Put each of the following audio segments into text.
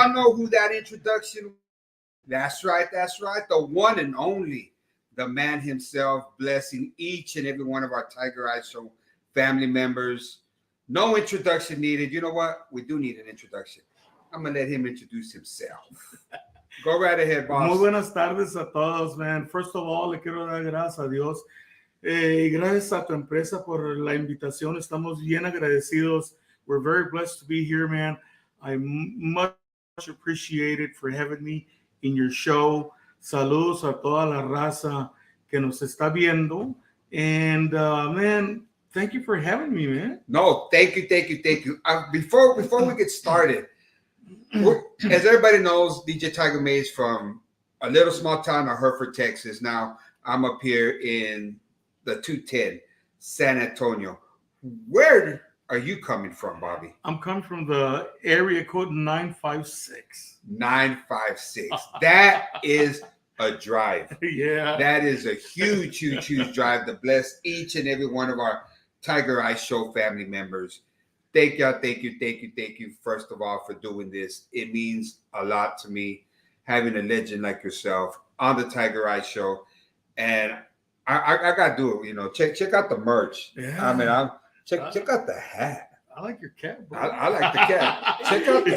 y'all know who that introduction was? That's right. That's right. The one and only, the man himself, blessing each and every one of our Tiger Eye Show family members. No introduction needed. You know what? We do need an introduction. I'm going to let him introduce himself. Go right ahead, boss. Muy buenas tardes a todos, man. First of all, le quiero dar gracias a Dios y gracias a tu empresa por la invitación. Estamos bien agradecidos. We're very blessed to be here, man. I much appreciate it for having me in your show. Saludos a toda la raza que nos está viendo. And, man, thank you for having me, man. No, thank you. Before we get started, as everybody knows, DJ Tiger Maes from a little small town of Hereford, Texas. Now I'm up here in the 210, San Antonio. Where are you coming from, Bobby? I'm coming from the area code 956. 956. That is a drive. Yeah. That is a huge drive to bless each and every one of our Tiger Eye Show family members. Thank you, first of all, for doing this. It means a lot to me, having a legend like yourself on the Tiger Eye Show. And I got to do it, you know, check out the merch. Yeah. I mean, check out the hat. I like your cap, bro. I like the cap. Check out the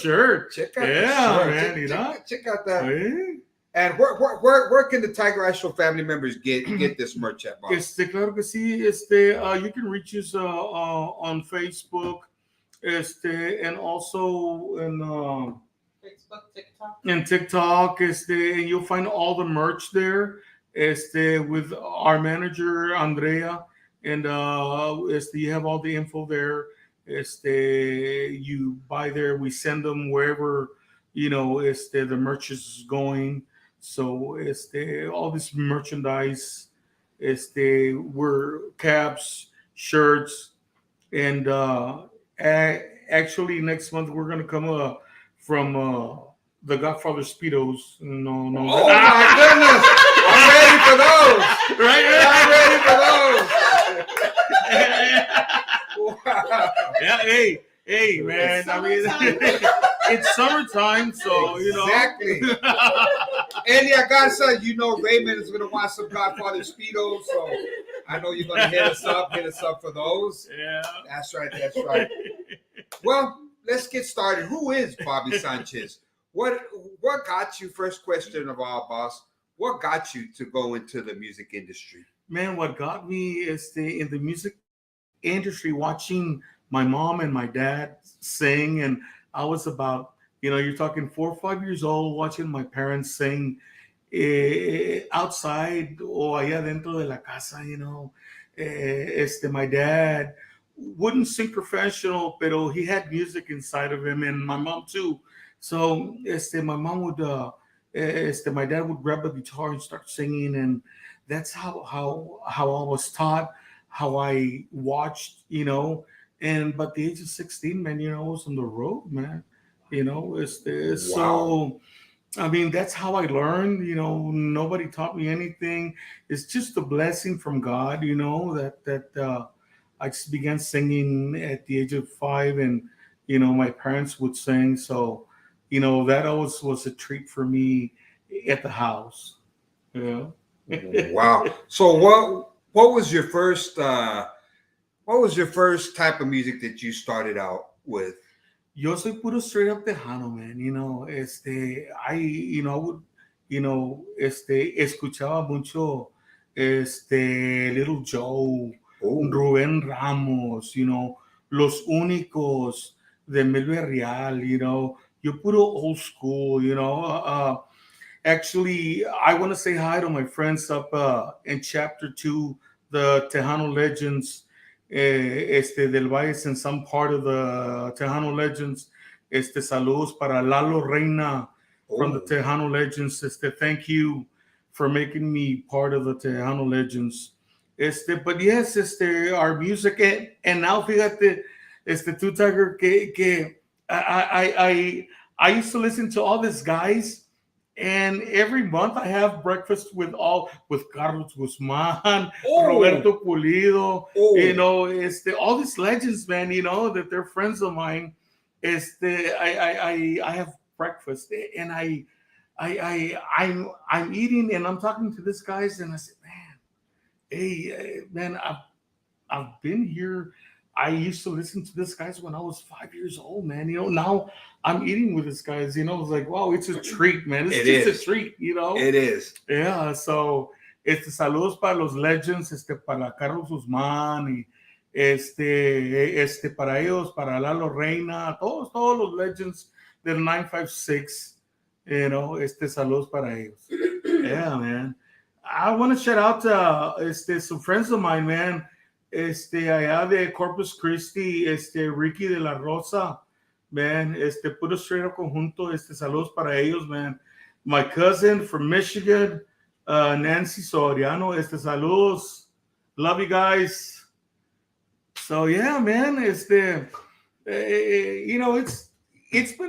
shirt. Check out the shirt. Man, check out that. Hey. And where can the Tiger Eye Show family members get this merch at, Bob? Claro que sí. You can reach us on Facebook, and also in Facebook, TikTok. And TikTok, and you'll find all the merch there. With our manager Andrea, and you have all the info there. You buy there, we send them wherever the merch is going. So all this merchandise, we're caps, shirts, and actually next month we're gonna come from the Godfather Speedos. No. Oh my goodness! I'm ready for those. Right? I'm ready for those. Wow. Yeah. Hey, man. I mean, it's summertime, so exactly. And I gotta say, Raymond is gonna want some Godfather Speedos, so I know you're gonna hit us up for those. Yeah. That's right. Well, let's get started. Who is Bobby Sanchez? What got you? First question of all, boss. What got you to go into the music industry? Man, what got me is in the music industry, watching my mom and my dad sing, and I was about, you're talking 4 or 5 years old, watching my parents sing outside o allá dentro de la casa, my dad wouldn't sing professional, pero he had music inside of him, and my mom too. So, my mom would, my dad would grab a guitar and start singing, and that's how I was taught, how I watched, and by the age of 16, man, I was on the road, man, Wow. So, I mean, that's how I learned, nobody taught me anything. It's just a blessing from God, that I just began singing at the age of 5, and, my parents would sing. So, that always was a treat for me at the house. Wow. So what was your first type of music that you started out with? Yo soy puro straight up Tejano, man. I would, escuchaba mucho, Little Joe, Rubén Ramos, Los Únicos, de Melvin Real, yo puro old school, Actually, I want to say hi to my friends up in Chapter 2, the Tejano Legends, del Valles, in some part of the Tejano Legends. Saludos para Lalo Reina from the Tejano Legends. Thank you for making me part of the Tejano Legends. But yes, our music, and now fíjate, tú, Tiger, que I used to listen to all these guys, and every month I have breakfast with Carlos Guzman, Roberto Pulido, all these legends, man, that they're friends of mine. I have breakfast, and I'm eating, and I'm talking to this guys, and I said, man, I've been here. I used to listen to this guys when I was 5 years old, man. Now I'm eating with this guys. It's like, wow, it's a treat, man. It's just a treat, It is. Yeah, so saludos para los legends, para Carlos Guzmán y para ellos, para Lalo Reina, todos los legends del 956, saludos para ellos. Yeah, man. I want to shout out to some friends of mine, man. Allá de Corpus Christi, Ricky de la Rosa, man, puro straight up conjunto, saludos para ellos, man. My cousin from Michigan, Nancy Soriano, saludos, love you guys. So yeah, man, it's been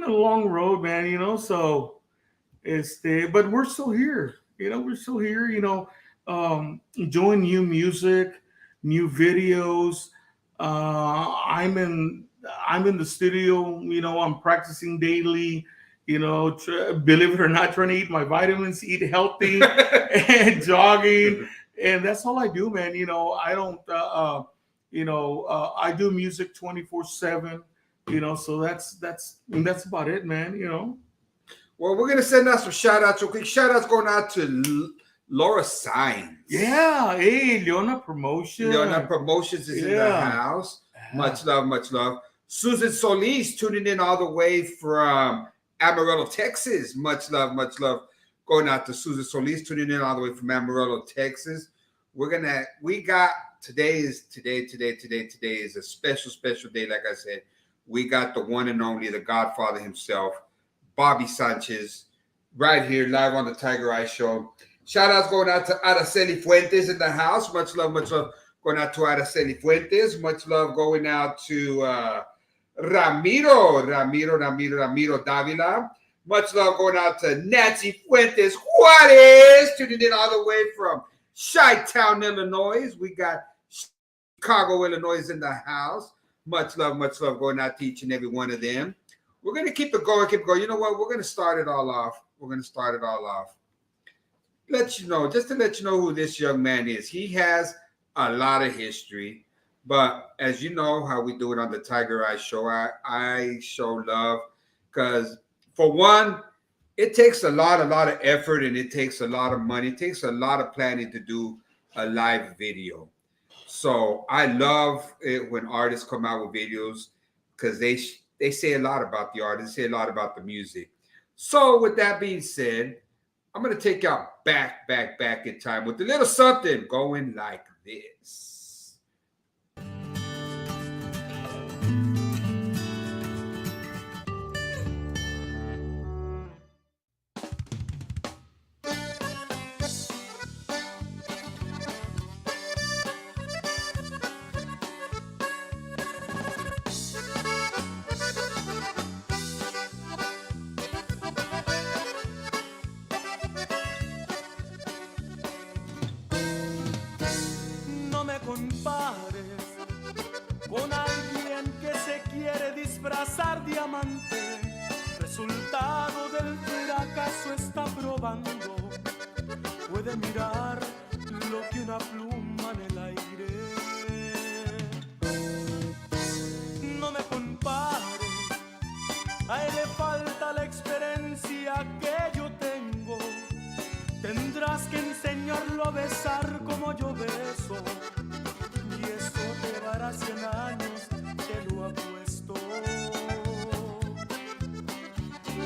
a long road, man, so but we're still here, enjoying new music, new videos. I'm in the studio, I'm practicing daily, believe it or not, trying to eat my vitamins, eat healthy, and jogging, and that's all I do, man. I don't, I do music 24/7, so that's about it, man. Well, we're gonna send out some shout outs real quick. Shout outs going out to Laura Signs. Yeah, hey, Leona Promotions. Leona Promotions is in the house. Much love, much love. Susan Solis tuning in all the way from Amarillo, Texas. Much love, much love. Going out to Susan Solis tuning in all the way from Amarillo, Texas. Today is a special day. Like I said, we got the one and only, the Godfather himself, Bobby Sanchez, right here live on the Tiger Eye Show. Shout outs going out to Araceli Fuentes in the house. Much love going out to Araceli Fuentes. Much love going out to Ramiro Davila. Much love going out to Nancy Fuentes Juarez, tuning in all the way from Chi-Town, Illinois. We got Chicago, Illinois in the house. Much love going out to each and every one of them. We're going to keep it going. You know what? We're going to start it all off. Just to let you know who this young man is. He has a lot of history, but as you know how we do it on the Tiger Eye Show, I show love because, for one, it takes a lot of effort, and it takes a lot of money. It takes a lot of planning to do a live video. So I love it when artists come out with videos because they say a lot about the art. They say a lot about the music. So with that being said, I'm going to take y'all back in time with a little something going like this. Con alguien que se quiere disfrazar de amante, resultado del fracaso está probando. Puede mirar lo que una pluma en el aire. No me compare, a él le falta la experiencia que yo tengo. Tendrás que enseñarlo a besar como yo beso. Y esto llevará 100 años, te lo apuesto.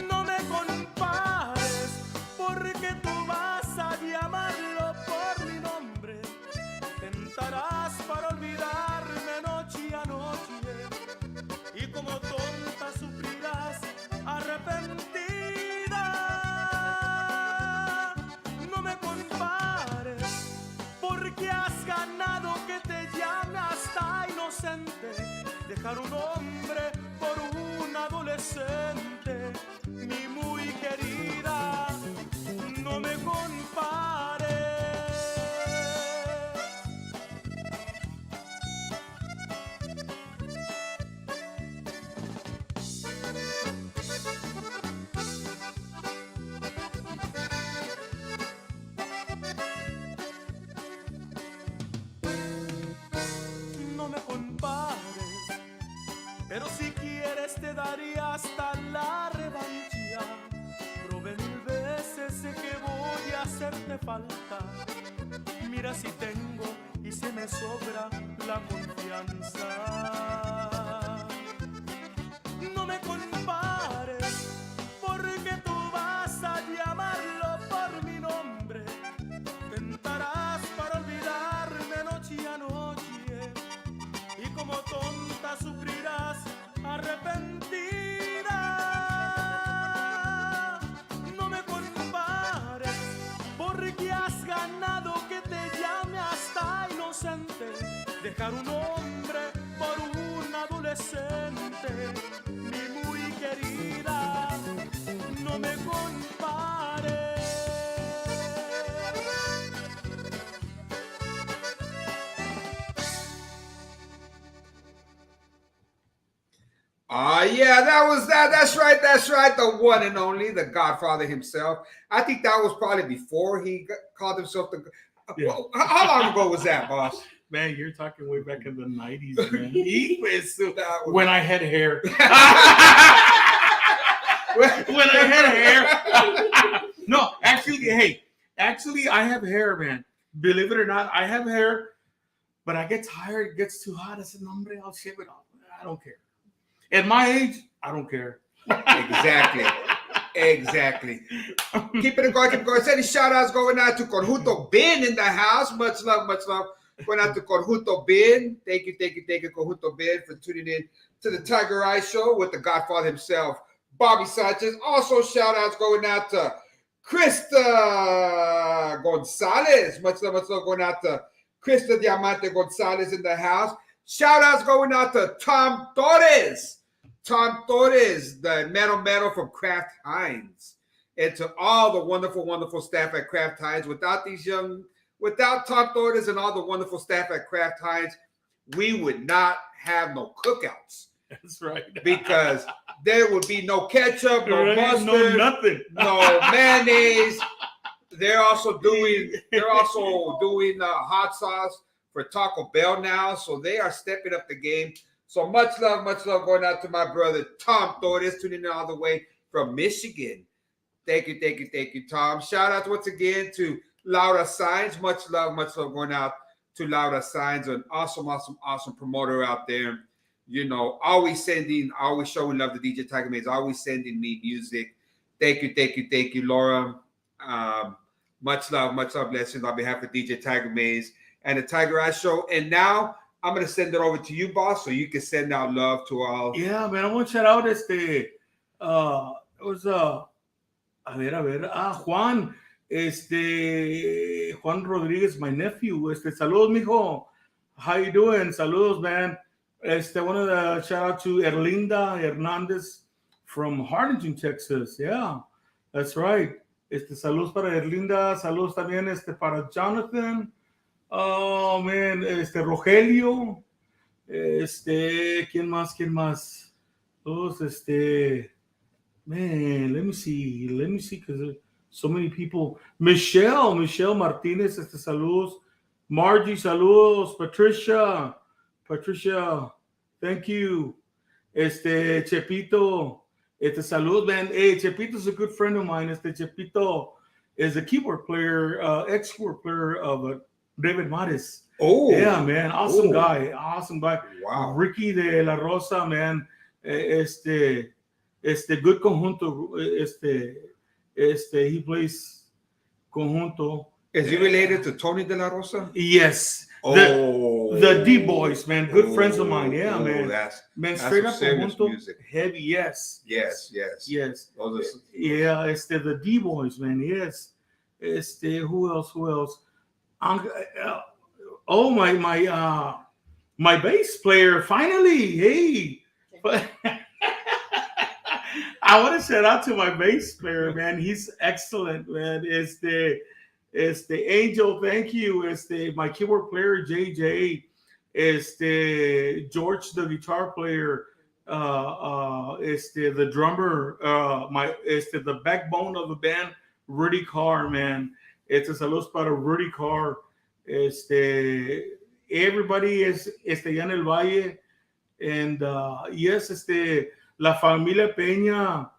No me compares, porque tú vas a llamarlo por mi nombre. Tentarás para olvidarme noche a noche, y como tonta sufrirás arrepentida. No me compares, porque has ganado que te llame hasta inocente. Dejar un hombre por un adolescente, mi muy querida, no me compares. daré hasta la revancha. Probé 1000 veces, sé que voy a hacerte falta. Mira si tengo y si me sobra la confianza. No me compares, porque tú vas a llamarlo por mi nombre. Tentarás para olvidarme noche a noche, y como tonta sufrirás arrepentida. No me compares, porque has ganado que te llame hasta inocente. Dejar un hombre por un adolescente, mi muy querida, no me compares. Yeah, that was that. That's right. That's right. The one and only, the Godfather himself. I think that was probably before he called himself the. Yeah. Well, how long ago was that, boss? Man, you're talking way back in the 90s, man. That was- When I had hair. When I had hair. No, actually, I have hair, man. Believe it or not, I have hair, but I get tired. It gets too hot. I said, "Hombre, I'll shave it off." I don't care. At my age, I don't care. Exactly. Keep it going, keep it going. Sending shout outs going out to Conjunto Ben in the house. Much love, much love. Going out to Conjunto Ben. Thank you, Conjunto Ben, for tuning in to the Tiger Eye Show with the Godfather himself, Bobby Sanchez. Also, shout outs going out to Krista Gonzalez. Much love going out to Krista Diamante Gonzalez in the house. Shout outs going out to Tom Torres. Tom Torres, the metal from Kraft Heinz. And to all the wonderful, wonderful staff at Kraft Heinz. Without Tom Torres and all the wonderful staff at Kraft Heinz, we would not have no cookouts. That's right. Because there would be no ketchup, no mustard, no nothing, no mayonnaise. They're also doing hot sauce for Taco Bell now, so they are stepping up the game. So much love going out to my brother Tom Torres, tuning in all the way from Michigan. Thank you, Tom. Shout out once again to Laura Sainz. Much love going out to Laura Sainz, an awesome promoter out there. You know, always showing love to DJ Tiger Maes, always sending me music. Thank you, Laura. Much love, blessings on behalf of DJ Tiger Maes and the Tiger Eye Show. And now I'm going to send it over to you, boss, so you can send out love to all. Yeah, man, I want to shout out it was Juan, Juan Rodriguez, my nephew. Saludos, mijo. How you doing? Saludos, man. I wanted to shout out to Erlinda Hernandez from Harlingen, Texas. Yeah, that's right. Saludos para Erlinda, saludos también para Jonathan. Oh man, Rogelio, ¿quién más? Todos, man, let me see, because there's so many people. Michelle Martinez, saludos. Margie, saludos. Patricia, thank you. Chepito, saludos, man. Hey, Chepito's a good friend of mine. Chepito is a keyboard player, ex-keyboard player of David Maes. Oh, yeah, man, awesome guy. Wow. Ricky de la Rosa, man. Good conjunto. He plays conjunto. Is he related to Tony de la Rosa? Yes. The D Boys, man, good friends of mine. Yeah, man. That's Straight up conjunto, music. Heavy, yes. Yes. Those yeah, the D Boys, man. Yes. Who else? My bass player finally. Hey, but I want to shout out to my bass player, man. He's excellent, man. It's the Angel, thank you. My keyboard player, JJ. George, the guitar player. The drummer. The backbone of the band, Rudy Carr, man. Saludos para Rudy Carr. Everybody is allá en el Valle. And yes, La familia Peña,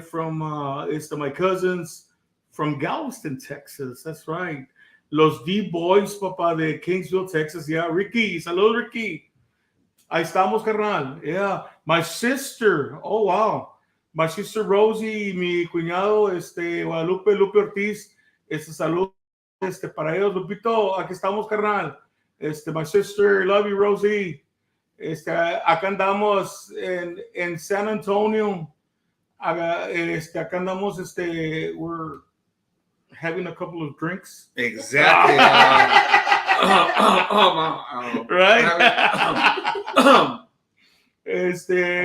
from my cousins from Galveston, Texas. That's right. Los D Boys, papá, de Kingsville, Texas. Yeah, Ricky. Salud, Ricky. Ahí estamos, carnal. Yeah. My sister. Oh, wow. My sister Rosie y mi cuñado, Guadalupe, Lupe Ortiz. Salud, para ellos. Lupito, aquí estamos, carnal. My sister, love you, Rosie. Acá andamos en San Antonio. Acá andamos, we're having a couple of drinks. Exactly. Right?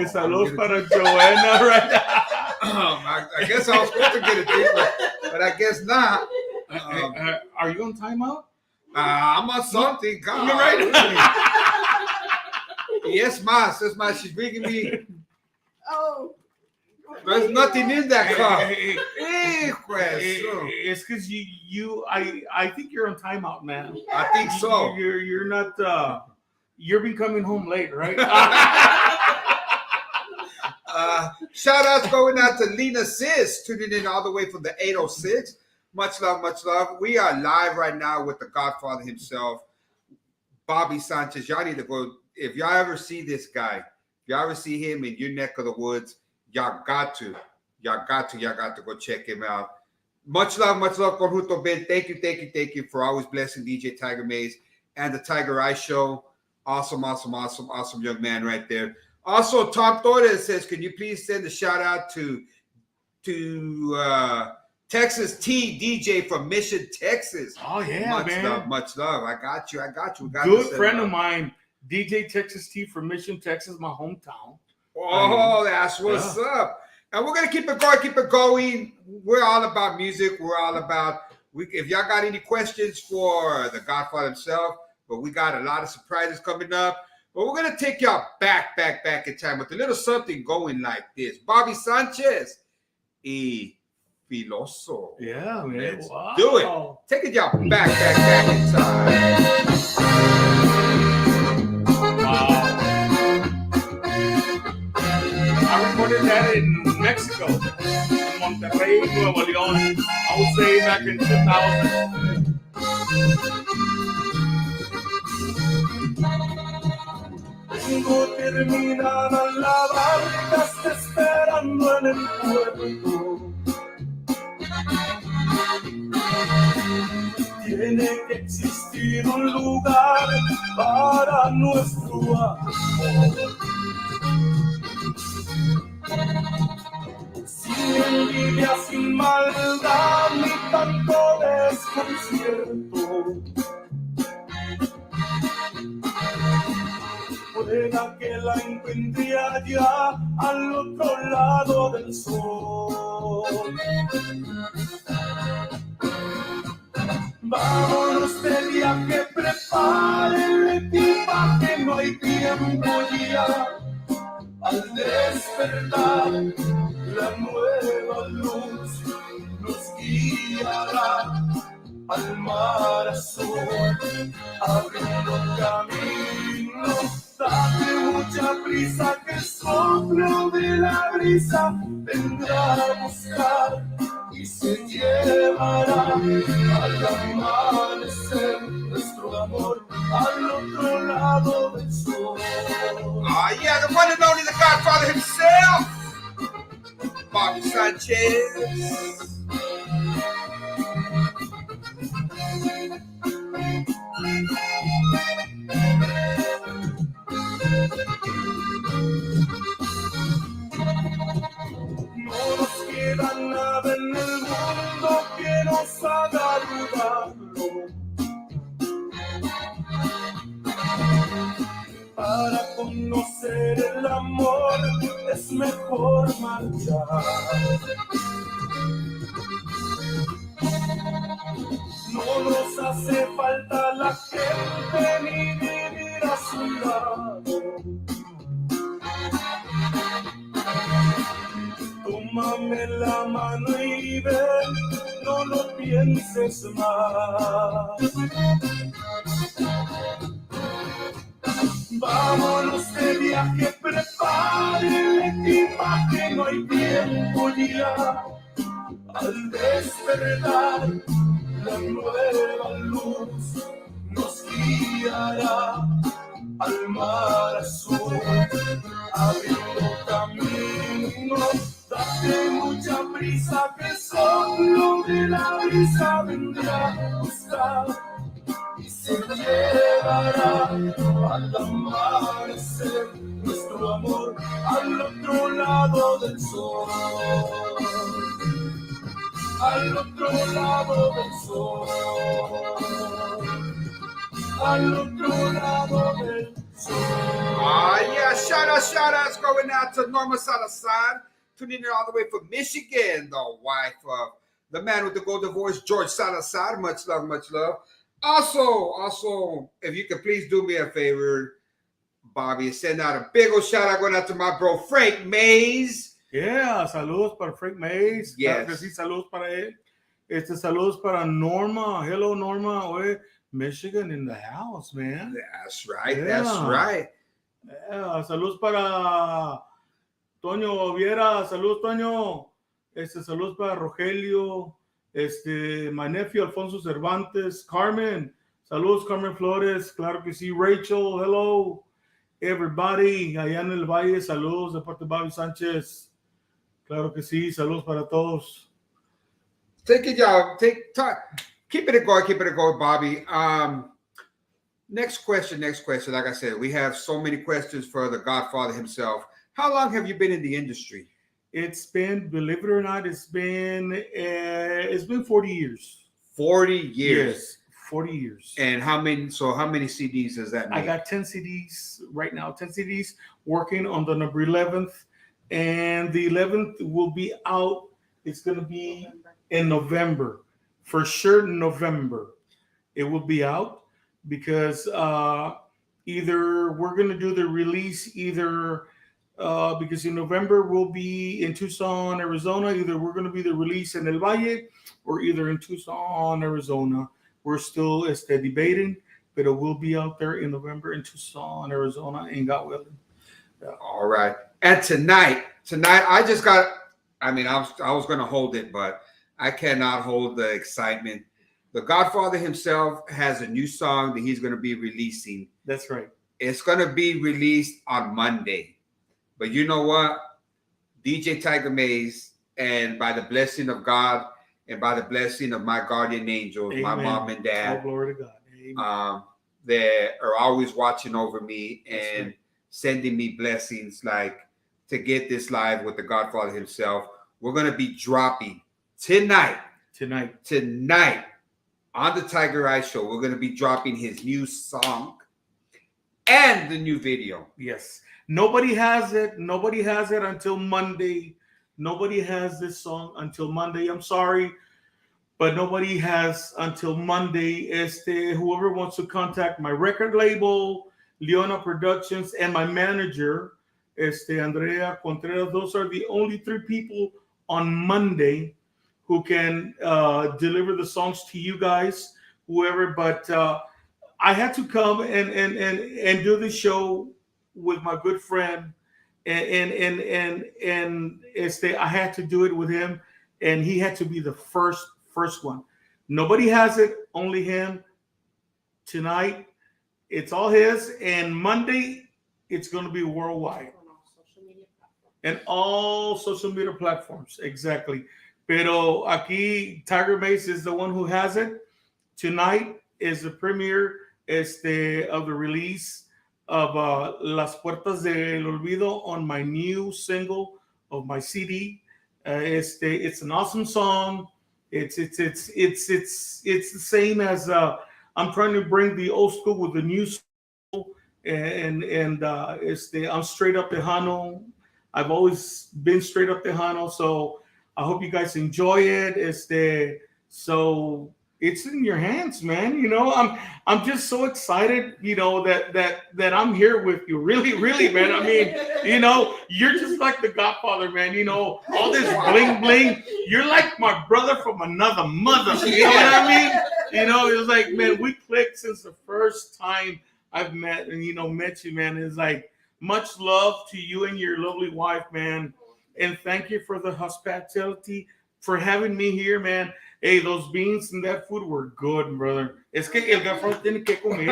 Saludos para Joanna right now. I guess I was supposed to get a drink, but I guess not. Are you on timeout? I'm on something. God. You're right. Yes, Maes. She's bringing me. Oh. There's nothing in that cup. It's because I think you're on timeout, man. I think so. You're not. You've been coming home late, right? Shout outs going out to Lena Sis, tuning in all the way from the 806. Much love, much love. We are live right now with the Godfather himself, Bobby Sanchez. Y'all need to go. If y'all ever see this guy, if y'all ever see him in your neck of the woods, y'all got to go check him out. Much love, Conjunto Ben. Thank you for always blessing DJ Tiger Maes and the Tiger Eye Show. Awesome young man right there. Also, Tom Torres says, can you please send a shout out to Texas T DJ from Mission, Texas. Oh yeah, much love. I got you. We got good friend of mine, DJ Texas T from Mission, Texas, my hometown. Oh, that's what's up. And we're gonna keep it going. We're all about music. We're all about. If y'all got any questions for the Godfather himself, but we got a lot of surprises coming up. But we're gonna take y'all back in time with a little something going like this. Bobby Sanchez y Filoso. Yeah, man. Let's do it. Taking y'all back in time. Wow. I recorded that in Mexico, in Monterrey, Nuevo León. I would say back in 2000. Tengo terminada la barca, está esperando en el puerto. Tiene que existir un lugar para nuestro amor. Sin envidia, sin maldad, ni tanto desconcierto. Pueda que la encuentre allá al otro lado del sol. Vámonos de viaje, prepare el equipaje, no hay tiempo ya. Al despertar, la nueva luz nos guiará al mar azul, abriendo camino. Date mucha prisa que el soplo de la brisa vendrá a buscar y se llevará al amanecer nuestro amor al otro lado del sol. Oh yeah, the one and only the Godfather himself, Bobby Sanchez. No nos queda nada en el mundo que nos haga dudarlo. Para conocer el amor es mejor marchar. No nos hace falta la gente ni vivir a su lado. Tómame la mano y ven, no lo pienses más. Vámonos de viaje, prepare nuevo día, al despertar, la nueva luz nos guiará al mar azul, abriendo camino. Date mucha prisa, que solo de la brisa vendrá a buscar y se llevará al amanecer nuestro amor al otro lado del sol, al otro lado del sol, al otro lado del sol. Yeah, shout outs going out to Norma Salazar, tuning in all the way from Michigan, the wife of the man with the golden voice, George Salazar. Much love, much love. Also, if you could please do me a favor, Bobby, send out a big old shout out going out to my bro Frank Maes. Yeah, saludos para Frank Maes. Yes. Claro que sí, saludos para él. Saludos para Norma. Hello, Norma. Oye, Michigan in the house, man. That's right. Yeah. That's right. Yeah, saludos para Toño Viera. Saludos, Toño. Saludos para Rogelio. My nephew Alfonso Cervantes. Carmen. Saludos, Carmen Flores. Claro que sí. Rachel. Hello. Everybody. Allá en el Valle. Saludos de parte de Bobby Sanchez. Claro que sí. Saludos para todos. Take it, y'all. Keep it going, Bobby. Next question. Like I said, we have so many questions for the Godfather himself. How long have you been in the industry? It's been, believe it or not, it's been 40 years. 40 years. Yes, 40 years. And how many CDs does that make? I got 10 CDs right now, 10 CDs working on the number 11th. And the 11th will be out. It's going to be in November. For sure, November. It will be out because either we're going to do the release because in November we'll be in Tucson, Arizona. Either we're going to be the release in El Valle or either in Tucson, Arizona. We're still debating, but it will be out there in November in Tucson, Arizona, and God willing. Yeah. All right. And tonight, I was going to hold it, but I cannot hold the excitement. The Godfather himself has a new song that he's going to be releasing. That's right. It's going to be released on Monday. But you know what? DJ Tiger Maes, and by the blessing of God and by the blessing of my guardian angels, Amen. My mom and dad, all glory to God. Amen. they are always watching over me and right. sending me blessings like to get this live with the Godfather himself. We're going to be dropping tonight on the Tiger Eye Show. We're going to be dropping his new song and the new video. Yes. Nobody has it until Monday. Nobody has this song until Monday. I'm sorry, but nobody has until Monday. Whoever wants to contact my record label, Leona Productions, and my manager, Andrea Contreras. Those are the only 3 people on Monday who can deliver the songs to you guys, whoever. But I had to come and do the show with my good friend, and I had to do it with him, and he had to be the first one. Nobody has it, only him. Tonight, it's all his, and Monday, it's going to be worldwide. And all social media platforms, exactly. Pero aquí, Tiger Maes is the one who has it. Tonight is the premiere of the release of Las Puertas del Olvido on my new single of my CD. It's an awesome song. It's the same as I'm trying to bring the old school with the new school, and I'm straight up Tejano. I've always been straight up Tejano, so I hope you guys enjoy it. So it's in your hands, man. You know, I'm just so excited, you know, that I'm here with you. Really, really, man. I mean, you know, you're just like the Godfather, man. You know, all this bling bling. You're like my brother from another mother. You know what I mean? You know, it was like, man, we clicked since the first time I've met you, man. It's like much love to you and your lovely wife, man. and thank you for the hospitality, for having me here, man. Hey, those beans and that food were good, brother. Es que el gaffer tiene que comer.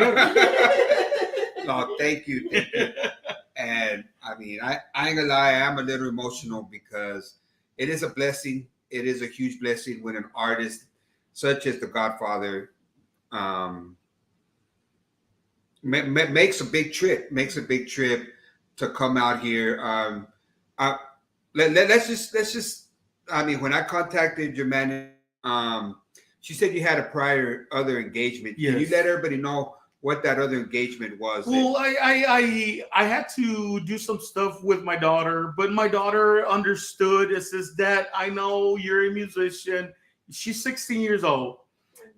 No, thank you. And I mean, I ain't gonna lie, I'm a little emotional because it is a blessing. It is a huge blessing when an artist such as the Godfather makes a big trip, to come out here. Let's just. I mean, when I contacted your manager, she said you had a prior other engagement. Yes. Can you let everybody know what that other engagement was? Well, I had to do some stuff with my daughter, but my daughter understood. It says, Dad, I know you're a musician. She's 16 years old.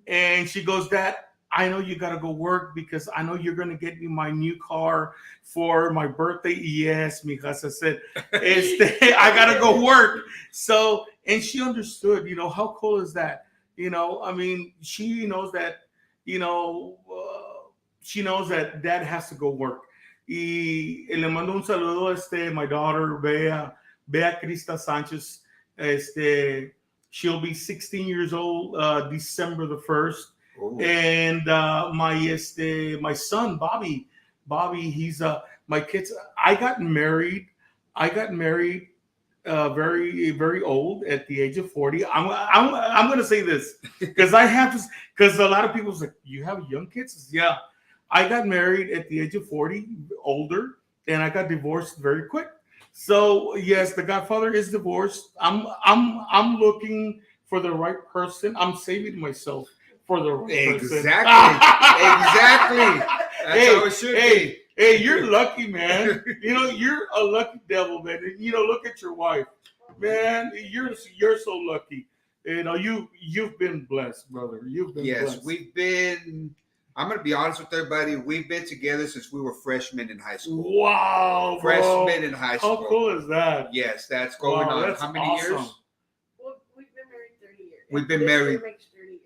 And she goes, Dad, I know you got to go work because I know you're going to get me my new car for my birthday. Yes, mija, I said, I got to go work. So, and she understood, how cool is that? I mean, she knows that, she knows that Dad has to go work. Y le mando un saludo, my daughter, Bea Crista Sanchez. She'll be 16 years old, December the 1st. Ooh. And my son, Bobby, he's my kids. I got married very, very old at the age of 40. I'm going to say this because because a lot of people say, you have young kids? Yeah. I got married at the age of 40, older, and I got divorced very quick. So yes, the Godfather is divorced. I'm looking for the right person. I'm saving myself for the right person. Exactly. That's how it should be. Hey, you're lucky, man. You're a lucky devil, man. Look at your wife, man. You're so lucky. You've been blessed, brother. You've been blessed. Yes, we've been. I'm going to be honest with everybody. We've been together since we were freshmen in high school. Wow, bro. Freshmen in high school. How cool is that? Yes, that's going on. That's how many awesome. years? Well, we've been married 30 years. We've been married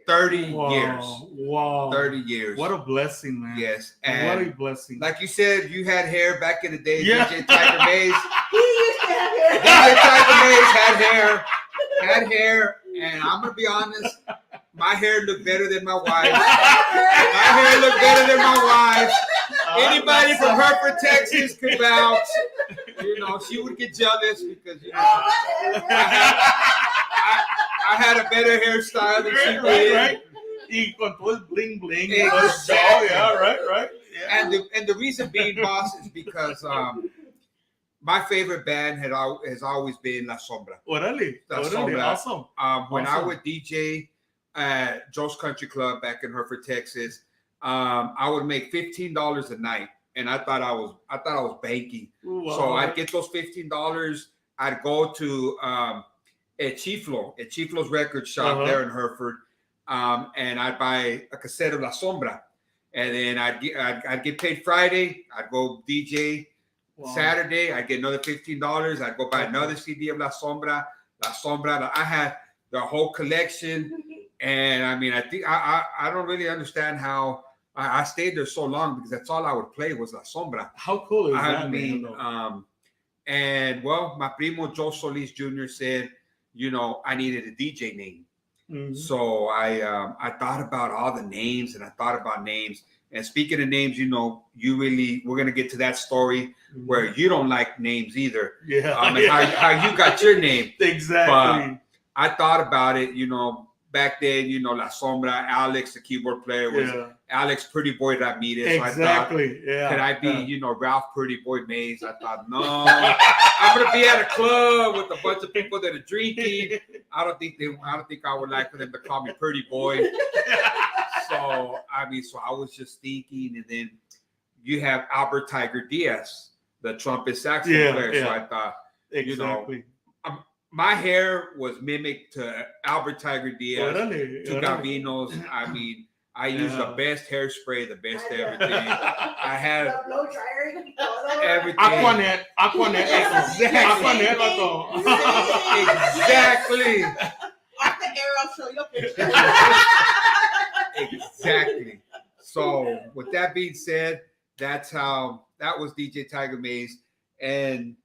30 years. Wow. 30 years. What a blessing, man. Yes. And what a blessing. like you said, you had hair back in the day. Yeah. DJ Tiger Maes. He used to have hair. DJ Tiger Maes had hair. And I'm going to be honest, my hair looked better than my wife's. My hair looked better than my wife's. Anybody from Hereford, Texas could vouch. She would get jealous because, I had a better hairstyle than she did. Right. Y con todo el bling bling. Exactly. Yeah, right. Yeah. And the reason being, boss, is because my favorite band has always been La Sombra. Orale. La Sombra. Awesome. When I would DJ at Joe's Country Club back in Hereford, Texas, I would make $15 a night, and I thought I was banking. Wow. So I'd get those $15. I'd go to at Chiflo's record shop there in Hereford, and I'd buy a cassette of La Sombra, and then I'd get paid Friday. I'd go DJ. Wow. Saturday, I'd get another $15. I'd go buy another CD of La Sombra. I had the whole collection, and I mean, I think I don't really understand how I stayed there so long because that's all I would play was La Sombra. How cool is that? I mean, and well, my primo Joe Solis Jr. said, I needed a DJ name. Mm-hmm. So I thought about all the names, and I thought about names. And speaking of names, we're going to get to that story where you don't like names either. Yeah. How you got your name. Exactly. But I thought about it, back then, La Sombra, Alex, the keyboard player, was Alex Pretty Boy Ramirez. Exactly. So I thought, could I be, Ralph Pretty Boy Maes? I thought, no, I'm going to be at a club with a bunch of people that are drinking. I don't think I would like for them to call me Pretty Boy. So I was just thinking, and then you have Albert Tiger Diaz, the trumpet saxophone player. So I thought, exactly. My hair was mimicked to Albert Tiger Diaz, to Gavinos. I mean, I used the best hairspray, the best everything. I had the blow dryer, everything. Aquanet. Exactly. Off the air, I'll show you a picture. Exactly. So with that being said, that was DJ Tiger Maes. And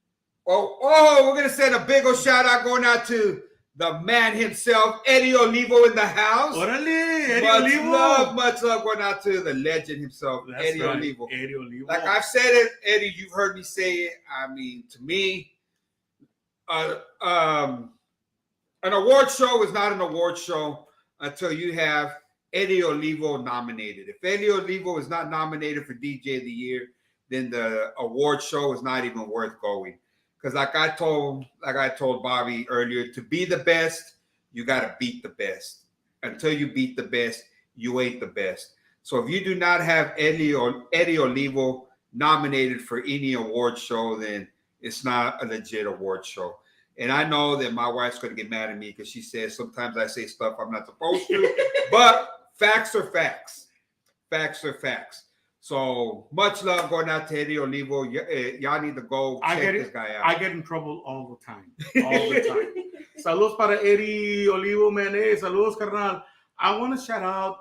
we're going to send a big old shout out going out to the man himself, Eddie Olivo in the house. Órale, Eddie Olivo. Much love going out to the legend himself, That's Eddie right, Olivo. Eddie Olivo. Like I've said it, Eddie, you've heard me say it. I mean, to me, an award show is not an award show until you have Eddie Olivo nominated. If Eddie Olivo is not nominated for DJ of the Year, then the award show is not even worth going. Because like I told Bobby earlier, to be the best, you got to beat the best. Until you beat the best, you ain't the best. So if you do not have Eddie Olivo nominated for any award show, then it's not a legit award show. And I know that my wife's going to get mad at me because she says sometimes I say stuff I'm not supposed to. But facts are facts. Facts are facts. So much love going out to Eddie Olivo. Y'all need to go check this guy out. I get in trouble all the time. All the time. Saludos para Eddie Olivo, man. Saludos, carnal. I want to have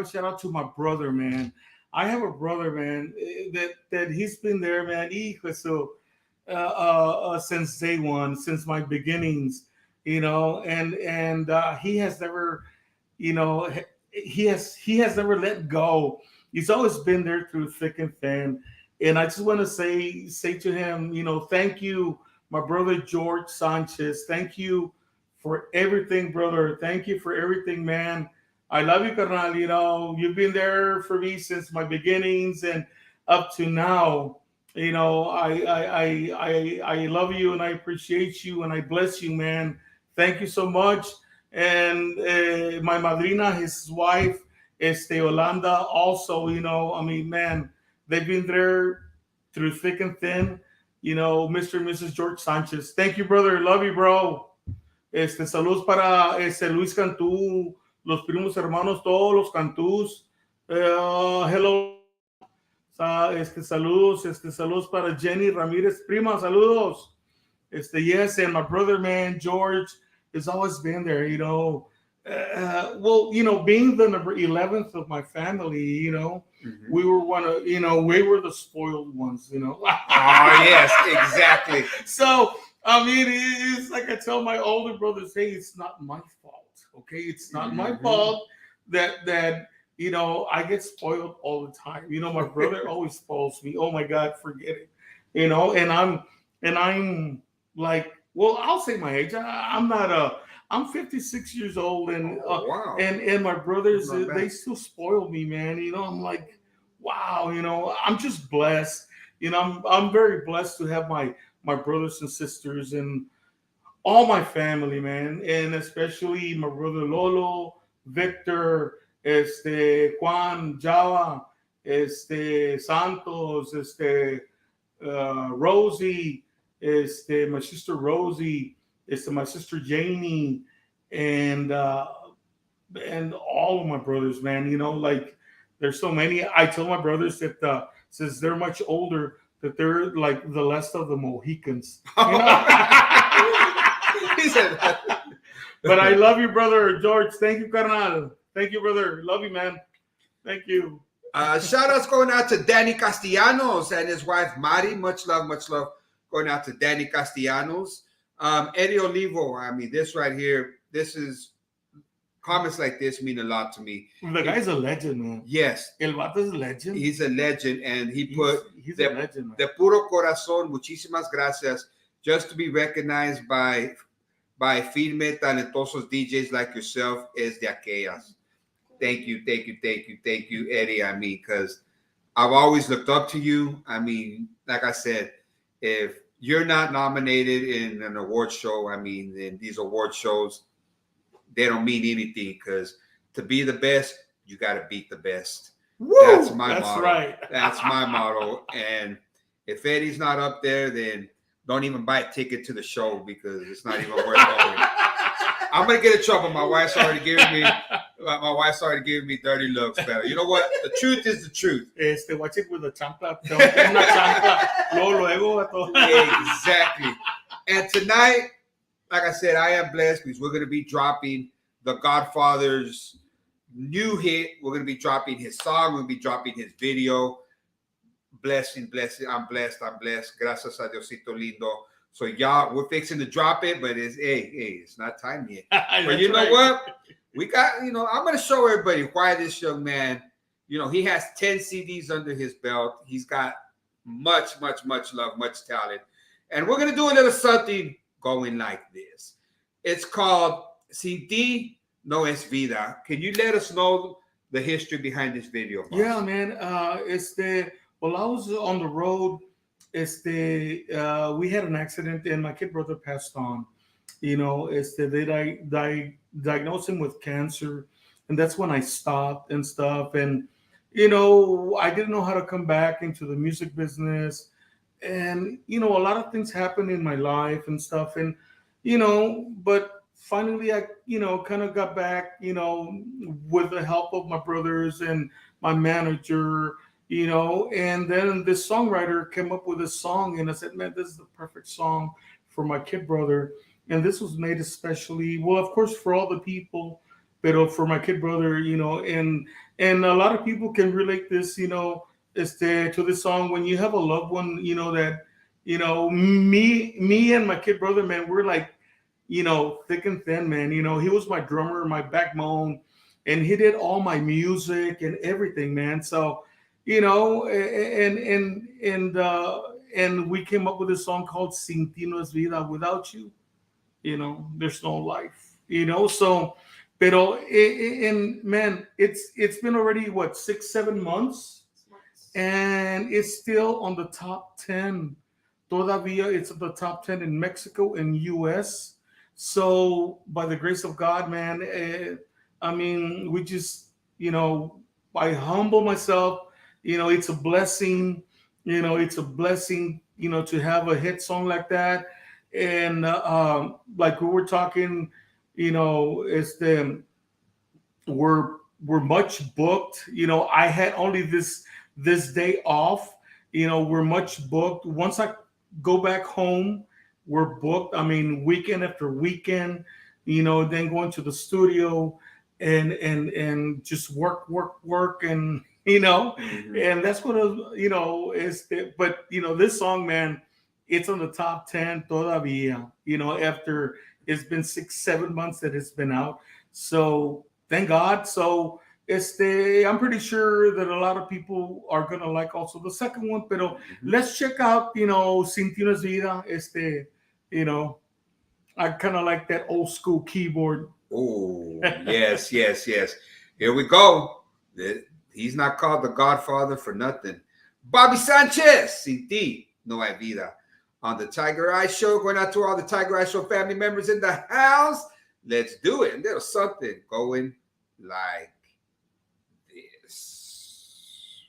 a shout out to my brother, man. I have a brother, man, that he's been there, man. So since day one, since my beginnings, and he has never, he has never let go. He's always been there through thick and thin. And I just want to say to him, thank you, my brother George Sanchez. Thank you for everything, brother. Thank you for everything, man. I love you, carnal. You've been there for me since my beginnings and up to now. I love you and I appreciate you and I bless you, man. Thank you so much. And my madrina, his wife, Yolanda, also, man, they've been there through thick and thin, Mr. and Mrs. George Sanchez. Thank you, brother. Love you, bro. Saludos para Luis Cantú, los primos hermanos, todos los Cantús. Hello. Saludos para Jenny Ramirez, prima, saludos. Yes, and my brother, man, George, has always been there, being the number 11th of my family, we were we were the spoiled ones, Oh, yes, exactly. So, it's like I tell my older brothers, hey, it's not my fault, okay? It's not my fault that I get spoiled all the time. My brother always spoils me. Oh my God, forget it. And I'm like, well, I'll say my age. I'm 56 years old, and wow. and my brothers, they still spoil me, man. I'm like, wow, I'm just blessed. I'm very blessed to have my brothers and sisters and all my family, man, and especially my brother Lolo, Victor, Juan, Java, Santos, Rosie, my sister Rosie, my sister Janie, and all of my brothers, man. There's so many. I tell my brothers that since they're much older, that they're like the last of the Mohicans. He said that. But I love you, brother George. Thank you, carnal. Thank you, brother. Love you, man. Thank you. Shout outs going out to Danny Castellanos and his wife Mari. Much love going out to Danny Castellanos. Eddie Olivo, this right here, comments like this mean a lot to me. The guy's a legend, man. Yes. El vato is a legend. He's a legend, and he's a legend, man. De puro corazón, muchísimas gracias, just to be recognized by firme, talentosos DJs like yourself es de aquellas. Thank you, Eddie. Because I've always looked up to you. Like I said, if you're not nominated in an award show, then these award shows, they don't mean anything, because to be the best, you got to beat the best. Woo! That's my motto. Right. That's my motto. And if Eddie's not up there, then don't even buy a ticket to the show, because it's not even worth going. I'm gonna get in trouble. My wife's already giving me dirty looks. But you know what? The truth is the truth. Watch it with a chancla. Exactly. And tonight, like I said, I am blessed because we're gonna be dropping The Godfather's new hit. We're gonna be dropping his song. We're gonna be dropping his video. Blessing, blessing. I'm blessed. I'm blessed. Gracias a Diosito lindo. So y'all, we're fixing to drop it, but it's not time yet. But you know what? We got, I'm going to show everybody why this young man, he has 10 CDs under his belt. He's got much, much, much love, much talent. And we're going to do a little something going like this. It's called Sin Ti No Es Vida. Can you let us know the history behind this video, boss? Yeah, man. While I was on the road, we had an accident and my kid brother passed on. They diagnosed him with cancer, and that's when I stopped and stuff. And I didn't know how to come back into the music business, and a lot of things happened in my life and stuff. And but finally, I kind of got back, with the help of my brothers and my manager. And then this songwriter came up with a song, and I said, man, this is the perfect song for my kid brother. And this was made especially, well, of course, for all the people, but for my kid brother, and a lot of people can relate this, to this song. When you have a loved one, that, me and my kid brother, man, we're like, thick and thin, man. He was my drummer, my backbone, and he did all my music and everything, man. So, and we came up with a song called Sin Ti No Es Vida. Without you, there's no life, so, and man, it's been already, 6-7 months, and it's still on the top 10. Todavía, it's at the top 10 in Mexico and US. So by the grace of God, man, we just, I humble myself. It's a blessing. It's a blessing, to have a hit song like that. And like we were talking, we're much booked. I had only this day off. We're much booked. Once I go back home, we're booked. Weekend after weekend. Then going to the studio and just work, and and that's what but this song, man, it's on the top 10 todavía, after it's been 6-7 months that it's been out. So thank God. So I'm pretty sure that a lot of people are gonna like also the second one. But let's check out, Sin Ti No Es Vida. I kind of like that old school keyboard. Oh, yes, yes, yes. Here we go. He's not called the Godfather for nothing. Bobby Sanchez, Sin Ti No Hay Vida. On the Tiger Eye Show, going out to all the Tiger Eye Show family members in the house. Let's do it. And there's something going like this.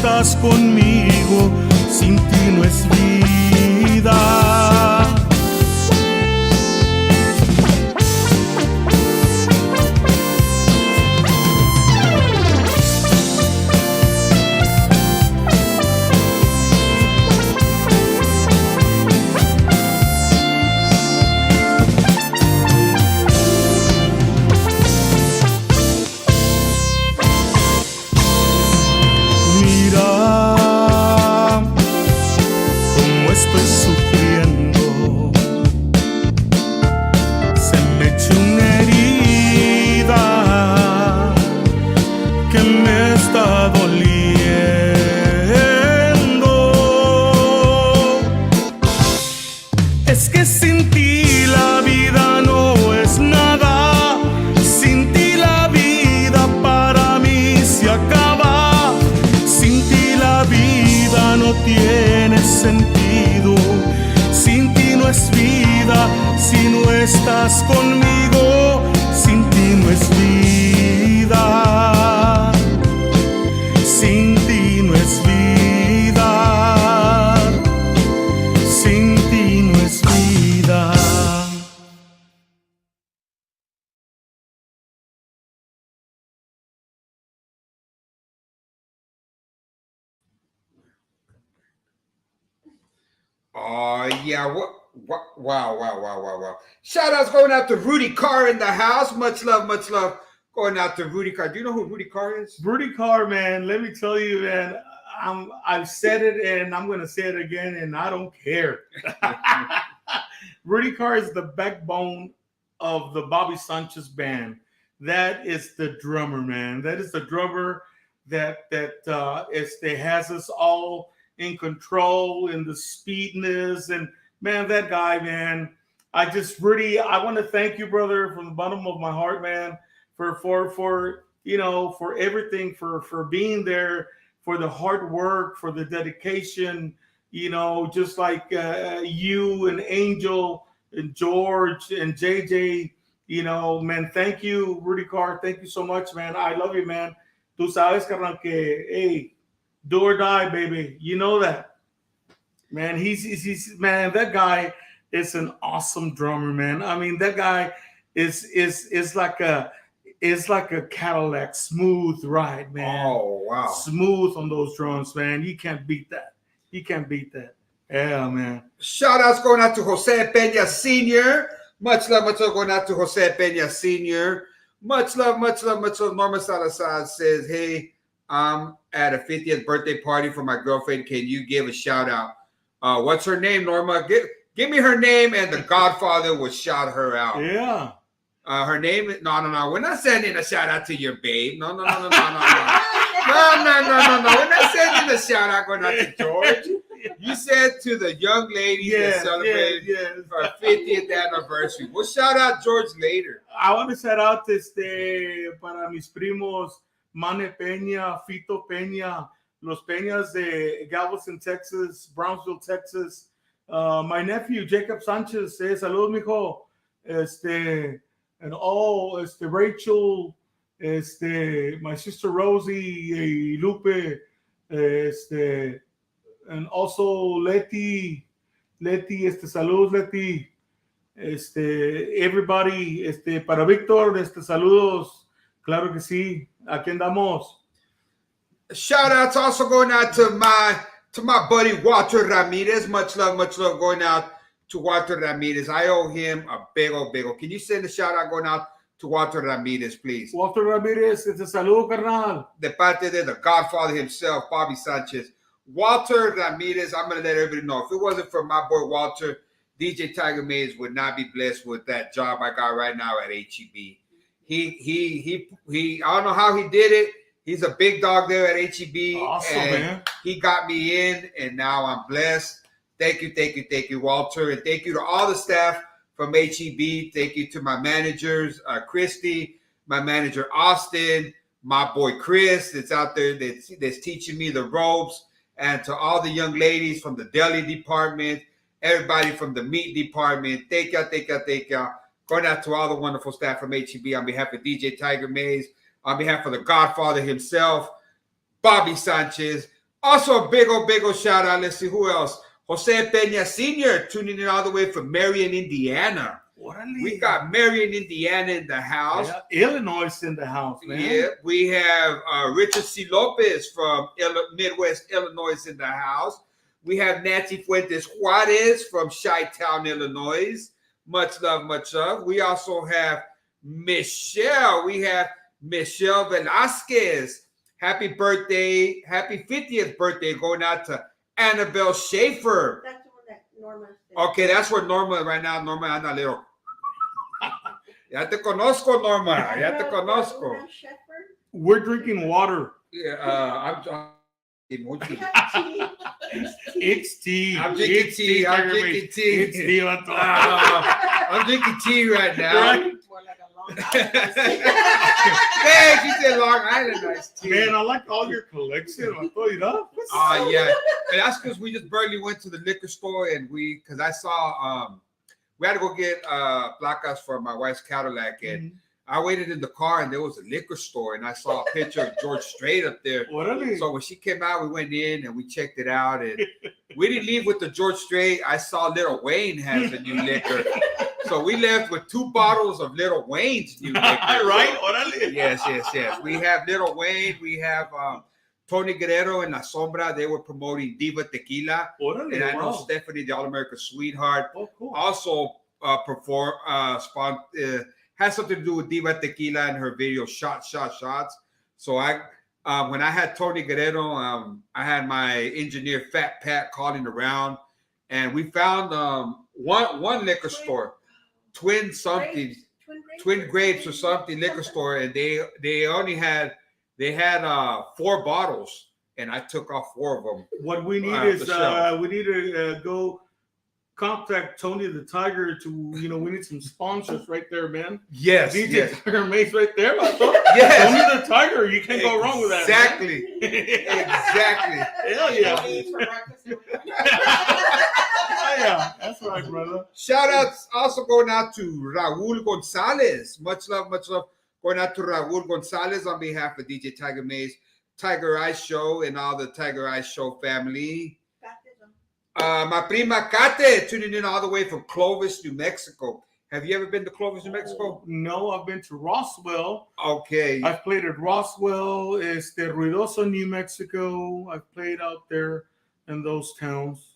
estás conmigo, sin ti no es vida. Estoy sufriendo, se me echó una herida que me está doliendo. Es que sin ti la vida no es nada, sin ti la vida para mí se acaba, sin ti la vida no tiene sentido. Sin ti no es vida, si no estás conmigo, sin ti no es vida, sin ti no es vida, sin ti no es vida. Oh yeah, wow. Shout outs going out to Rudy Carr in the house. Much love going out to Rudy Carr. Do you know who Rudy Carr is? Rudy Carr, man, let me tell you, man, I've said it and I'm going to say it again, and I don't care. Rudy Carr is the backbone of the Bobby Sanchez band. That is the drummer, man. That is the drummer that has us all in control, in the speedness, and man, that guy, man. I want to thank you, brother, from the bottom of my heart, man, for everything, for being there, for the hard work, for the dedication, just like you and Angel and George and JJ, man, thank you, Rudy Carr. Thank you so much, man. I love you, man. Tú sabes, carnal, que, hey, do or die, baby. You know that. Man, he's man, that guy is an awesome drummer, man. I mean, that guy is like a Cadillac, smooth ride, man. Oh, wow. Smooth on those drums, man. You can't beat that. Yeah, man. Shout outs going out to Jose Peña Sr. Much love going out to Jose Peña Sr. Much love. Norma Salazar says, hey, I'm at a 50th birthday party for my girlfriend. Can you give a shout out? What's her name, Norma? Give me her name, and the Godfather will shout her out. Yeah. Her name is no. We're not sending a shout out to your babe. No. No. We're not sending a shout out going out to George. You said to the young lady that celebrated her 50th anniversary. We'll shout out George later. I want to shout out para mis primos Mane Peña, Fito Peña, Los Peñas de Galveston, Texas, Brownsville, Texas. My nephew Jacob Sanchez says, "Salud, mijo." And all, Rachel, my sister Rosie, Lupe, and also Leti, salud, Leti. Everybody, para Víctor, saludos. Claro que sí. Aquí andamos. Shout outs also going out to my buddy Walter Ramirez. Much love going out to Walter Ramirez. I owe him a big old. Can you send a shout out going out to Walter Ramirez, please? Walter Ramirez, saludo, carnal. De parte de the Godfather himself, Bobby Sanchez. Walter Ramirez, I'm going to let everybody know. If it wasn't for my boy Walter, DJ Tiger Maes would not be blessed with that job I got right now at HEB. He I don't know how he did it. He's a big dog there at HEB. Awesome, and man. He got me in, and now I'm blessed. Thank you, Walter. And thank you to all the staff from HEB. Thank you to my managers, Christy, my manager, Austin, my boy, Chris, that's out there that's teaching me the ropes, and to all the young ladies from the deli department, everybody from the meat department. Thank y'all. Going out to all the wonderful staff from HEB on behalf of DJ Tiger Maes, on behalf of the Godfather himself, Bobby Sanchez. Also, a big old shout out. Let's see who else. Jose Peña Sr. tuning in all the way from Marion, Indiana. We got Marion, Indiana in the house. Yeah, Illinois in the house, man. Yeah, we have Richard C. Lopez from Midwest Illinois in the house. We have Nancy Fuentes Juarez from Chi-Town, Illinois. Much love, much love. We also have Michelle. We have Michelle Velasquez. Happy birthday. Happy 50th birthday going out to Annabelle Schaefer. That's the one that Norma said. Okay, that's where Norma right now. Norma anda little. Ya te conozco, Norma. Ya te conozco. We're drinking water. Yeah, I'm It's tea. I'm drinking It's tea. I'm drinking tea. It's tea. I'm drinking tea right now. Right? More like a Long Island. Hey, she said Long Island iced tea. Man, I like all your collection. I throw it up. Oh yeah, and that's because we just barely went to the liquor store and because I saw we had to go get placas for my wife's Cadillac and I waited in the car and there was a liquor store and I saw a picture of George Strait up there. So when she came out, we went in and we checked it out and we didn't leave with the George Strait. I saw Little Wayne has a new liquor. So we left with 2 bottles of Little Wayne's new liquor. Right? Yes. We have Little Wayne. We have Tony Guerrero and La Sombra. They were promoting Diva Tequila. And I know Stephanie, the All-American Sweetheart, also has something to do with Diva Tequila and her video Shots. So when I had Tony Guerrero, I had my engineer Fat Pat calling around and we found one liquor store, Twin Grapes or something liquor store, and they only had 4 bottles, and I took off 4 of them. What we need is we need to go contact Tony the Tiger to we need some sponsors right there, man. Yes, DJ Tiger Maes right there. Yes. Tony the Tiger, you can't go wrong with that. Exactly. Hell yeah. Yeah, that's right, brother. Shout outs also going out to Raul Gonzalez. Much love going out to Raul Gonzalez on behalf of DJ Tiger Maes, Tiger Eye Show, and all the Tiger Eye Show family. My prima Kate tuning in all the way from Clovis, New Mexico. Have you ever been to Clovis, New Mexico? No, I've been to Roswell. Okay. I've played at Roswell, Ruidoso, New Mexico. I've played out there in those towns.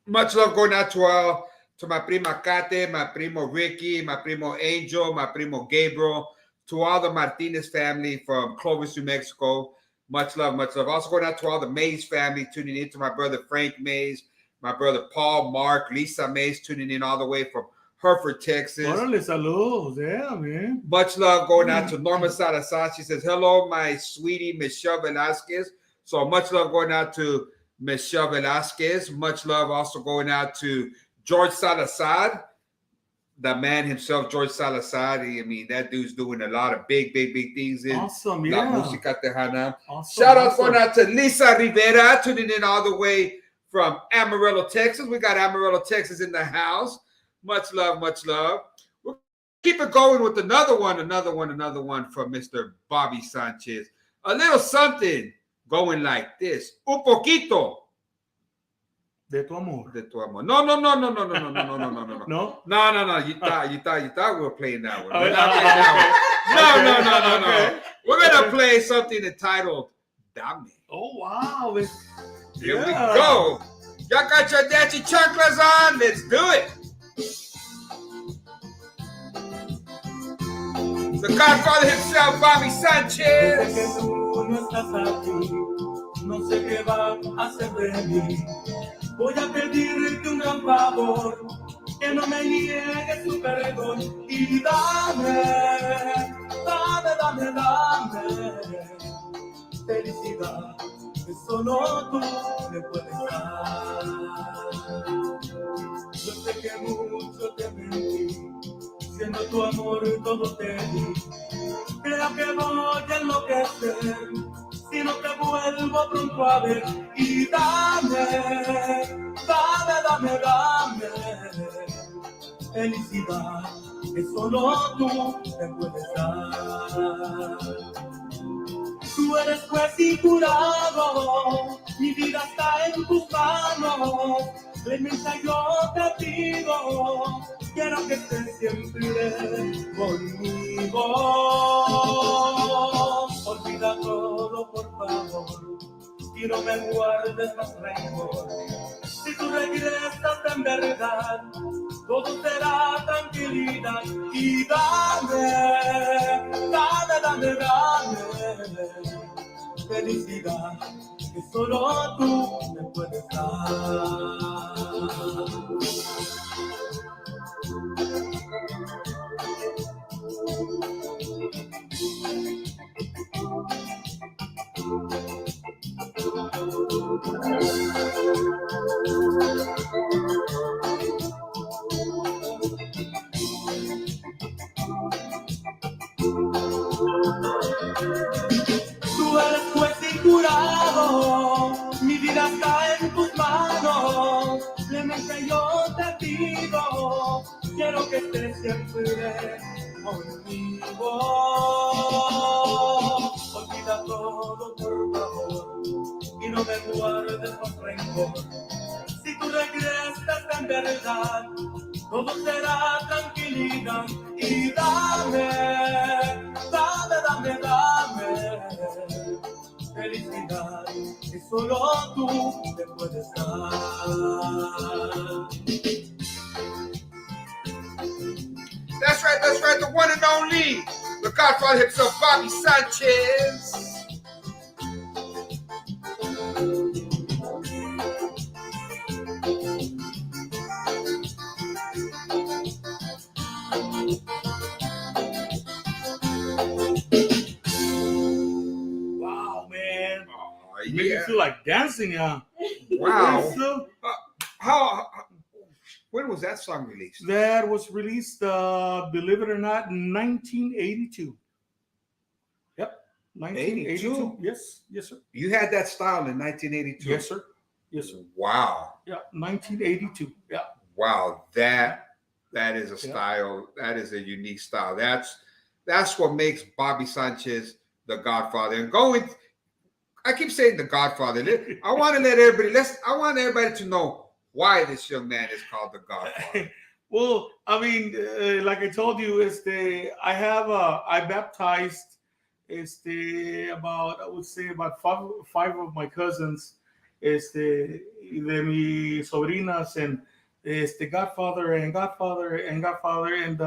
Much love going out to my prima Kate, my primo Ricky, my primo Angel, my primo Gabriel, to all the Martinez family from Clovis, New Mexico. Much love, much love. Also going out to all the Maes family tuning in, to my brother Frank Maes, my brother Paul, Mark, Lisa Maes tuning in all the way from Hereford, Texas. Órale, saludos. Yeah, man. Much love going out to Norma Salazar. She says, hello, my sweetie, Michelle Velasquez. So much love going out to Michelle Velasquez. Much love also going out to George Salazar, the man himself, George Salazar. That dude's doing a lot of big things in awesome, La Música Tejana. Awesome, Shout out going out to Lisa Rivera, tuning in all the way from Amarillo, Texas. We got Amarillo, Texas in the house. Much love, much love. We'll keep it going with another one from Mr. Bobby Sanchez. A little something going like this. Un poquito. De tu amor. De tu amor. No. No? No. You thought we were playing that one. We're not playing that one. No. We're going to play something entitled Dame. Oh, wow. Here we go. Y'all got your dancey chanclas on. Let's do it. The Godfather himself, Bobby Sanchez. No sé qué va a hacer de mí. Voy a pedirte un gran favor, que no me niegues tu perdón y dame felicidad, que solo tú me puedes dar. Yo sé que mucho te mentí, siendo tu amor todo te di. Creo que voy a enloquecer si no te vuelvo pronto a ver. Y dame felicidad, que solo tú me puedes dar. Tú eres juez y jurado, mi vida está en tus manos. Clemencia yo te pido, quiero que estés siempre conmigo. Olvida todo, por favor, y no me guardes más rencor. Si tú regresas en verdad, todo será tranquilidad. Y dame felicidad que solo tú me puedes dar. Tú eres juez y jurado, mi vida está en tus manos. Clemencia yo te pido, quiero que estés siempre conmigo. Olvida todo, por favor, y no me guardes más rencor. Si tú regresas en verdad, todo será tranquilidad. Y dame felicidad que solo tú me puedes dar. That's right, the one and only, the Godfather himself, Bobby Sanchez. Wow, man. Yeah. Make me feel like dancing, huh? Wow. So, How? When was that song released? that was released, believe it or not, in 1982. Yep, 1982. 82? Yes, yes, sir. You had that style in 1982. Yes, sir. Yes, sir. Wow. Yeah, 1982. Yeah. Wow. That is a style. That is a unique style. That's what makes Bobby Sanchez the Godfather. And I keep saying the Godfather. I want everybody to know why this young man is called the Godfather. Well, I mean, like I told you, I baptized about five of my cousins, de mis sobrinas, and Godfather, and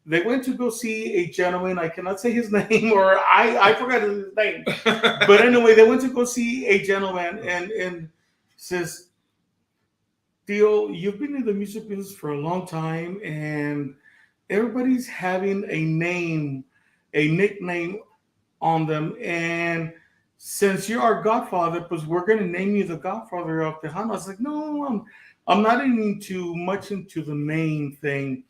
they went to go see a gentleman. I cannot say his name, or I forgot his name. But anyway, they went to go see a gentleman, and says, Theo, you've been in the music business for a long time, and everybody's having a nickname on them. And since you're our Godfather, pues we're going to name you the Godfather of Tejano. I was like, no, I'm not into the name thing.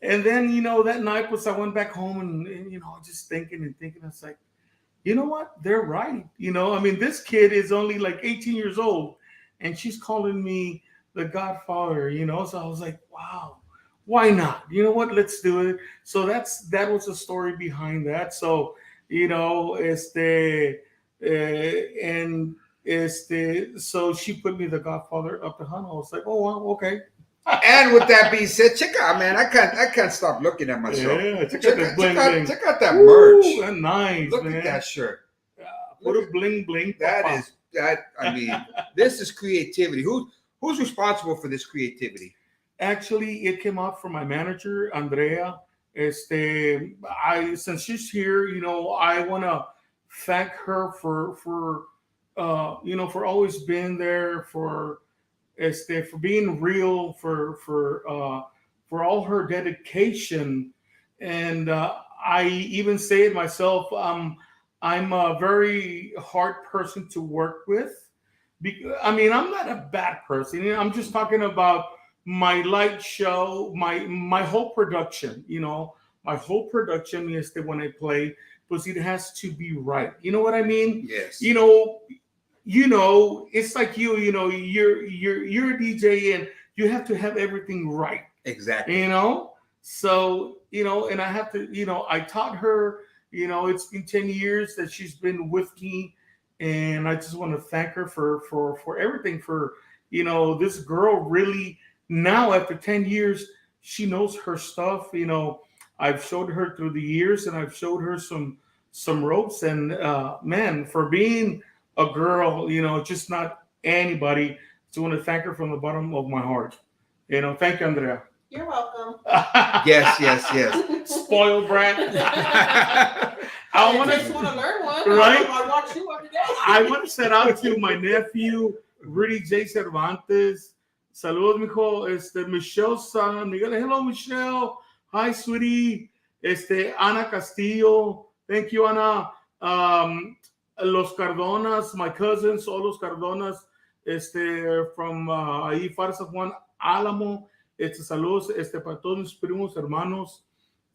And then, that night, I went back home and just thinking. I was like, you know what? They're right. I mean, this kid is only like 18 years old, and she's calling me the Godfather, So I was like, wow, why not? You know what? Let's do it. So that was the story behind that. So, so she put me the Godfather of Tejano. I was like, oh, well, okay. And with that being said, check out, man. I can't stop looking at myself. Yeah, check out that Ooh, merch. that's nice. Look man. at that shirt. What a bling bling. That. I mean, this is creativity. Who's responsible for this creativity? Actually, it came out from my manager, Andrea. Since she's here, I want to thank her for always being there, for being real, for all her dedication. And I even say it myself, I'm a very hard person to work with. I mean, I'm not a bad person. I'm just talking about my light show, my whole production. My whole production is that when I play, because it has to be right. You know what I mean? Yes. It's like you're a DJ, and you have to have everything right. Exactly. So and I have to. I taught her. It's been 10 years that she's been with me, and I just want to thank her for everything. For this girl really now after 10 years, she knows her stuff. I've showed her through the years, and I've showed her some ropes. And man, for being a girl, just not anybody. I just want to thank her from the bottom of my heart. Thank you, Andrea. You're welcome. Yes. Spoiled brat. I just want to learn one. Right? I watch you every day. I want to shout out to my nephew, Rudy J. Cervantes. Saludos, mijo. Michelle's son. Hello, Michelle. Hi, sweetie. Ana Castillo. Thank you, Ana. Los Cardonas, my cousins, all los Cardonas, from ahí, Farsa Juan Álamo. Saludos, para todos mis primos, hermanos.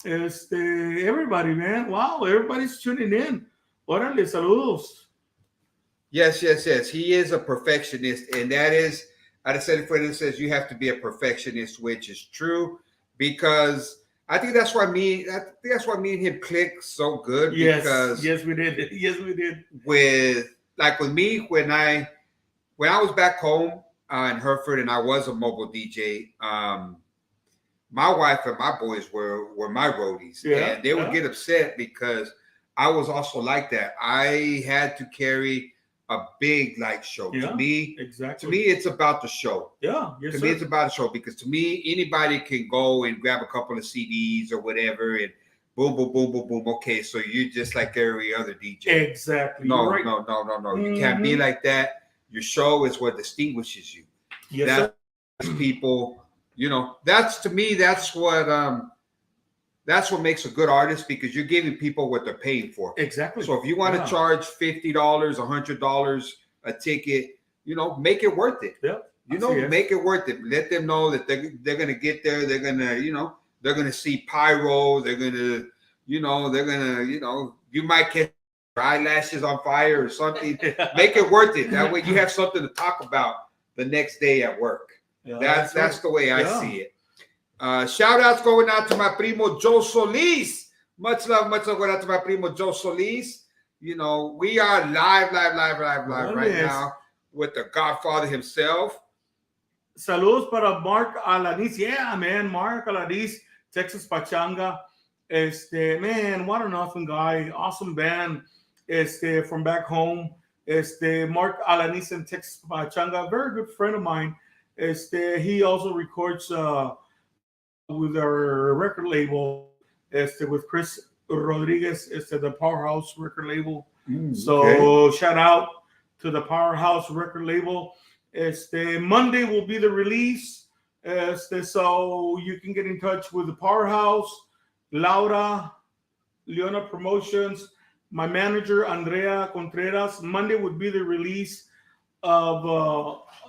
Everybody, man. Wow, everybody's tuning in. Órale, saludos. Yes. He is a perfectionist, and that is, I said, for instance, you have to be a perfectionist, which is true, because I think that's why me and him click so good. Because yes, we did. Yes, we did. With me, when I was back home in Hereford, and I was a mobile DJ. My wife and my boys were my roadies, and they would get upset because I was also like that. I had to carry a big light show. Yeah, to me, exactly. It's about the show. Yeah, yes, to me, it's about the show, because to me, anybody can go and grab a couple of CDs or whatever, and boom, boom, boom, boom, boom. Okay, so you're just like every other DJ. Exactly. No. Right. You can't be like that. Your show is what distinguishes you. Yes, That's people. That's, to me, that's what makes a good artist, because you're giving people what they're paying for. Exactly. So if you want to charge $50, $100 a ticket, make it worth it. Yeah. Make it worth it. Let them know that they're gonna get there. They're gonna, they're gonna see pyro. They're gonna, you might catch your eyelashes on fire or something. Make it worth it. That way you have something to talk about the next day at work. Yeah, that's the way I see it. Shout outs going out to my primo Joe Solis. Much love going out to my primo Joe Solis. We are live right now with the Godfather himself. Saludos para Mark Alanis. Yeah, man, Mark Alanis, Texas Pachanga. Man, what an awesome guy, awesome band. From back home. Mark Alanis and Texas Pachanga, very good friend of mine. He also records with our record label, with Chris Rodriguez, the Powerhouse record label. So shout out to the Powerhouse record label. Monday will be the release. So you can get in touch with the Powerhouse, Laura, Leona Promotions, my manager Andrea Contreras. Monday would be the release of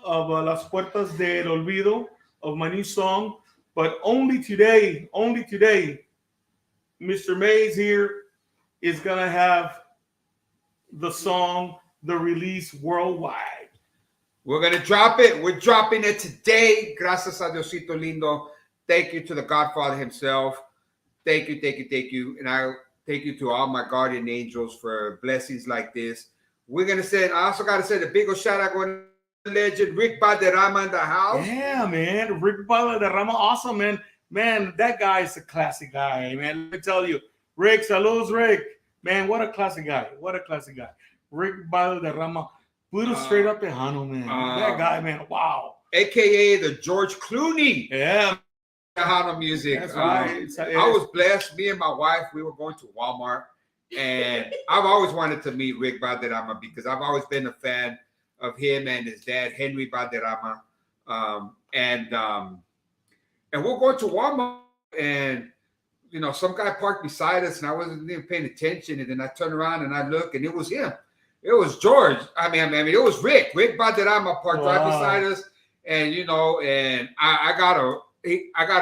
Las Puertas del Olvido, of my new song. But only today, Mr. Maes here is gonna have the song, the release worldwide. We're gonna drop it. We're dropping it today. Gracias a Diosito lindo. Thank you to the Godfather himself. Thank you. And I thank you to all my guardian angels for blessings like this. We're gonna say, I also gotta say the big old shout out going to legend Rick Valderrama in the house. Yeah, man. Rick Valderrama, awesome, man. Man, that guy is a classic guy, man. Let me tell you. Rick, saludos, Rick. Man, what a classic guy. Rick Valderrama. Puro straight up Tejano, man. That guy, man. Wow. AKA the George Clooney. Yeah. Tejano music. That's right. I was blessed. Me and my wife, we were going to Walmart. And I've always wanted to meet Rick Valderrama, because I've always been a fan of him and his dad, Henry Valderrama. And we're going to Walmart, and some guy parked beside us, and I wasn't even paying attention. And then I turned around and I look, and it was him. It was George. I mean, it was Rick. Rick Valderrama parked right beside us, and and I got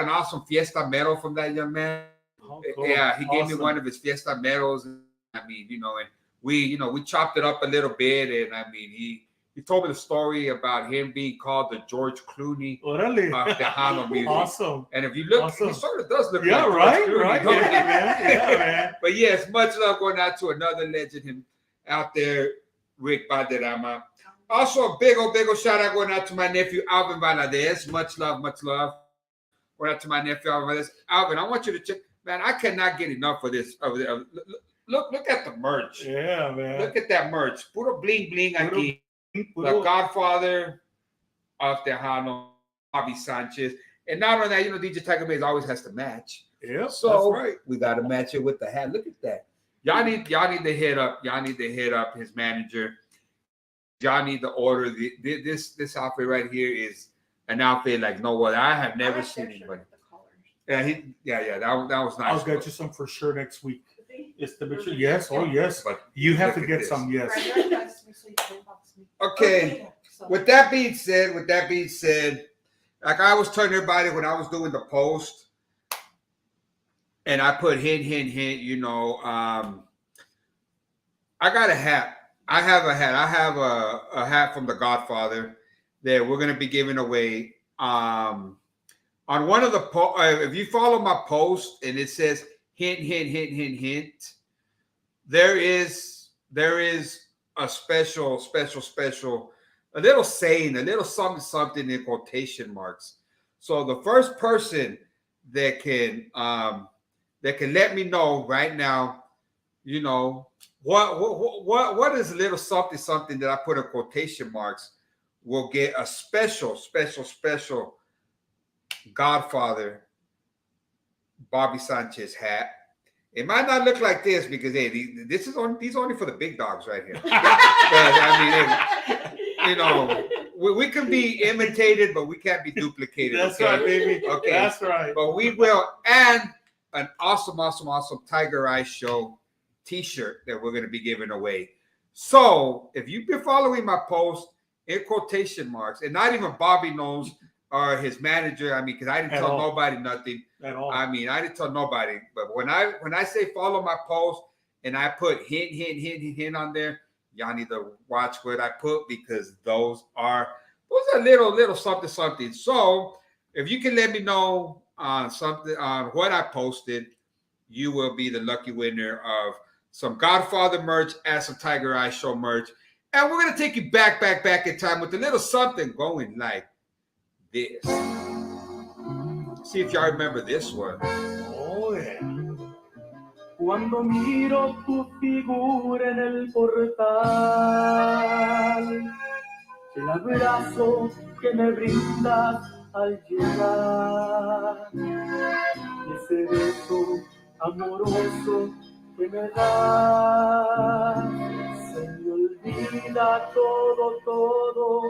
an awesome Fiesta medal from that young man. Oh, cool. Yeah, he gave me one of his Fiesta medals. I mean, and we chopped it up a little bit, and I mean, he told me the story about him being called the George Clooney of Tejano music. Awesome. And if you look, he sort of does look like right, George Clooney, right. don't he? Yeah, man. But yes, much love going out to another legend out there. Rick Valderrama. Also, a big old shout out going out to my nephew Alvin Valadez. Much love, much love. Going out to my nephew Alvin Valadez. Alvin, I want you to check. Man, I cannot get enough of this. Look at the merch. Yeah, man. Look at that merch. Puro bling bling aquí. The Puro- Godfather of Tejano, Bobby Sanchez. And not only that, you know, DJ Tiger Maes always has to match. Yeah, So that's right. we got to match it with the hat. Look at that. Y'all need to hit up. Y'all need to hit up his manager. Y'all need to order this outfit right here is an outfit like no other. I have never seen anybody. Yeah, that was nice. I'll get you some for sure next week. It's the picture. Yes, oh yes. But You have look to at get this. some. Yes. Okay. With that being said, like I was telling everybody when I was doing the post, and I put hint, you know, I got a hat. I have a hat. I have a hat from The Godfather that we're going to be giving away. On one of the if you follow my post and it says hint, there is a special, a little saying, a little something in quotation marks. So the first person that can let me know right now, you know, what is a little something that I put in quotation marks will get a special Godfather Bobby Sanchez hat. It might not look like this because hey, these are only for the big dogs right here. I mean, you know, we can be imitated, but we can't be duplicated. That's okay? right, baby. Okay, That's right. But we will, and an awesome Tiger Eye Show T-shirt that we're going to be giving away. So if you've been following my post in quotation marks, and not even Bobby knows or his manager, I mean, because I didn't At tell all. nobody nothing. At all. I mean, I didn't tell nobody. But when I say follow my post and I put hint on there, y'all need to watch what I put because those are little something. So if you can let me know on something on what I posted, you will be the lucky winner of some Godfather merch and some Tiger Eye Show merch. And we're gonna take you back in time with a little something going like this. See if y'all remember this one. Oh yeah. Cuando miro tu figura en el portal, el abrazo que me brindas al llegar, y ese beso amoroso que me das, se me olvida todo,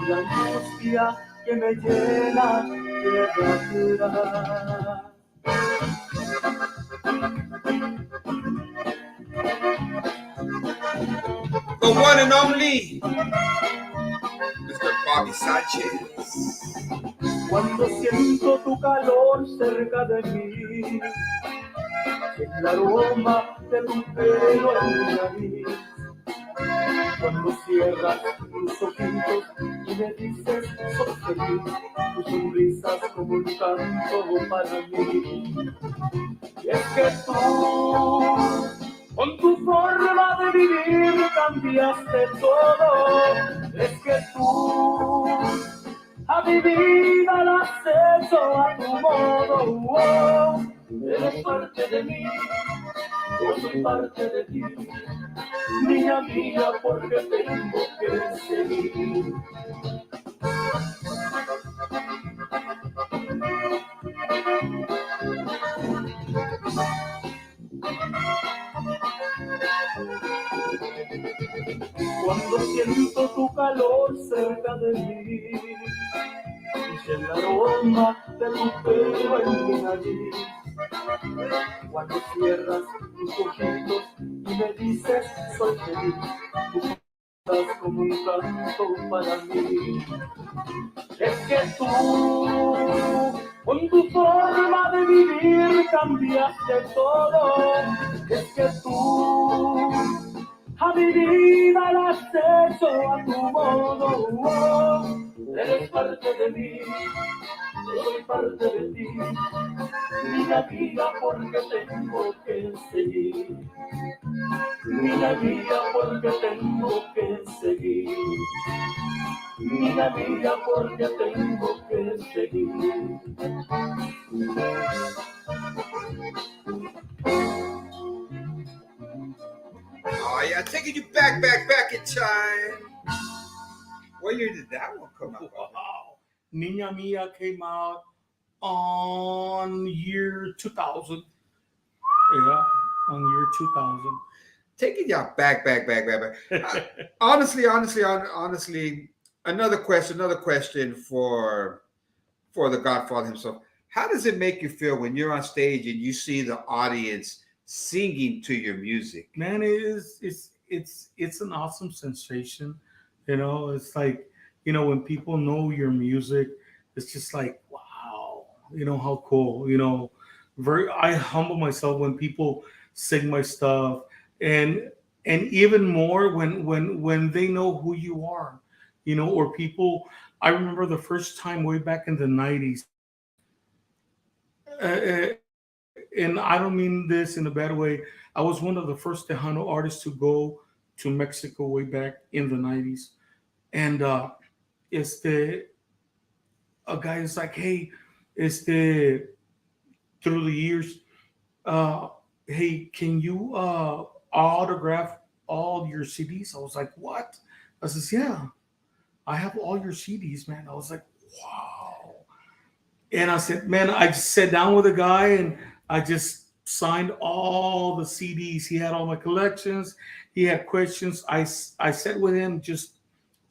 y la angustia que me llena de verdad. The one and only Mr. Bobby Sanchez. Cuando siento tu calor cerca de mí, el aroma de tu pelo en mi nariz, cuando cierras tus ojitos y me dices soy feliz, tu sonrisa es como un canto para mí. Y es que tú, con tu forma de vivir cambiaste todo. Es que tú a mi vida la has hecho a tu modo. Oh, eres parte de mí, yo soy parte de ti. Niña mía, porque tengo que seguir. Cuando siento tu calor cerca de mí, y el aroma de tu pelo en mi nariz, cuando cierras tus ojitos y me dices soy feliz, tú estás como un canto para mí. Es que tú, con tu forma de vivir cambiaste todo. Es que tú a mi vida la has hecho a tu modo. Oh, eres parte de mí, yo soy parte de ti. Mira, guía porque tengo que seguir. Mira, guía porque tengo que seguir. Mira, guía porque tengo que seguir. Oh yeah, taking you back in time. What year did that one come out? Wow. Niña Mia came out on year 2000. Yeah, on year 2000. Taking y'all back. Honestly, another question for the Godfather himself. How does it make you feel when you're on stage and you see the audience singing to your music? Man, it's an awesome sensation. You know, it's like, you know, when people know your music, it's just like, wow, you know, how cool, you know, I humble myself when people sing my stuff, and even more when they know who you are, you know, or people. I remember the first time way back in the 90s, and I don't mean this in a bad way. I was one of the first Tejano artists to go to Mexico way back in the 90s. And a guy is like, hey, through the years, hey, can you autograph all your CDs? I was like, what? I says, yeah, I have all your CDs, man. I was like, wow. And I said, man, I just sat down with a guy and I just signed all the CDs. He had all my collections. He had questions. I sat with him, just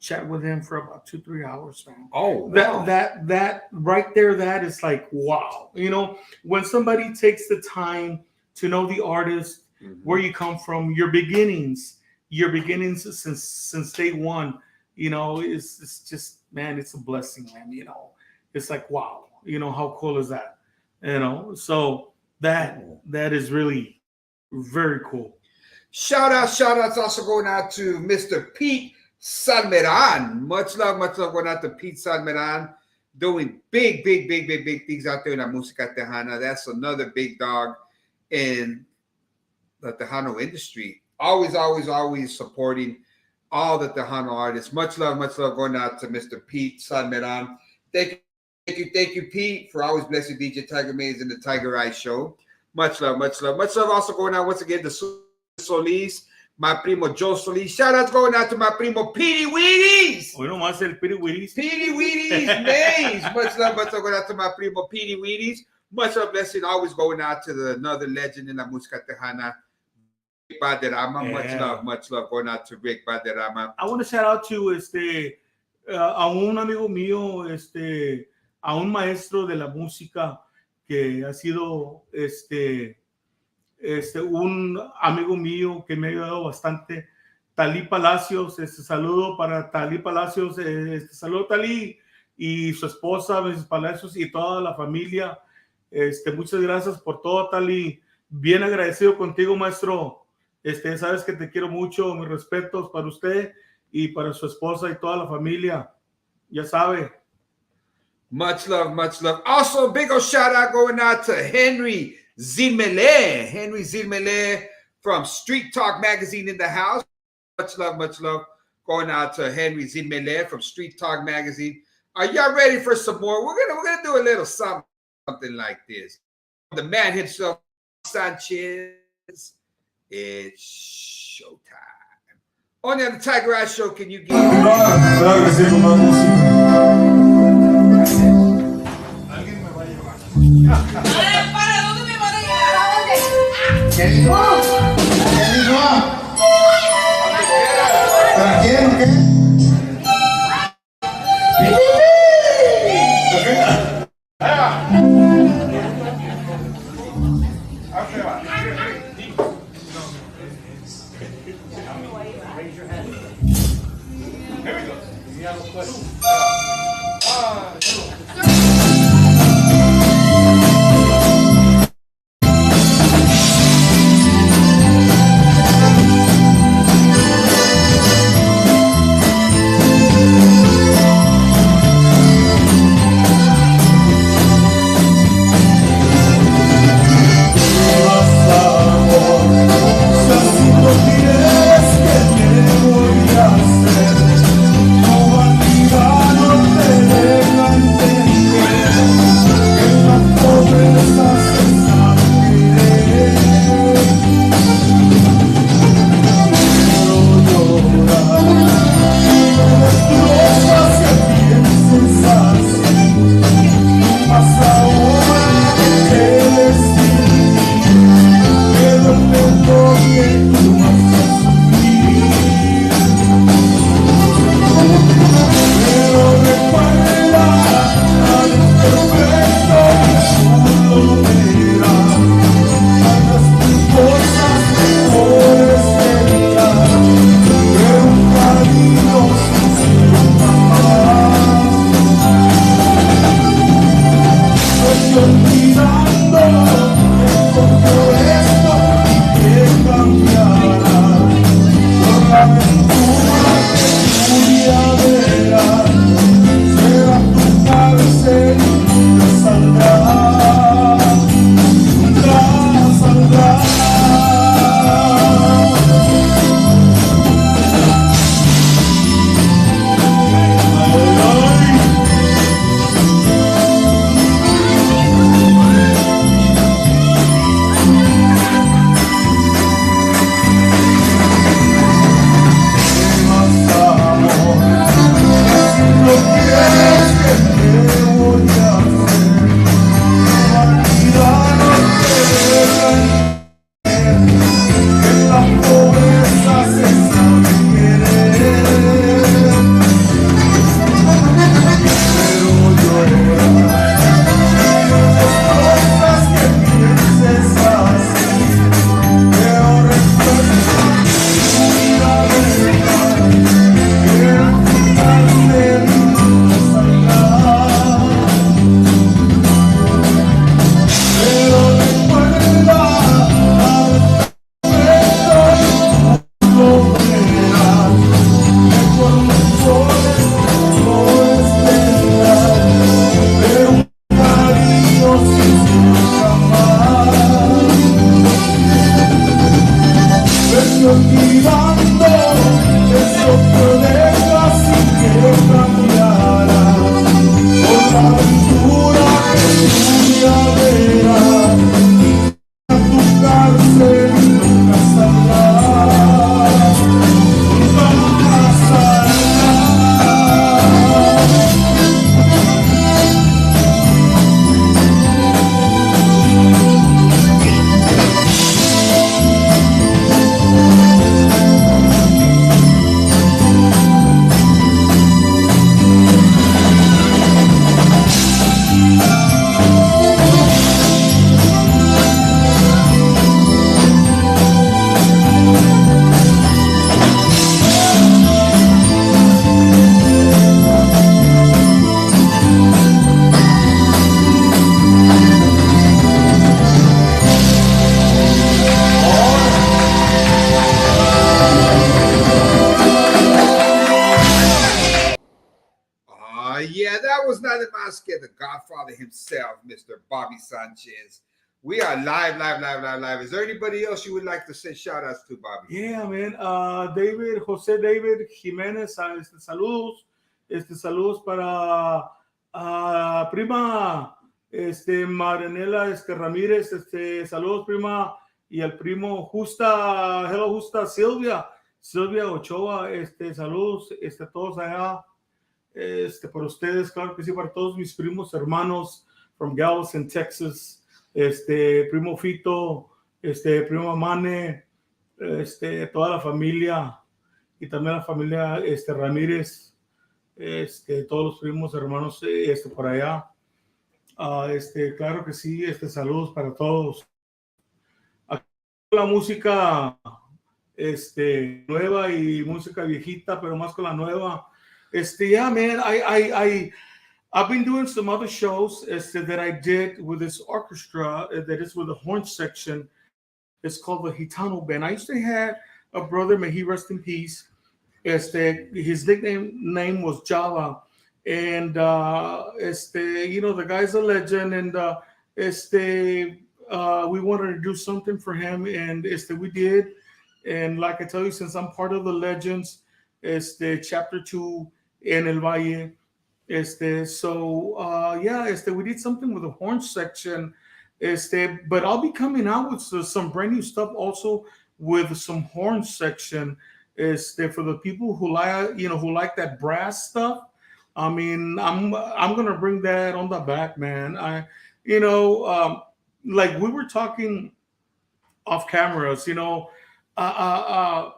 chat with him for about 2-3 hours, man. Oh, wow. That right there, that is like, wow. You know, when somebody takes the time to know the artist, where you come from, your beginnings since day one, you know, it's just, man, it's a blessing, man. You know, it's like, wow, you know, how cool is that? You know, so that is really very cool. Shout outs also going out to Mr. Pete Salmeran. Much love going out to Pete Salmeran, doing big things out there in la música tejana. That's another big dog in the Tejano industry. Always supporting all the Tejano artists. Much love going out to Mr. Pete Salmeran. Thank you, Pete, for always blessing DJ Tiger Maes and the Tiger Eye Show. Much love also going out once again to Solis, my primo Joe Solis. Shout out going out to my primo Petey Wheaties. Hoy nomás el Petey Wheaties. Petey Wheaties, Maes. Much love going out to my primo Petey Wheaties. Much love, blessing, always going out to another legend in la música tejana, Rick Valderrama. Much love going out to Rick Valderrama. I want to shout out to a un amigo mío, a un maestro de la música que ha sido un amigo mío que me ha ayudado bastante, Talí Palacios. Saludo para Talí Palacios, saludo Talí y su esposa, Mrs. Palacios, y toda la familia. Muchas gracias por todo, Talí. Bien agradecido contigo, maestro. Sabes que te quiero mucho. Mis respetos para usted y para su esposa y toda la familia. Ya sabe. Much love. Also, big old shout out going out to Henry Zilmele. Henry Zilmele from Street Talk Magazine in the house. Much love going out to Henry Zilmele from Street Talk Magazine. Are y'all ready for some more? We're gonna do a little something like this. The man himself, Sanchez. It's showtime. Only on the Tiger Eye Show can you get. Claro que sí, con más música. Alguien me va a llevar. ¿Para dónde me van a llevar? ¿A dónde? ¿Qué dijo? ¿Qué dijo? ¿Para quién o qué? Here we go. aventura que tú ya verás. A tu cárcel nunca saldrás. Nunca saldrás. Yeah, that was nada más que the Godfather himself, Mr. Bobby Sanchez. We are live. Is there anybody else you would like to say shout outs to, Bobby? Yeah, man. José David Jiménez, saludos. Saludos para prima Marinela Ramírez, saludos prima, y al primo Hello Justa Silvia Ochoa, saludos a todos allá. Para ustedes, claro que sí, para todos mis primos hermanos from Galveston, Texas, primo Fito, primo Mane, toda la familia y también la familia Ramírez, todos los primos hermanos por allá. Claro que sí, saludos para todos. Aquí la música nueva y música viejita, pero más con la nueva. Yeah, man, I've been doing some other shows that I did with this orchestra that is with the horn section. It's called the Gitano Band. I used to have a brother, may he rest in peace. His name was Java, and the guy's a legend, and we wanted to do something for him, and we did. And like I tell you, since I'm part of the Legends, chapter 2 in El Valle, we did something with the horn section. But I'll be coming out with some brand new stuff also with some horn section. For the people who like that brass stuff. I mean, I'm gonna bring that on the back, man. Like we were talking off cameras, I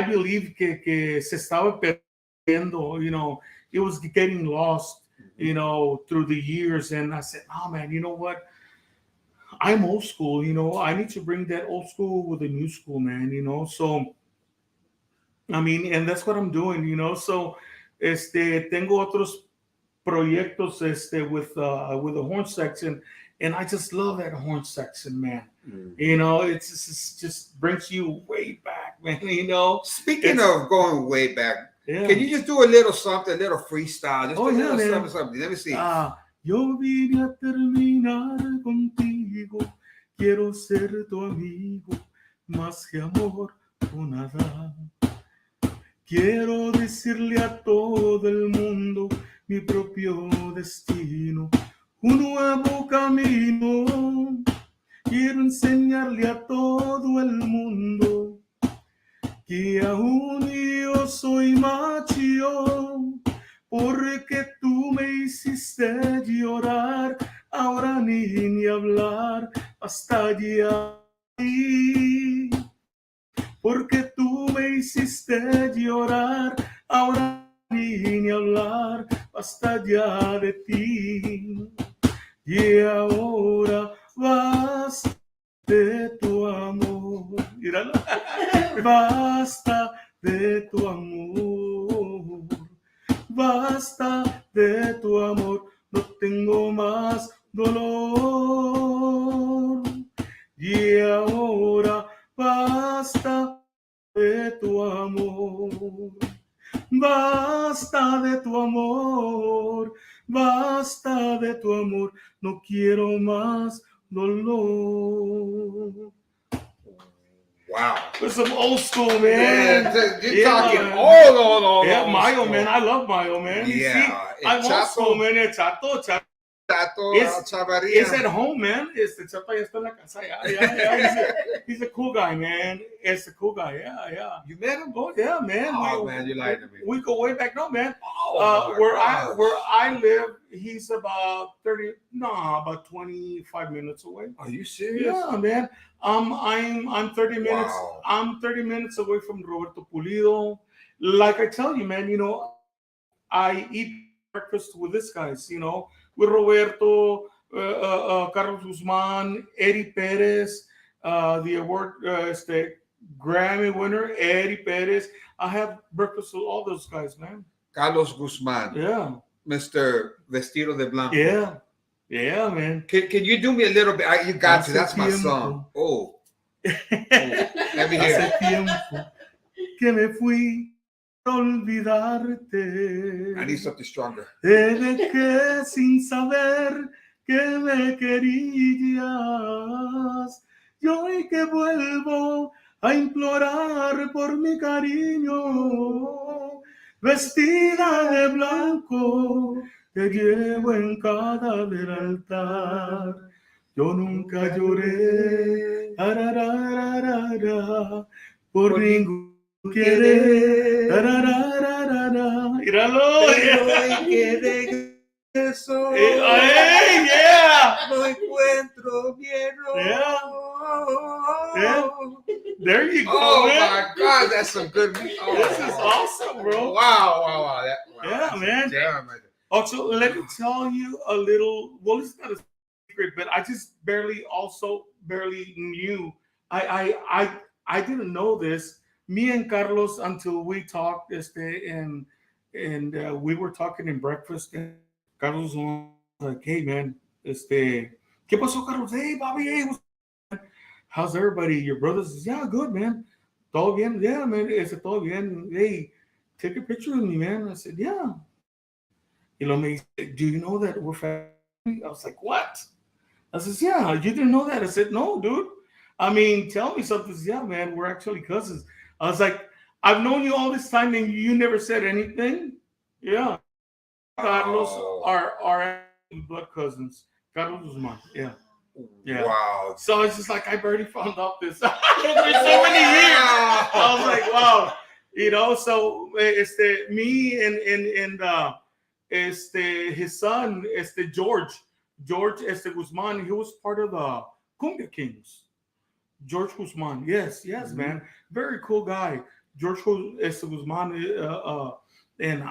believe que se estaba perdiendo, it was getting lost, through the years. And I said, oh man, you know what? I'm old school, I need to bring that old school with the new school, man, So, I mean, and that's what I'm doing, So, tengo otros proyectos, with the horn section, and I just love that horn section, man. It's just brings you way back, man. Speaking of going way back, yeah. Can you just do a little something, a little freestyle? Just Oh, a yeah, little man. something. Let me see. Yo vine a terminar contigo, quiero ser tu amigo, más que amor o nada. Quiero decirle a todo el mundo mi propio destino, un nuevo camino. Quiero enseñarle a todo el mundo que aún yo soy macho, porque tú me hiciste llorar, ahora ni hablar, basta ya. Porque tú me hiciste llorar, ahora ni hablar, basta ya de ti. Y ahora basta de tu amor. Míralo. Basta de tu amor. Basta de tu amor. No tengo más dolor. Y ahora basta de tu amor. Basta de tu amor. Basta de tu amor. No quiero más dolor. Wow. With some old school, man. You're talking old. Yeah, Mayo, school. man. I love Mayo, man. You Yeah. see, I'm old school, man. El Chato. Tato, It's Chavarria. at home, man. It's the Chato ya está en la casa. Yeah. He's a cool guy, man. It's a cool guy. Yeah. You met him? Oh yeah, man. Oh, man, you lied to me. We go way back, no, man. Oh, Where I live, he's about 25 minutes away. Are you serious? Yeah, man. I'm 30 minutes. Wow. I'm 30 minutes away from Roberto Pulido. Like I tell you, man. I eat breakfast with these guys. With Roberto, Carlos Guzman, Eddie Perez, the award, Grammy winner, Eddie Perez. I have breakfast with all those guys, man. Carlos Guzman. Yeah. Mr. Vestido de Blanco. Yeah, man. Can you do me a little bit? You got to. That's my Hace song. tiempo. Oh. Let me hear Hace it. tiempo que me fui a olvidarte. I need something stronger. Te dejé sin saber que me querías. Y hoy que vuelvo a implorar por mi cariño, vestida de blanco, te llevo en cada del altar. Yo nunca lloré por ningún querer. Míralo. Eso. Hey, yeah. No encuentro bien. Yeah. There you go, Oh man. my God, that's some good music. Oh, This is awesome, bro. Wow. Yeah, That's a man. jam right there. Also, let me tell you a little. Well, it's not a secret, but I just barely knew. I didn't know this. Me and Carlos, until we talked and we were talking in breakfast. And Carlos was like, "Hey, man, ¿qué pasó, Carlos? Hey, Bobby, hey, how's everybody? Your brothers?" Says, "Yeah, good, man. Todo bien? Yeah, man. Todo bien. Hey, take a picture with me, man." I said, "Yeah." Me said, "Do you know that we're family?" I was like, "What?" I says, "Yeah, you didn't know that?" I said, "No, dude. I mean, tell me something." He says, "Yeah, man, we're actually cousins." I was like, "I've known you all this time and you never said anything?" Yeah. Carlos are blood cousins. Carlos was mine. Yeah. Wow. So it's just like I barely found out this for so many years. I was like, wow. So me and his son, George Guzman, he was part of the Cumbia Kings. George Guzman, yes, man, very cool guy. George Guzman, and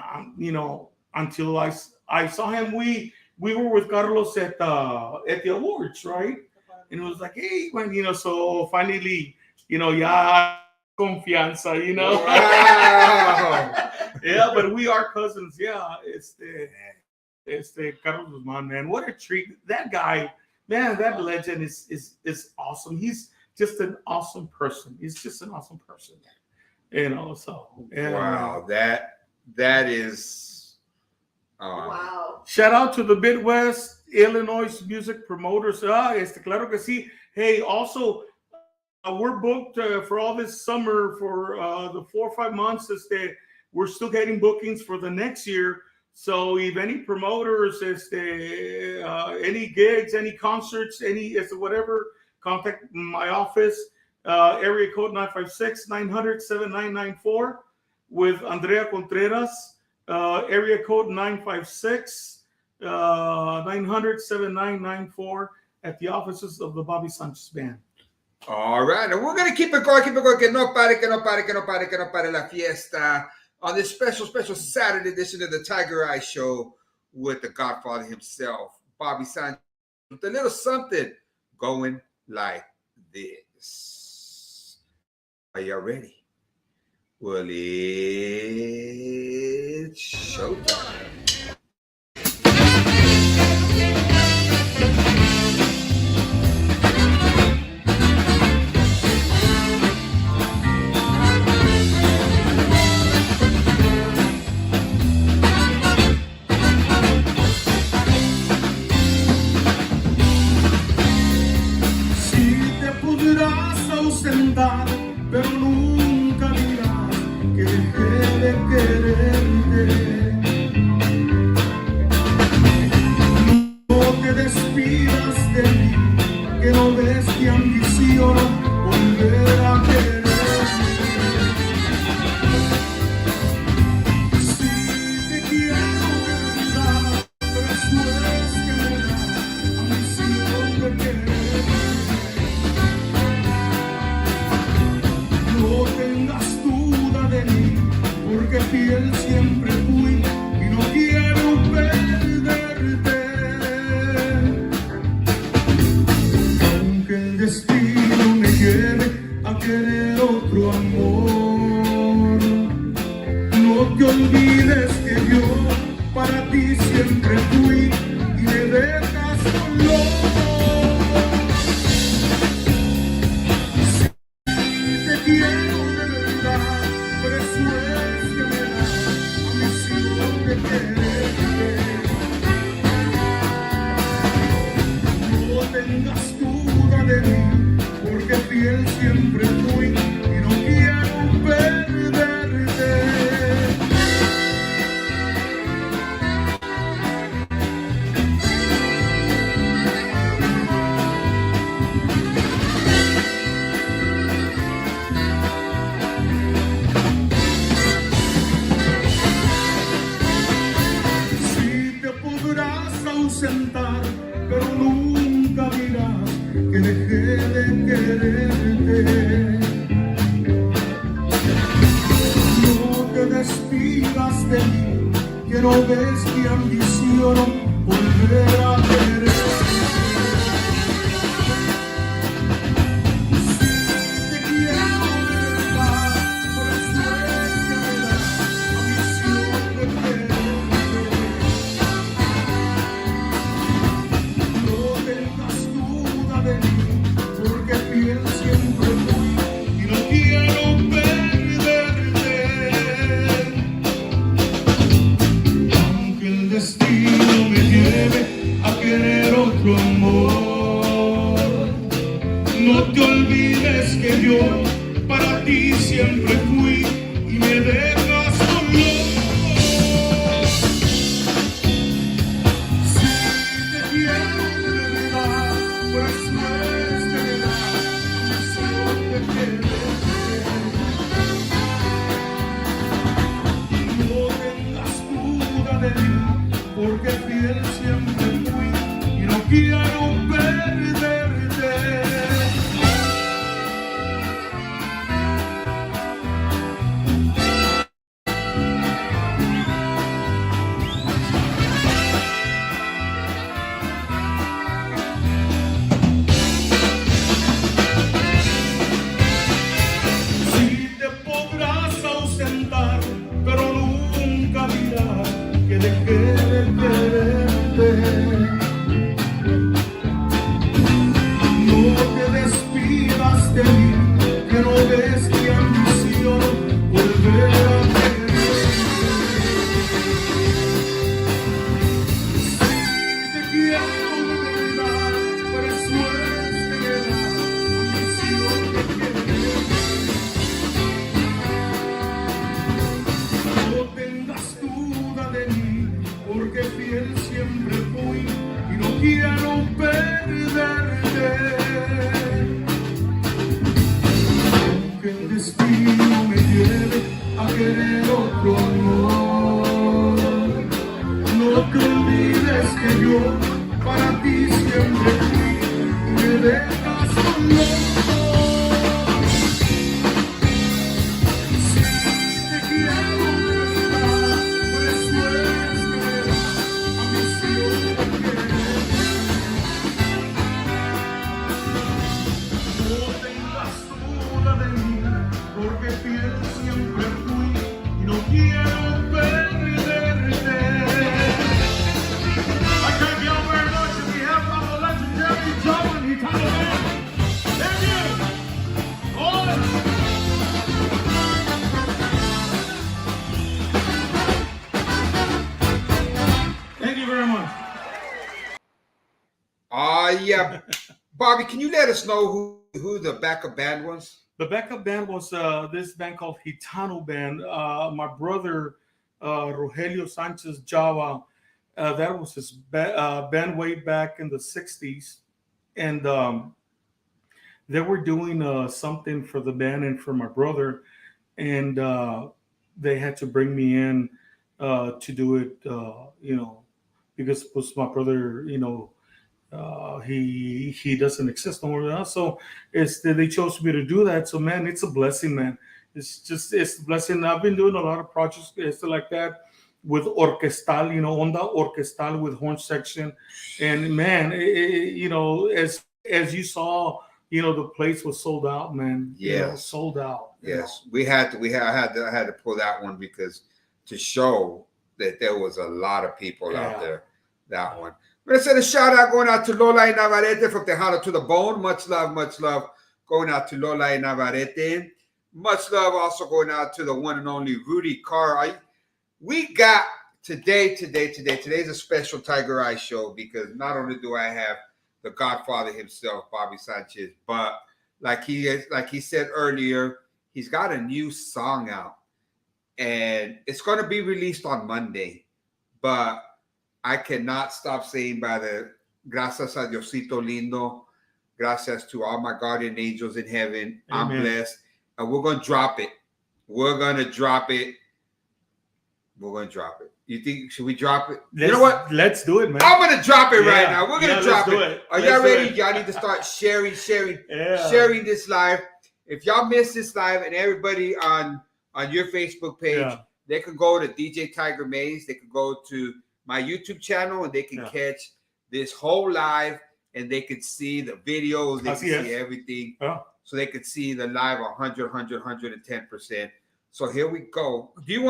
until I saw him, we were with Carlos at the awards, right? And it was like, hey, man, so finally, ya confianza, Wow. Yeah, but we are cousins. Yeah, it's Carlos Guzman, man. What a treat! That guy, man, that legend is awesome. He's just an awesome person. So yeah. Wow, that is Wow. Shout out to the Midwest Illinois music promoters. Claro que sí. Hey, also we're booked for all this summer for the 4 or 5 months. We're still getting bookings for the next year. So if any promoters, any gigs, any concerts, whatever, contact my office. Area code 956-900-7994 with Andrea Contreras. Area code 956-900-7994 at the offices of the Bobby Sanchez Band. all right. And we're gonna keep it going. Que no pare la fiesta on this special Saturday edition of the Tiger Eye Show with the Godfather himself, Bobby Sanchez, with a little something going like this. Are you ready? Well, it's showtime. Si te pudieras ausentar tengas duda de mí, porque fiel siempre fui y no quiero perderte. Si te podrás ausentar, pero nunca dirás que dejé de quererte. No te despidas de mí, que no ves que ambiciono volver a quererte. Si te quiero de verdad, por eso es que me da ambición de quererte. No tengas duda de mí, porque fiel siempre fui y no quiero perderte. Aunque el destino me lleve a querer otro amor, no te olvides que yo para ti siempre fui y me dejas solo. Si te quiero de verdad, pues no es de verdad, ambición de quererte. No tengas duda de mí, porque fiel siempre fui y no quiero perderte. Si te podrás ausentar, pero nunca dirás que dejé de quererte. No te despidas de mí, que no ves que ambiciono volver a quererte. Si te quiero de verdad, por eso es que me da ambición de quererte. No tengas duda de mí, porque fiel siempre fui y no quiero perderte. Aunque el destino me lleve a querer otro amor, no te olvides que yo para ti siempre fui y me dejas solo. Si te quiero de verdad, por eso es que me da ambición de quererte. No tengas duda de mí, porque fiel siempre fui y no quiero perderte. I thank you all very much on behalf of the legendary Joe and Italo Band. Thank you. All Thank you very much. Yeah. Bobby, can you let us know who the backup band was? The backup band was this band called Gitano Band. My brother, Rogelio Sanchez Java, that was his band way back in the 60s. And they were doing something for the band and for my brother. And they had to bring me in to do it, because my brother, he doesn't exist no more now. So they chose me to do that. So man, it's a blessing, man. It's a blessing. I've been doing a lot of projects like that with orquestal, onda orquestal with horn section, and man, as you saw, the place was sold out, man. Yes. Sold out. Yes, I had to pull that one because to show that there was a lot of people out there. That one. I'm gonna send a shout out going out to Lola y Navarrete from Tejano to the Bone. Much love going out to Lola y Navarrete. Much love also going out to the one and only Rudy Carr. We got today's a special Tiger Eye show because not only do I have the Godfather himself, Bobby Sanchez. But like he said earlier, he's got a new song out, and it's going to be released on Monday. But I cannot stop saying by the gracias a Diosito lindo, gracias to all my guardian angels in heaven. Amen. I'm blessed, and we're going to drop it. We're going to drop it. We're going to drop it. You think, should we drop it? You know what? Let's do it, man. I'm going to drop it right Yeah. now. We're going to Yeah, drop let's do it. it. Are Let's y'all do ready? it. Y'all need to start sharing Yeah. this live. If y'all missed this live, and everybody on your Facebook page, Yeah. they can go to DJ Tiger Maes. They can go to my YouTube channel, and they can catch this whole live, and they can see the videos. They can see everything. Yeah. So they can see the live 100, 110%. So here we go. Do you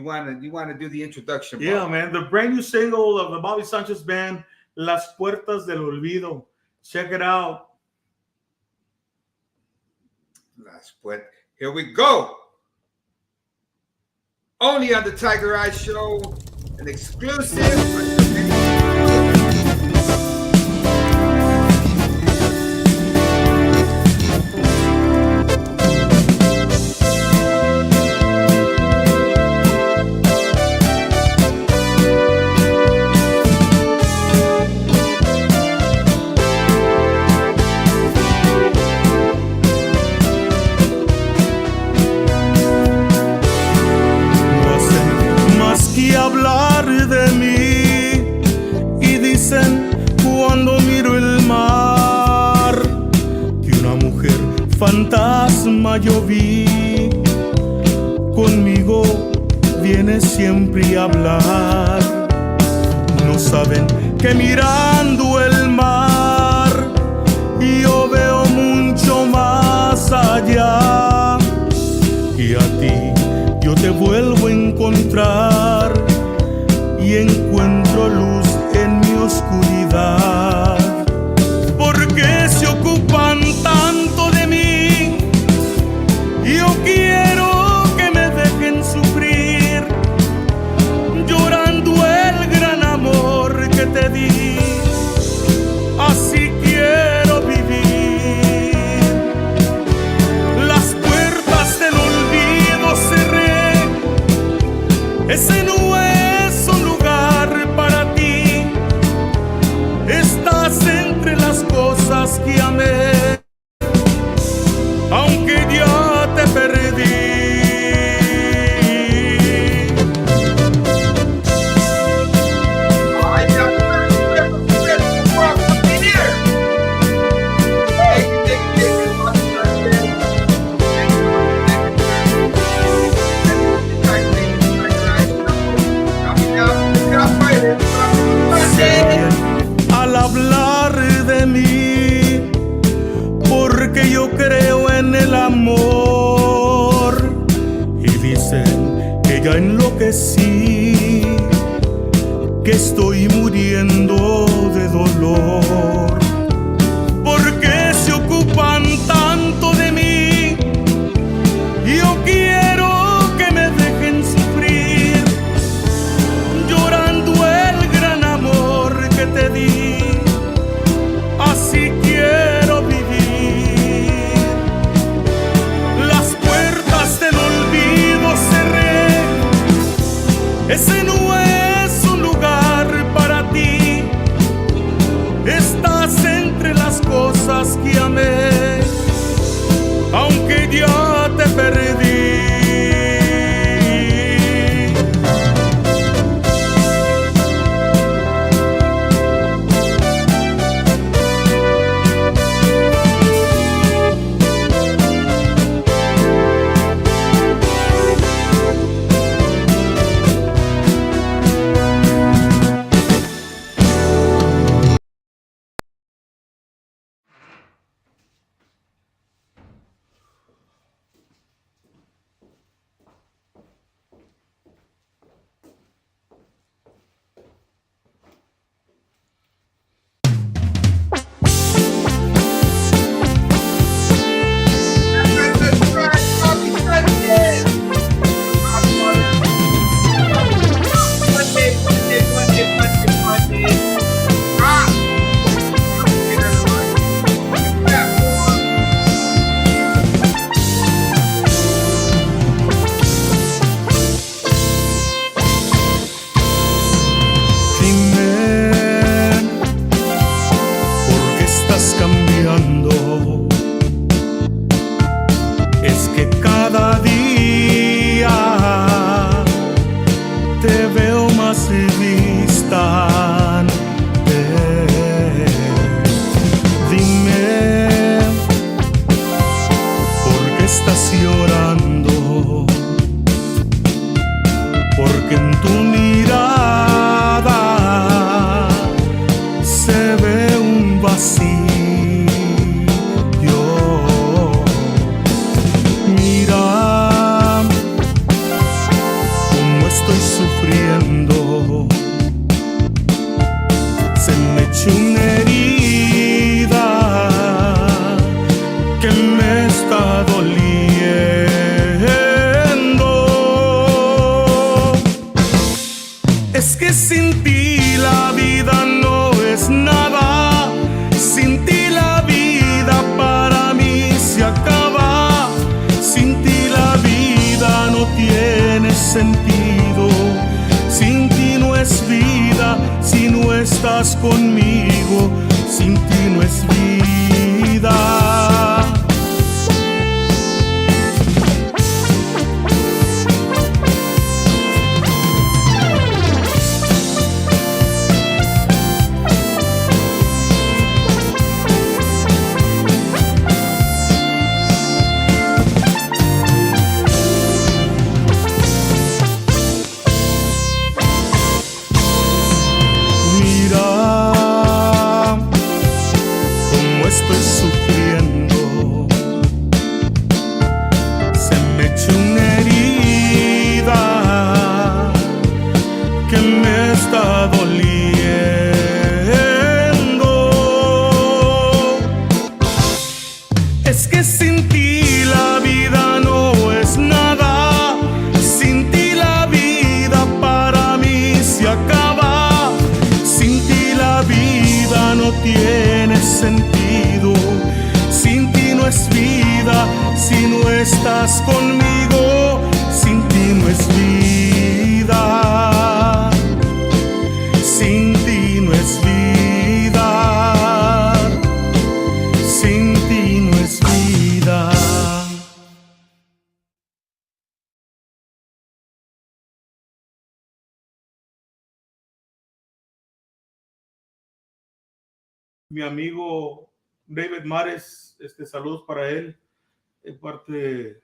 want to do the introduction? Bob? Yeah, man. The brand new single of the Bobby Sanchez band, Las Puertas del Olvido. Check it out. Here we go. Only on the Tiger Eye Show, an exclusive. Hablar de mí y dicen cuando miro el mar que una mujer fantasma yo vi, conmigo viene siempre a hablar. No saben que mirando el mar yo veo mucho más allá, y a ti yo te vuelvo a encontrar y encuentro luz en mi oscuridad. ¿Por qué se ocupan tanto de mí? Yo quiero que me dejen sufrir, llorando el gran amor que te di. Así quiero vivir. Las puertas del olvido cerré. Ese no es un lugar para ti. Estás entre las cosas que amé, aunque ya te perdí. Al hablar de mí, porque yo creo en el amor, y dicen que ya enloquecí, que estoy muriendo de dolor. ¿Por qué se ocupan tanto de mí? Yo quiero que me dejen sufrir, llorando el gran amor que te di. Así quiero vivir. Las puertas del olvido cerré. Ese no es un lugar para ti. Estás entre las cosas que amé, aunque ya te perdí. vacío. Mira cómo estoy sufriendo. Se me echó una herida que me está doliendo. Es que sin ti la vida no es nada. Sin ti la vida para mí se acaba. Sin ti la vida no tiene sentido. Sin ti no es vida si no estás conmigo. Sin ti no es vida. Estoy sufriendo. Se me echó una herida que me está doliendo. Es que sin ti la vida no es nada. Sin ti la vida para mí se acaba. Sin ti la vida no tiene sentido. Sin ti no es vida si no estás conmigo. Sin ti no es vida. Sin ti no es vida. Sin ti no es vida. Mi amigo David Maes, saludos para él, en parte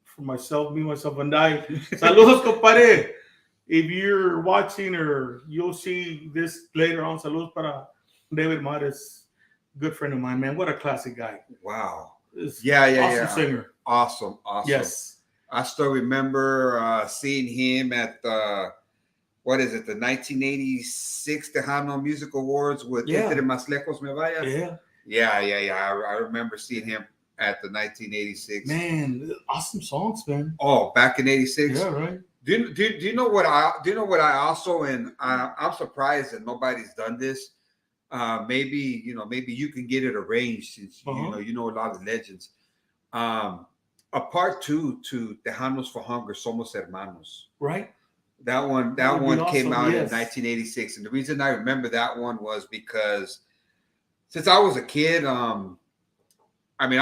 for myself, me, myself, and I. Saludos, compadre. If you're watching or you'll see this later on, saludos para David Maes, good friend of mine, man. What a classic guy. Wow. Yeah, Yeah. awesome singer. Awesome. Yes. I still remember seeing him at the 1986 Tejano Music Awards with Entre Más Lejos Me Vayas. Yeah. I remember seeing him at the 1986. Man, awesome songs, man. Oh, back in '86. Yeah, right. Do you know what I also, and I'm surprised that nobody's done this. Maybe you can get it arranged since you know a lot of legends. A part 2 to Tejanos for Hunger, Somos Hermanos. Right. That one came out in 1986, and the reason I remember that one was because since I was a kid, I'm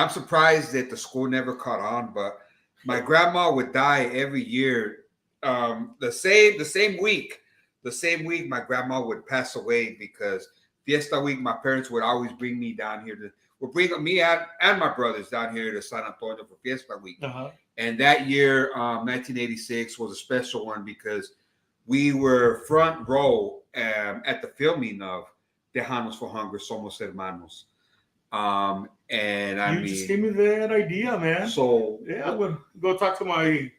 surprised that the school never caught on, but my grandma would die every year. The same week my grandma would pass away because Fiesta Week, my parents would always bring me down here bring me and my brothers down here to San Antonio for Fiesta Week. And that year, 1986 was a special one because we were front row at the filming of Tejanos for Hunger, Somos Hermanos. And you just gave me that idea, man. So yeah, I would go talk to my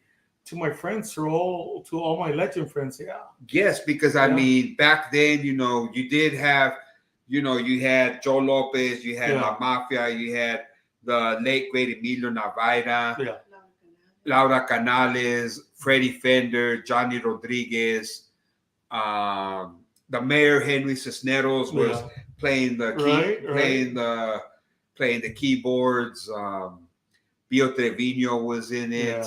friends, to all my legend friends. Yeah. Yes, because I mean, back then, you did have, you had Joe Lopez, you had La Mafia, you had the late great Emilio Navaira, Laura Canales, Freddie Fender, Johnny Rodriguez, the mayor Henry Cisneros was playing the playing the keyboards. Pio Trevino was in it.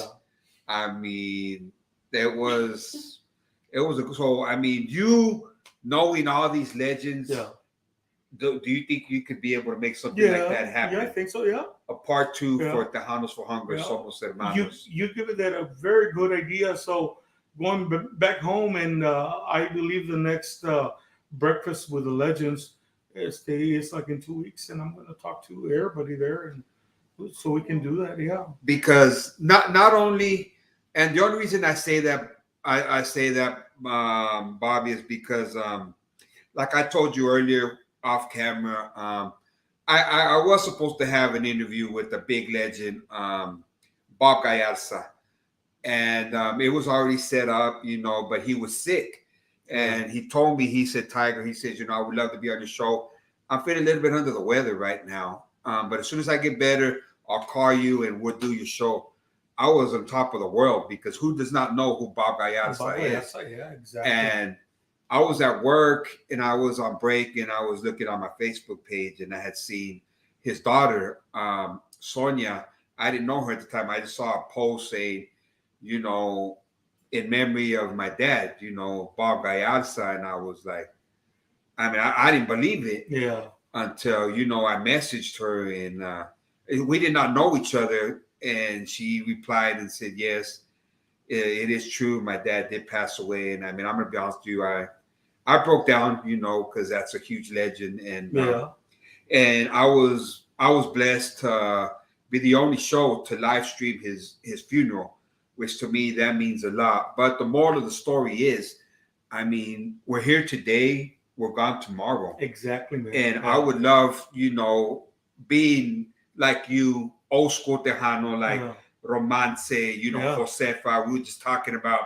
I mean, so I mean, you knowing all these legends, do you think you could be able to make something like that happen? Yeah, I think so. Yeah. A part 2 for Tejanos for Hunger, Somos Hermanos. You give it that a very good idea. So going back home, and I believe the next breakfast with the legends is like in 2 weeks, and I'm going to talk to everybody there, and so we can do that. Yeah. Because not only, and the only reason I say that Bobby, is because like I told you earlier, off camera. I was supposed to have an interview with the big legend, Bob Gallarza, and it was already set up, but he was sick, and he told me, he said, Tiger, he says, I would love to be on your show. I'm feeling a little bit under the weather right now, but as soon as I get better, I'll call you and we'll do your show. I was on top of the world because who does not know who Bob Gallarza is? Yeah, exactly. And I was at work and I was on break and I was looking on my Facebook page and I had seen his daughter, Sonia. I didn't know her at the time. I just saw a post saying, in memory of my dad, Bob Gallarza. And I was like, I didn't believe it. Yeah. Until, I messaged her and we did not know each other. And she replied and said, yes, it is true. My dad did pass away. And I'm going to be honest with you. I broke down, because that's a huge legend. And and I was blessed to be the only show to live stream his funeral, which to me, that means a lot. But the moral of the story is, we're here today, we're gone tomorrow. Exactly, man. And I would love, being like you, old school Tejano, like Romance, Josefa. We were just talking about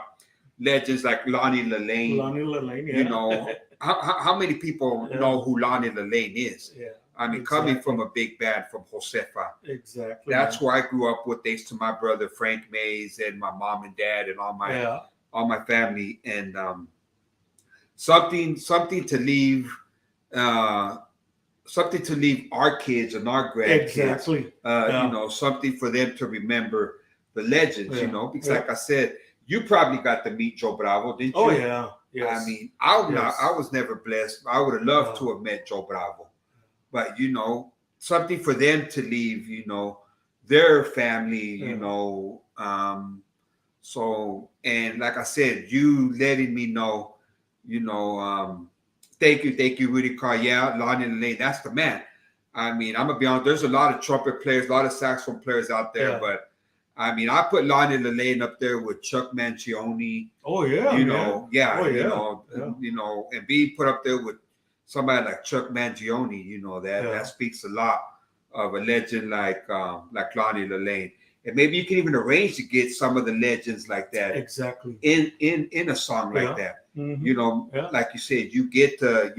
legends like Lonnie Lalaine. Lonnie Lalaine, yeah. How many people know who Lonnie Lalaine is? Yeah. Exactly. Coming from a big band from Josefa. Exactly. That's where I grew up with, thanks to my brother Frank Maes and my mom and dad and all my family. And something to leave something to leave our kids and our grandkids. Exactly. Something for them to remember the legends, because like I said, you probably got to meet Joe Bravo, didn't you? Oh, yeah. Yes. I was never blessed. I would have loved to have met Joe Bravo. But, something for them to leave, their family, so, and like I said, you letting me know, thank you, Rudy Carr. Yeah, Lonnie Lalaine, that's the man. I'm gonna be honest, there's a lot of trumpet players, a lot of saxophone players out there, but I put Lonnie Lalaine up there with Chuck Mangione. Oh yeah, and being put up there with somebody like Chuck Mangione, that speaks a lot of a legend like Lonnie Lalaine. And maybe you can even arrange to get some of the legends like that in a song like that. Mm-hmm. Like you said, you get the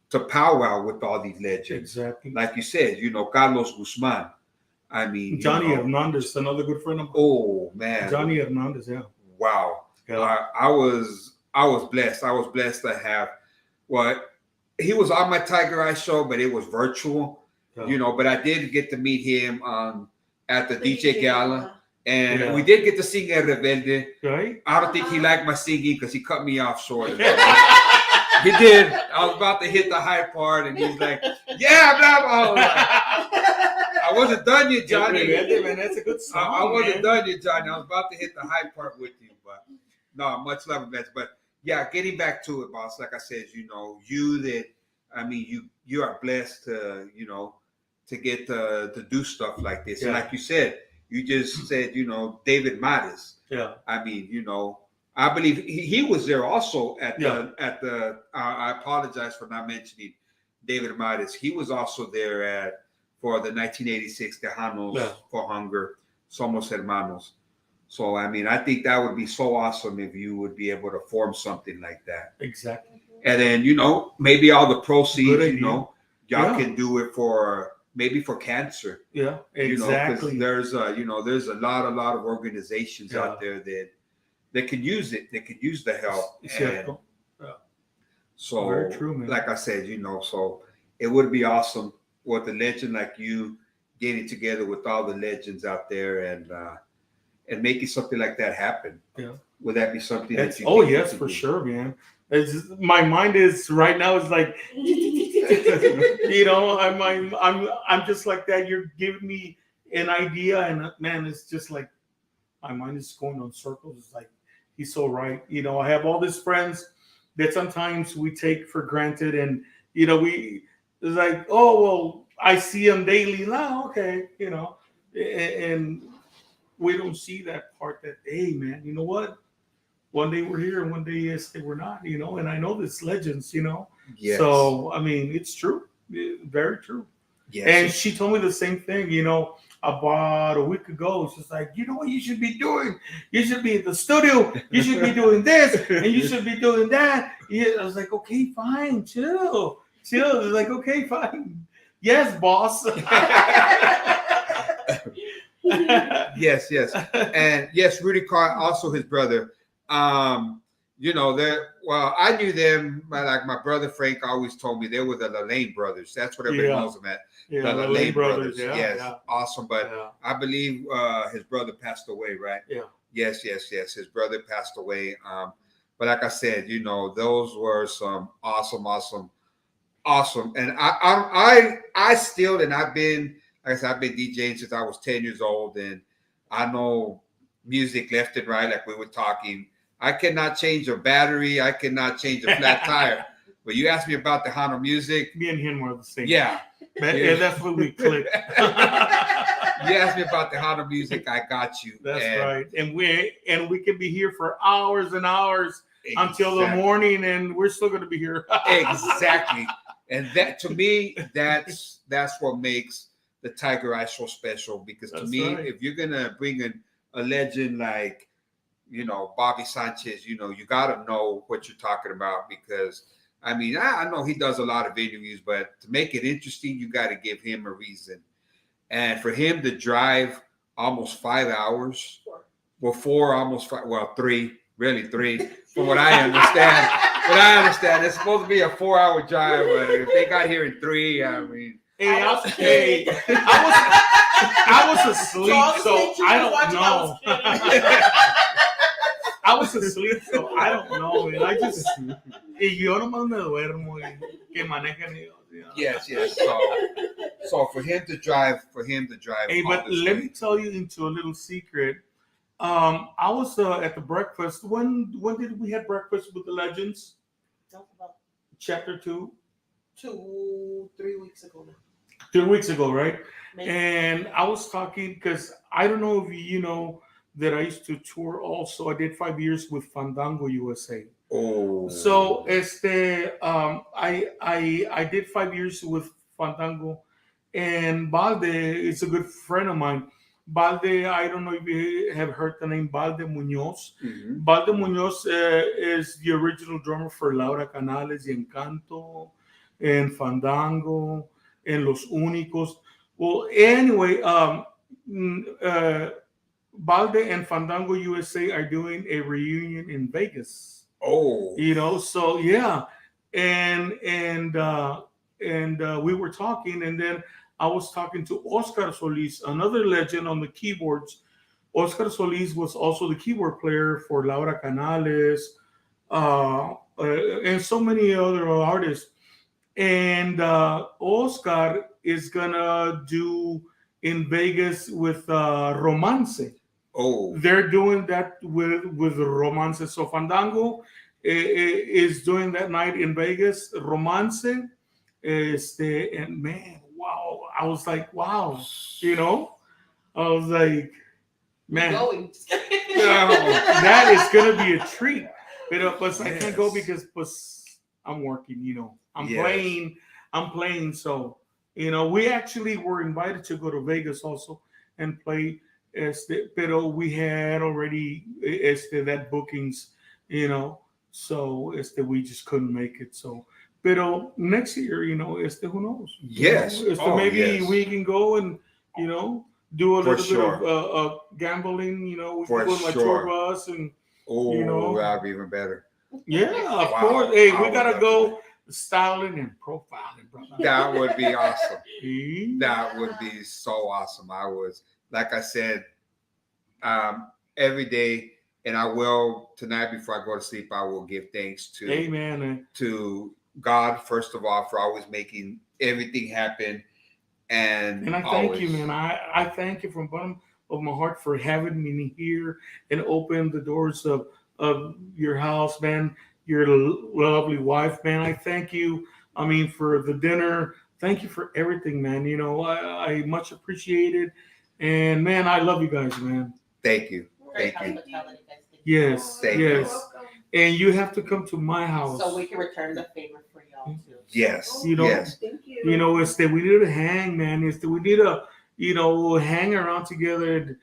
to powwow with all these legends. Exactly. Like you said, Carlos Guzman. Johnny Hernandez, another good friend of mine. Oh man, Johnny Hernandez, yeah. Wow. Yeah. I was blessed. I was blessed to have he was on my Tiger Eye show, but it was virtual. Yeah. But I did get to meet him at the DJ Gala, and we did get to sing El Rebelde. Right. I don't think he liked my singing because he cut me off short. He did. I was about to hit the high part, and he's like, "Yeah, blah blah." I wasn't done yet, Johnny. Man, that's a good song. I wasn't done yet, Johnny. I was about to hit the high part with you, but no, much love and bless. But yeah, getting back to it, boss. Like I said, you are blessed to to get to do stuff like this. Yeah. And like you said, you just said, David Maes. Yeah. I believe he was there also at the I apologize for not mentioning David Maes. He was also there for the 1986 Tejanos for Hunger, Somos Hermanos. So, I think that would be so awesome if you would be able to form something like that. Exactly. And then, maybe all the proceeds, y'all can do it for cancer. Yeah, exactly. There's a lot of organizations out there that can use it. They could use the help. And so, very true, man. Like I said, so it would be awesome with a legend like you getting together with all the legends out there and making something like that happen. Yeah. Would that be something that you? Oh yes, for sure, man. My mind is right now is like, I'm just like that. You're giving me an idea, and man, it's just like my mind is going on circles. It's like he's so right. I have all these friends that sometimes we take for granted, and it's like, oh well, I see them daily now. Okay, and we don't see that part that, hey man, you know what? One day we're here and one day we're not, and I know this legends, Yes. So I mean, it's true, very true. Yes. And she told me the same thing, about a week ago. She's like, you know what you should be doing? You should be at the studio. You should be doing this, and you should be doing that. Yeah, I was like, okay, fine, chill. I was like, okay, fine. Yes, boss. Yes, and yes, Rudy Carr, also his brother. I knew them. Like my brother Frank always told me they were the Lane brothers. That's what everybody knows them at. Yeah, the Lane brothers. Yeah, yes, yeah. awesome. But Yeah. I believe his brother passed away, right? Yeah. Yes. His brother passed away. But like I said, those were some awesome. And I still, and I've been, like I said, I've been DJing since I was 10 years old, and I know music left and right, like we were talking. I cannot change a battery. I cannot change a flat tire. But you asked me about the Hano music. Me and him were the same. Yeah. Yeah, that's what we clicked. You asked me about the Hano music. I got you. That's right. And we can be here for hours and hours until the morning, and we're still going to be here. Exactly. And that, to me, that's what makes the Tiger Eye Show special. Because to me, if you're gonna bring in a legend like, Bobby Sanchez, you gotta know what you're talking about. Because I mean, I know he does a lot of interviews, but to make it interesting, you got to give him a reason. And for him to drive almost 5 hours, almost 5, well, 3, really 3, from what I understand. But I understand it's supposed to be a 4-hour drive, but if they got here in 3, I mean. I was asleep, so I don't know. I was asleep, so I don't know, man. Yo nomás me duermo y que manejan ellos. Yes. So for him to drive. Hey, but let me tell you into a little secret. I was at the breakfast. When did we have breakfast with the legends? Chapter 2. 3 weeks ago now. 2 weeks ago, right? Maybe. And I was talking because I don't know if you know that I used to tour also. I did 5 years with Fandango USA. Oh. So I did 5 years with Fandango, and Balde is a good friend of mine. Balde, I don't know if you have heard the name Balde Munoz. Mm-hmm. Balde Munoz is the original drummer for Laura Canales y Encanto, and Fandango, and Los Únicos. Well, anyway, Balde and Fandango USA are doing a reunion in Vegas. Oh. So yeah, and we were talking, and then I was talking to Oscar Solis, another legend on the keyboards. Oscar Solis was also the keyboard player for Laura Canales, and so many other artists. And Oscar is gonna do in Vegas with Romance. Oh, They're doing that with Romance. So Fandango is doing that night in Vegas. Romance, and man, wow! I was like, wow, I was like, man, that is gonna be a treat. But I can't go because I'm working. I'm playing. So we actually were invited to go to Vegas also and play. Pero we had already that bookings, so we just couldn't make it. So, pero next year, who knows? Yes. Maybe we can go and do a For little sure. bit of gambling. We can For go in my sure. tour bus and that'd be even better. yeah, of Wow. course. Hey, I we would gotta love go styling and profiling, brother. That would be awesome. See? That would be so awesome. Like I said, every day, and I will tonight before I go to sleep, I will give thanks to Amen. to God, first of all, for always making everything happen. And I thank you, man. I thank you from the bottom of my heart for having me here and open the doors of your house, man. Your lovely wife, man. I thank you. I mean, for the dinner. Thank you for everything, man. I much appreciate it. And man, I love you guys, man. Thank you. Thank you. Yes, Thank yes. you. And you have to come to my house. So we can return the favor for y'all. Yes. You know, yes. Thank you. we need to hang, man. We need to, hang around together. And,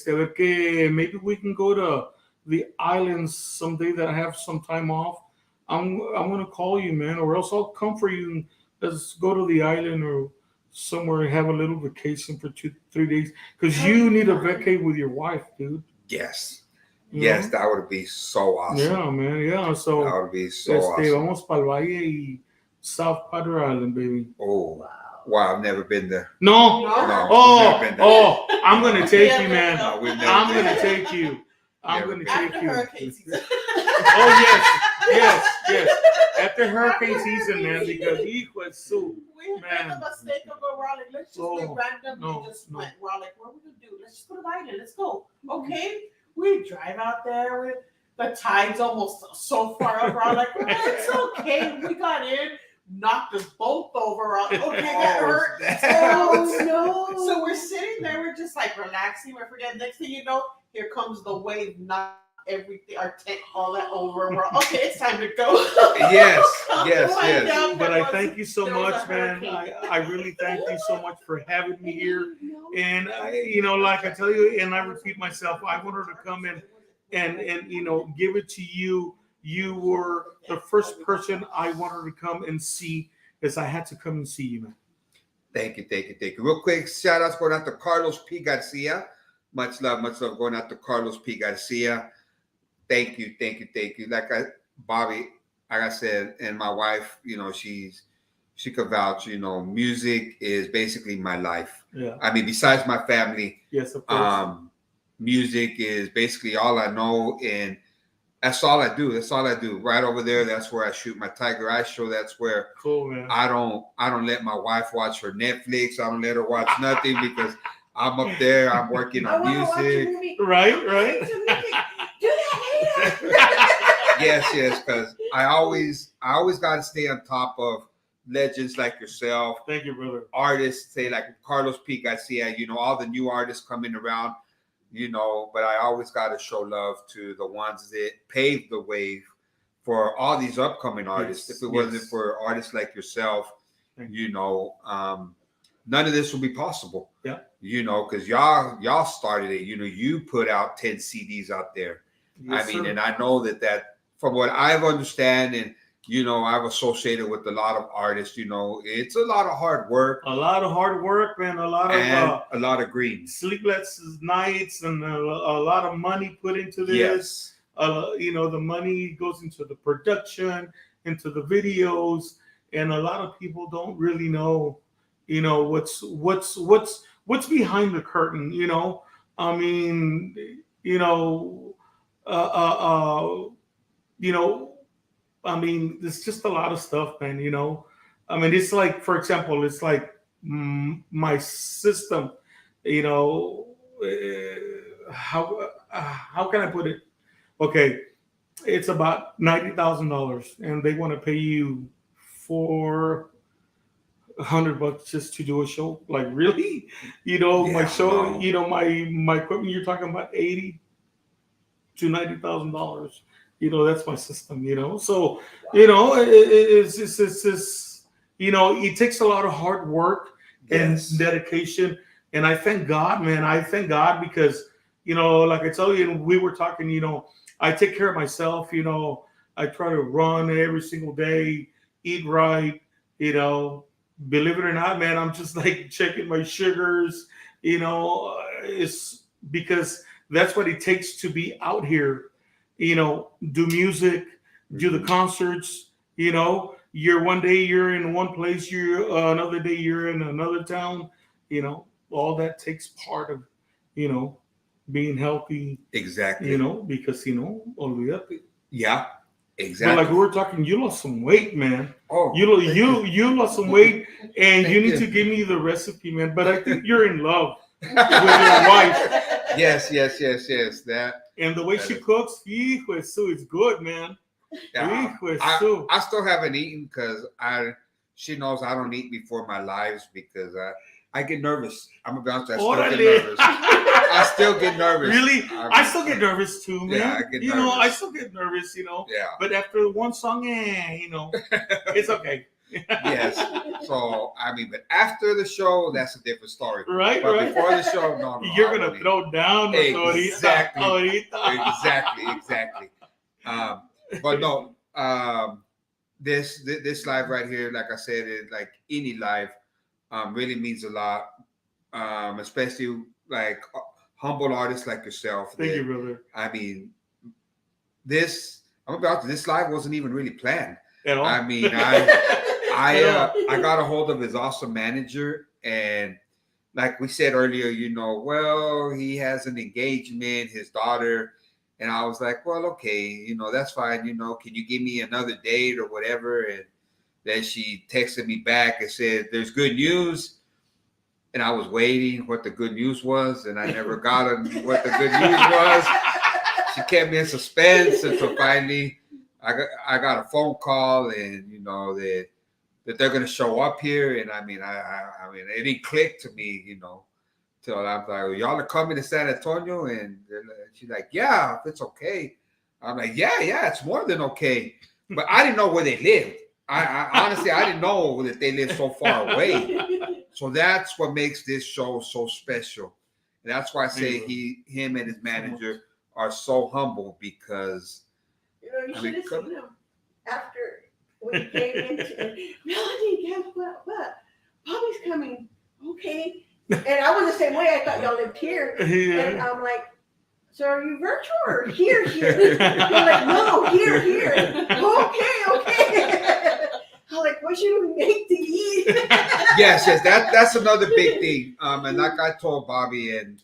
ver que maybe we can go to the islands someday that I have some time off. I'm gonna call you, man, or else I'll come for you and let's go to the island or somewhere and have a little vacation for 2-3 days. Because you need a vacay with your wife, dude. Yes. You Yes, know? that would be so awesome. Yeah, man. Yeah. So That would be so awesome. vamos para el Valle y South Padre Island, baby. Oh, wow, I've never been there. No. No, we've never been there. I'm gonna take you, man. No, we've never I'm been gonna there. take you. I'm Never gonna been. take After you. hurricane season. Oh yes. After hurricane season, man, because he was so. We made the mistake of going. We're all like, let's just Oh, randomly went. We're all like, what are we gonna do? Let's just go to the island. Let's go. Okay. We drive out there. The tide's almost so far up. We're all like, well, it's okay. We got in, knocked us both over. We're all, okay, that hurt. Oh, no. So we're sitting there. We're just like relaxing. We're forgetting. Next thing you know, here comes the wave. Knock everything, our tent, all that over. We're all, okay, it's time to go. Yes. But I thank you so much, man. I really thank you so much for having me here. And like I tell you, and I repeat myself, I wanted to come in and give it to you. You were the first person I wanted to come and see, because I had to come and see you, man. Thank you. Real quick, shout outs going out to Carlos P. Garcia. Much love going out to Carlos P. Garcia. Thank you. Like Bobby, like I said, and my wife, she could vouch, music is basically my life. Yeah. I mean, besides my family, Yes, of course. music is basically all I know, and that's all I do. Right over there, that's where I shoot my Tiger Eye show. That's where Cool, man. I don't let my wife watch her Netflix. I don't let her watch nothing because I'm up there. I'm working on music. Right. Do that later. Yes, because I always got to stay on top of legends like yourself, Thank you, brother. artists, say like Carlos P. Garcia, all the new artists coming around, but I always got to show love to the ones that paved the way for all these upcoming artists. Yes, If it wasn't yes. for artists like yourself, Thank none of this would be possible. Yeah. Because y'all started it. You put out 10 CDs out there. Yes, sir. And I know that from what I've understand, and I've associated with a lot of artists, it's a lot of hard work. A lot of hard work, man. A lot And of a lot of greens. sleepless nights, and a lot of money put into this. Yes. The money goes into the production, into the videos, and a lot of people don't really know, what's behind the curtain. I mean, there's just a lot of stuff, man. It's like, for example, it's like my system. How can I put it? Okay, it's about $90,000, and they want to pay you $400 just to do a show. Like, really? My Yeah, show. no. My equipment. You're talking about $80,000 to $90,000. That's my system. So it's it takes a lot of hard work Yes. and dedication. And I thank God, man. I thank God because like I tell you, and we were talking. I take care of myself. I try to run every single day, eat right. Believe it or not, man, I'm just like checking my sugars. It's because that's what it takes to be out here. Do music, do the concerts. You're one day you're in one place, you're another day you're in another town. All that takes part of being healthy. Exactly. Because olvídate. Yeah. But Exactly. like we were talking, you lost some weight, man. Oh, You lost some weight, and Thank you need you. to give me the recipe, man. But I think you're in love with your wife, yes. That. and the way she cooks, hijo, so it's good, man. Yeah, Hijo, so. I still haven't eaten because she knows I don't eat before my lives because I get nervous. I'm about to. I still Orale. get nervous. I still get nervous. Really? I still get nervous too, man. Yeah, I get you know, I nervous. still get nervous, you know. Yeah. But after one song, you know, it's okay. Yes. So I mean, but after the show, that's a different story. Right, But right. before the show, no. You're I gonna wouldn't. throw down Exactly. ahorita. Exactly. But no, this live right here, like I said, is like any live, really means a lot. Especially like humble artists like yourself. Thank that- you, brother. I mean, this live wasn't even really planned. At all. I mean, I got a hold of his awesome manager, and like we said earlier, you know, well, he has an engagement, his daughter, and I was like, well, okay, you know, that's fine. You know, can you give me another date or whatever? And then she texted me back and said, "There's good news." And I was waiting what the good news was, and I never got what the good news was. She kept me in suspense until finally I got a phone call, and you know that they're gonna show up here. And I mean, I mean, it didn't click to me, you know, till I'm like, well, y'all are coming to San Antonio, and she's like, yeah, if it's okay. I'm like, yeah, it's more than okay. But I didn't know where they lived. I honestly, I didn't know that they lived so far away. So that's what makes this show so special. And that's why I say him and his manager are so humble, because You know, you I should mean, have come- seen him after we came into Melody, guess what? Bobby's coming. Okay. And I was the same way. I thought y'all lived here. And Yeah. I'm like, so are you virtual or here? You're like, no, here. Okay. I'm like, what should we make to eat? yes, that's another big thing. And like I told Bobby and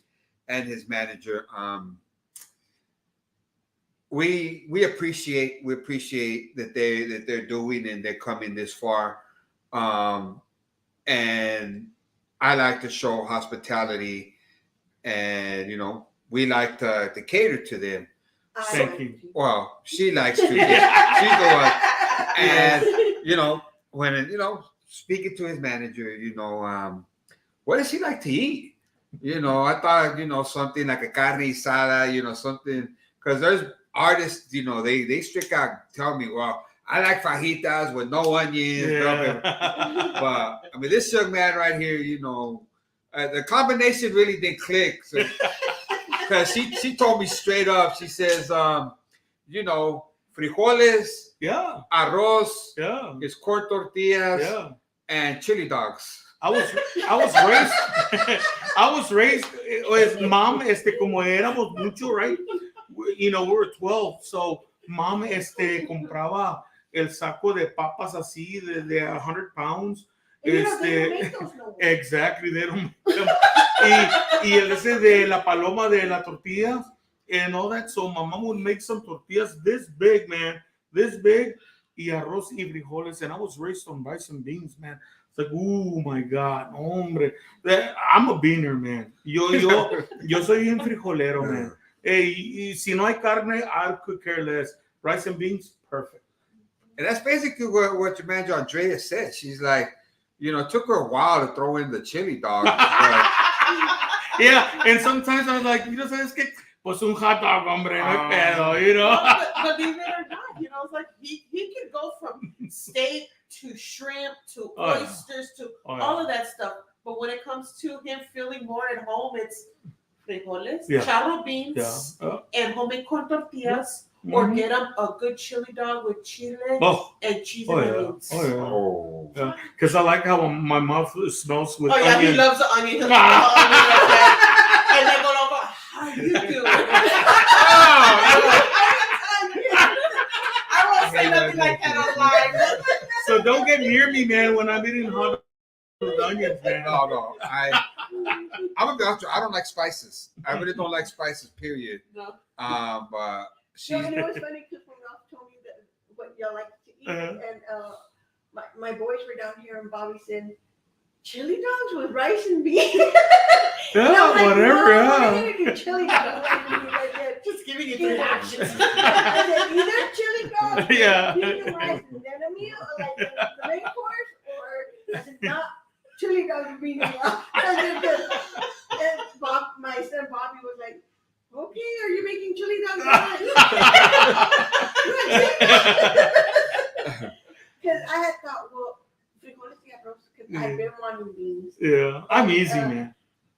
his manager, we appreciate that they're doing and they're coming this far. And I like to show hospitality, and you know, we like to cater to them. Thank you. Well, she likes to. She's the one. And you know, when you know, speaking to his manager, you know, what does he like to eat? You know, I thought, you know, something like a carne asada, you know, something, because there's artists, you know, they straight out tell me, well, I like fajitas with no onions, Yeah. but I mean, this young man right here, you know, the combination really didn't click. Because she told me straight up, she says, you know, frijoles, Yeah. arroz, Yeah. it's corn tortillas, Yeah. and chili dogs. I was raised with mom, como éramos mucho, right? You know, we were 12, so mom, compraba el saco de papas así de 100 pounds. And you know, they don't make those no more. Exactly, they don't make them. y el ese de la paloma de la tortilla and all that. So my mom would make some tortillas this big, man, this big, y arroz y frijoles. And I was raised on rice and beans, man. It's like, oh my God, hombre. I'm a beaner, man. Yo soy un frijolero, man. Hey, si no hay carne, I could care less. Rice and beans, perfect. And that's basically what your manager Andrea said. She's like, you know, it took her a while to throw in the chili dog. But, Yeah, and sometimes I was like, you know, sabes que, pues un hot dog, hombre, no hay pedo, you know. But believe it or not, you know, it's like he could go from steak to shrimp to Oh, yeah. oysters to Oh, yeah. all of that stuff. But when it comes to him feeling more at home, it's frijoles, Yeah. charro beans, Yeah. and homemade corn tortillas, or Mhm. get him a good chili dog with chile Oh, and cheese oh and yeah, onions. oh yeah. oh. Yeah, because I like how my mouth smells with Oh yeah, he onion. loves the onion. He'll put the onion like that. And then go, how you doing? I won't say nothing like that online. So don't get near me, man, when I'm eating hot dogs with onions, man. No. I'm a doctor. I don't like spices. I really don't like spices, period. No. But she, No, you know what's funny? Because when Ralph told me that what y'all like to eat, Uh-huh. and my boys were down here, and Bobby said, chili dogs with rice and beans. Yeah, And I'm like, whatever, no, yeah. we're gonna do chili dogs with rice and beans. I said, Just giving you three options. I said, either chili dogs, Yeah. beans and rice, and then a meal, like the main course, or I said, not chili dogs with beans and rice. arroz because I've been wanting beans. Yeah, I'm easy, man.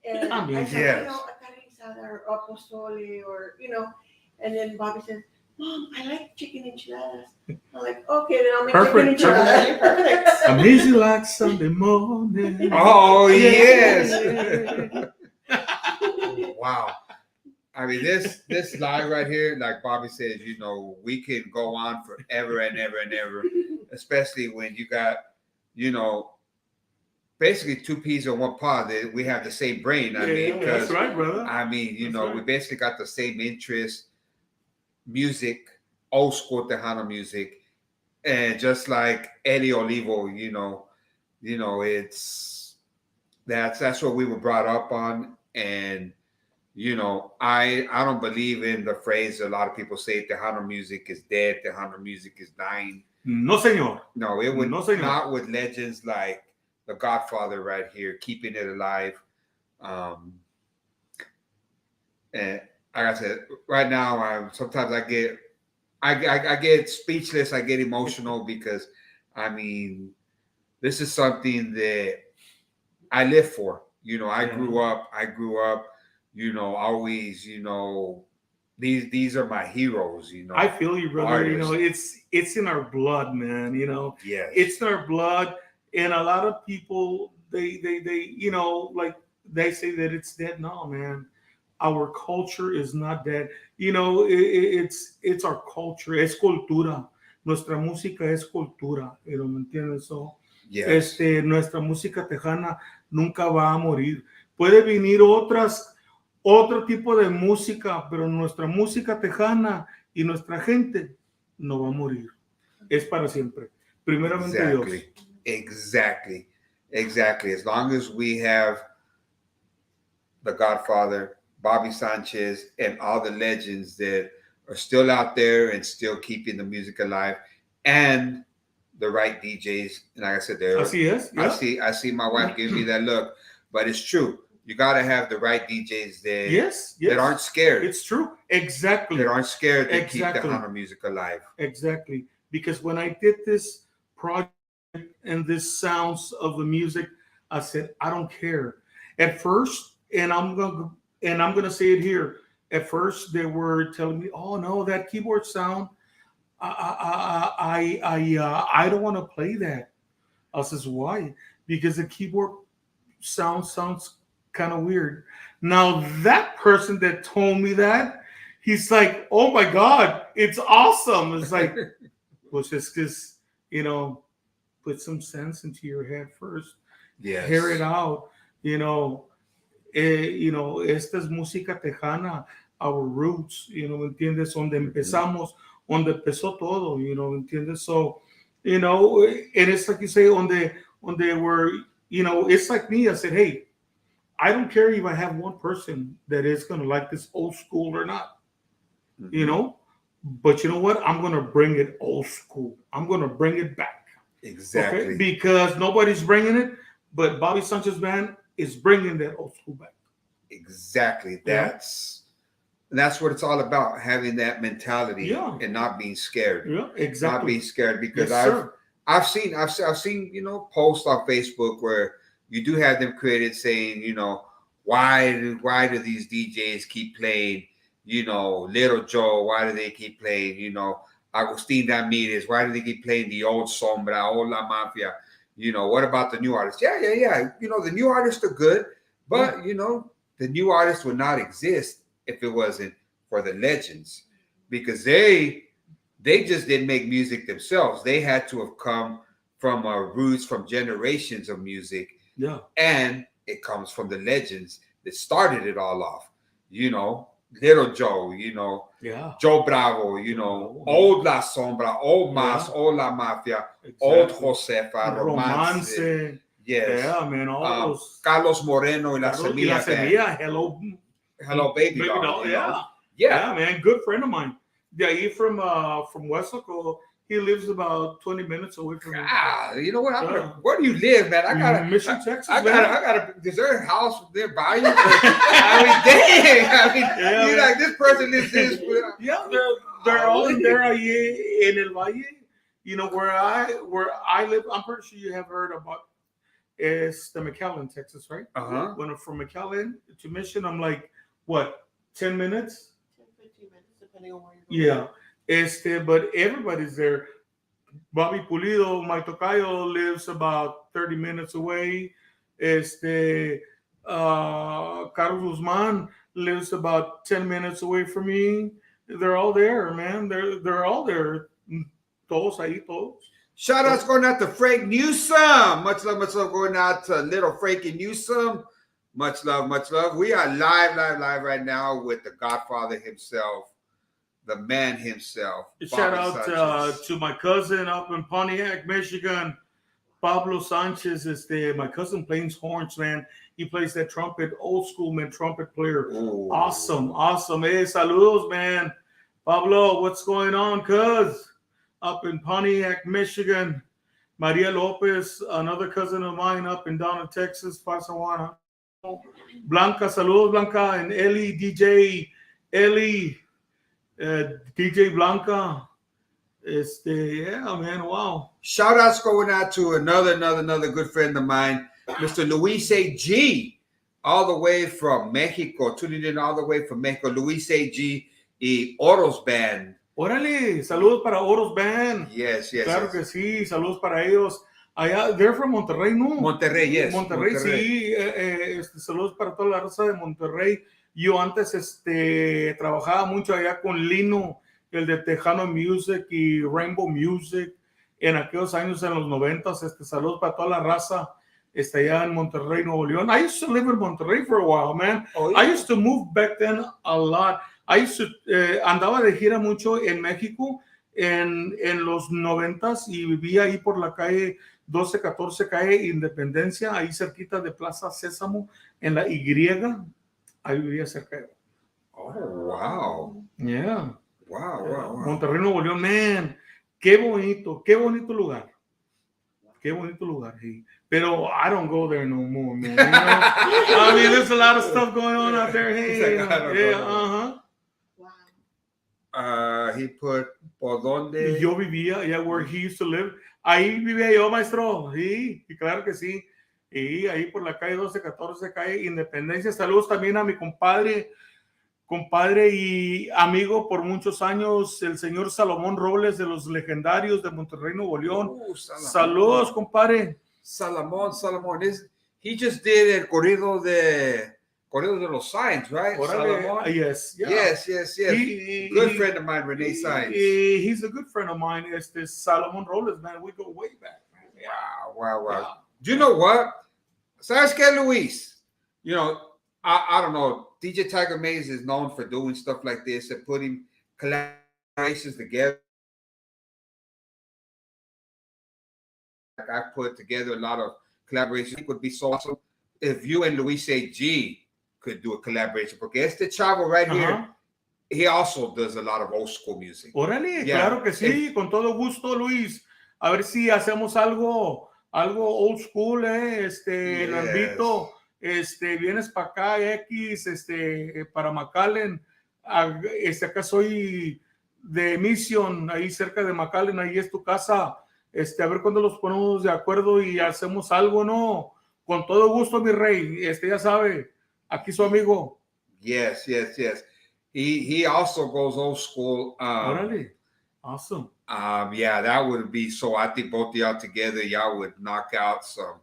And I mean, I said, yes. you know, a carne asada or pozole or, you know. And then Bobby says, Mom, I like chicken enchiladas. I'm like, okay, then I'll make Perfect, chicken enchiladas. Perfect. I'm easy like Sunday morning. Oh Yeah. yes. Wow. I mean, this live right here, like Bobby says, you know, we can go on forever and ever and ever, especially when you got, you know, basically two peas in one pod. We have the same brain. I mean, Yeah, that's 'cause, right, brother. I mean, you That's know, right. we basically got the same interest, music, old school Tejano music, and just like Eddie Olivo, you know, it's that's what we were brought up on, and you know, I don't believe in the phrase a lot of people say Tejano music is dead, Tejano music is dying. No, señor. No, it would No, señor. not with legends like the Godfather right here, keeping it alive. And like I said, right now, sometimes I get speechless. I get emotional because, I mean, this is something that I live for. You know, I grew up. You know, always. You know, these are my heroes. You know, I feel you, brother. You know, artists. it's in our blood, man. You know, Yes, it's in our blood, and a lot of people they you know, like they say that it's dead. No, man, our culture is not dead. You know, it's our culture, es cultura. Nuestra música es cultura, you know, ¿me entiendes? So, yes. nuestra música tejana nunca va a morir. Puede venir otro tipo de música, pero nuestra música tejana y nuestra gente no va a morir. Es para siempre. Primeramente Exactly. Dios. Exactly. As long as we have the Godfather, Bobby Sanchez, and all the legends that are still out there and still keeping the music alive, and the right DJs. And like I said, Así es. Yeah. I see my wife giving me that look, but it's true. You got to have the right DJs that Yes. that aren't scared. It's true. Exactly. That aren't scared to keep Exactly. the Tejano music alive. Exactly. Because when I did this project and this sounds of the music, I said, I don't care. At first, and I'm gonna say it here. At first, they were telling me, "Oh no, that keyboard sound, I don't want to play that." I says, "Why?" Because the keyboard sounds kind of weird. Now that person that told me that, he's like, "Oh my God, it's awesome!" It's like, well, just because, you know, put some sense into your head first, Yes. hear it out. You know, esta es música tejana, our roots. You know, ¿me entiendes? Donde empezamos, donde empezó todo. You know, ¿me entiendes? So, you know, and it's like you say, donde we're, you know, it's like me. I said, hey, I don't care if I have one person that is gonna like this old school or not. Mm-hmm. You know. But you know what? I'm going to bring it old school. I'm going to bring it back. Exactly. Okay? Because nobody's bringing it, but Bobby Sanchez band is bringing that old school back. Exactly. That's what it's all about, having that mentality and not being scared. Yeah, exactly. Not being scared, because yes, I've seen, you know, posts on Facebook where you do have them created saying, you know, why do these DJs keep playing, you know, Little Joe? Why do they keep playing, you know, Agustin Ramirez? Why do they keep playing the old Sombra, old La Mafia? You know, what about the new artists? Yeah. You know, the new artists are good, but, you know, the new artists would not exist if it wasn't for the legends, because they just didn't make music themselves. They had to have come from roots, from generations of music. Yeah. And it comes from the legends that started it all off, you know. Little Joe, you know, Joe Bravo, you know, old La Sombra, old Maes, old La Mafia, old Josefa, Romance. Yes. Yeah, man, all those. Carlos Moreno y La Semilla. Hello, baby doll. Yeah, man, good friend of mine. Yeah, he's from Westlaco. He lives about 20 minutes away from me. You know what? Where do you live, man? I gotta Mission, Texas. I gotta. Is there a house nearby you? I mean, dang. I mean, you're like, this person lives this. Yeah, they're all in there in El Valle. You know where I live. I'm pretty sure you have heard about is the McAllen, Texas, right? When from McAllen to Mission, I'm like, what, 10 minutes? 10, 15 minutes, depending on where you're going. Yeah. But everybody's there. Bobby Pulido, my tocayo, lives about 30 minutes away. Carlos Guzman lives about 10 minutes away from me. They're all there, man. They're all there. Todos ahí, todos. Shout outs going out to Frank Newsom. Much love going out to little Frankie Newsom. Much love, much love. We are live right now with the Godfather himself, the man himself. Shout out to my cousin up in Pontiac, Michigan, Pablo Sanchez. My cousin plays horns, man. He plays that trumpet, old school man, trumpet player. Ooh. Awesome. Hey, saludos, man. Pablo, what's going on, cuz? Up in Pontiac, Michigan. Maria Lopez, another cousin of mine up in down in Texas, Pasawana. Blanca, saludos, Blanca, and Ellie, DJ Blanca. Yeah, man, wow. Shout outs going out to another good friend of mine, Mr. Luis A.G., all the way from Mexico, tuning in all the way from Mexico. Luis A.G. y Oros Band. Órale, saludos para Oros Band. Yes. Claro que sí, saludos para ellos. Allá, they're from Monterrey, ¿no? Monterrey, yes. Monterrey. Sí. Saludos para toda la raza de Monterrey. Yo antes trabajaba mucho allá con Lino, el de Tejano Music y Rainbow Music, en aquellos años en los 90s. Saludos para toda la raza allá en Monterrey, Nuevo León. I used to live in Monterrey for a while, man. Oh, yeah. I used to move back then a lot. I used to, andaba de gira mucho en México en los 90s y vivía ahí por la calle 1214, calle Independencia, ahí cerquita de Plaza Sésamo, en la Y. Ahí vivía cerca de. Oh, wow. Yeah. Wow. Monterrey, Nuevo León, man. Qué bonito lugar. Qué bonito lugar. Sí. Pero I don't go there no more, man. You know? I mean, there's a lot of stuff going on out there. Hey, He put por donde. Yo vivía, where he used to live. Ahí vivía yo, maestro. Sí, y claro que sí. Y ahí por la calle 1214, calle Independencia. Saludos también a mi compadre y amigo por muchos años, el señor Salomón Robles de los Legendarios de Monterrey, Nuevo León. Saludos, compadre. Salomón. He just did el corrido de los Sainz, right? Salomón? Yes. Good friend of mine, Renee Sainz. He's a good friend of mine. Salomón Robles, man. We go way back, man. Wow. Do you know what? ¿Sabes qué, Luis? You know, I don't know. DJ Tiger Maes is known for doing stuff like this and putting collaborations together. Like I put together a lot of collaborations. It would be so awesome if you and Luis A.G. could do a collaboration. Porque este chavo right here, he also does a lot of old school music. Órale, claro que sí, con todo gusto, Luis. A ver si hacemos algo old school, Nandito, vienes para acá, para McAllen. Acá soy de Mission, ahí cerca de McAllen, ahí es tu casa. A ver cuándo los ponemos de acuerdo y hacemos algo, ¿no? Con todo gusto, mi rey. Ya sabe, aquí su amigo. Yes. He also goes old school. Órale. Awesome. Yeah, that would be so. I think both of y'all together, y'all would knock out some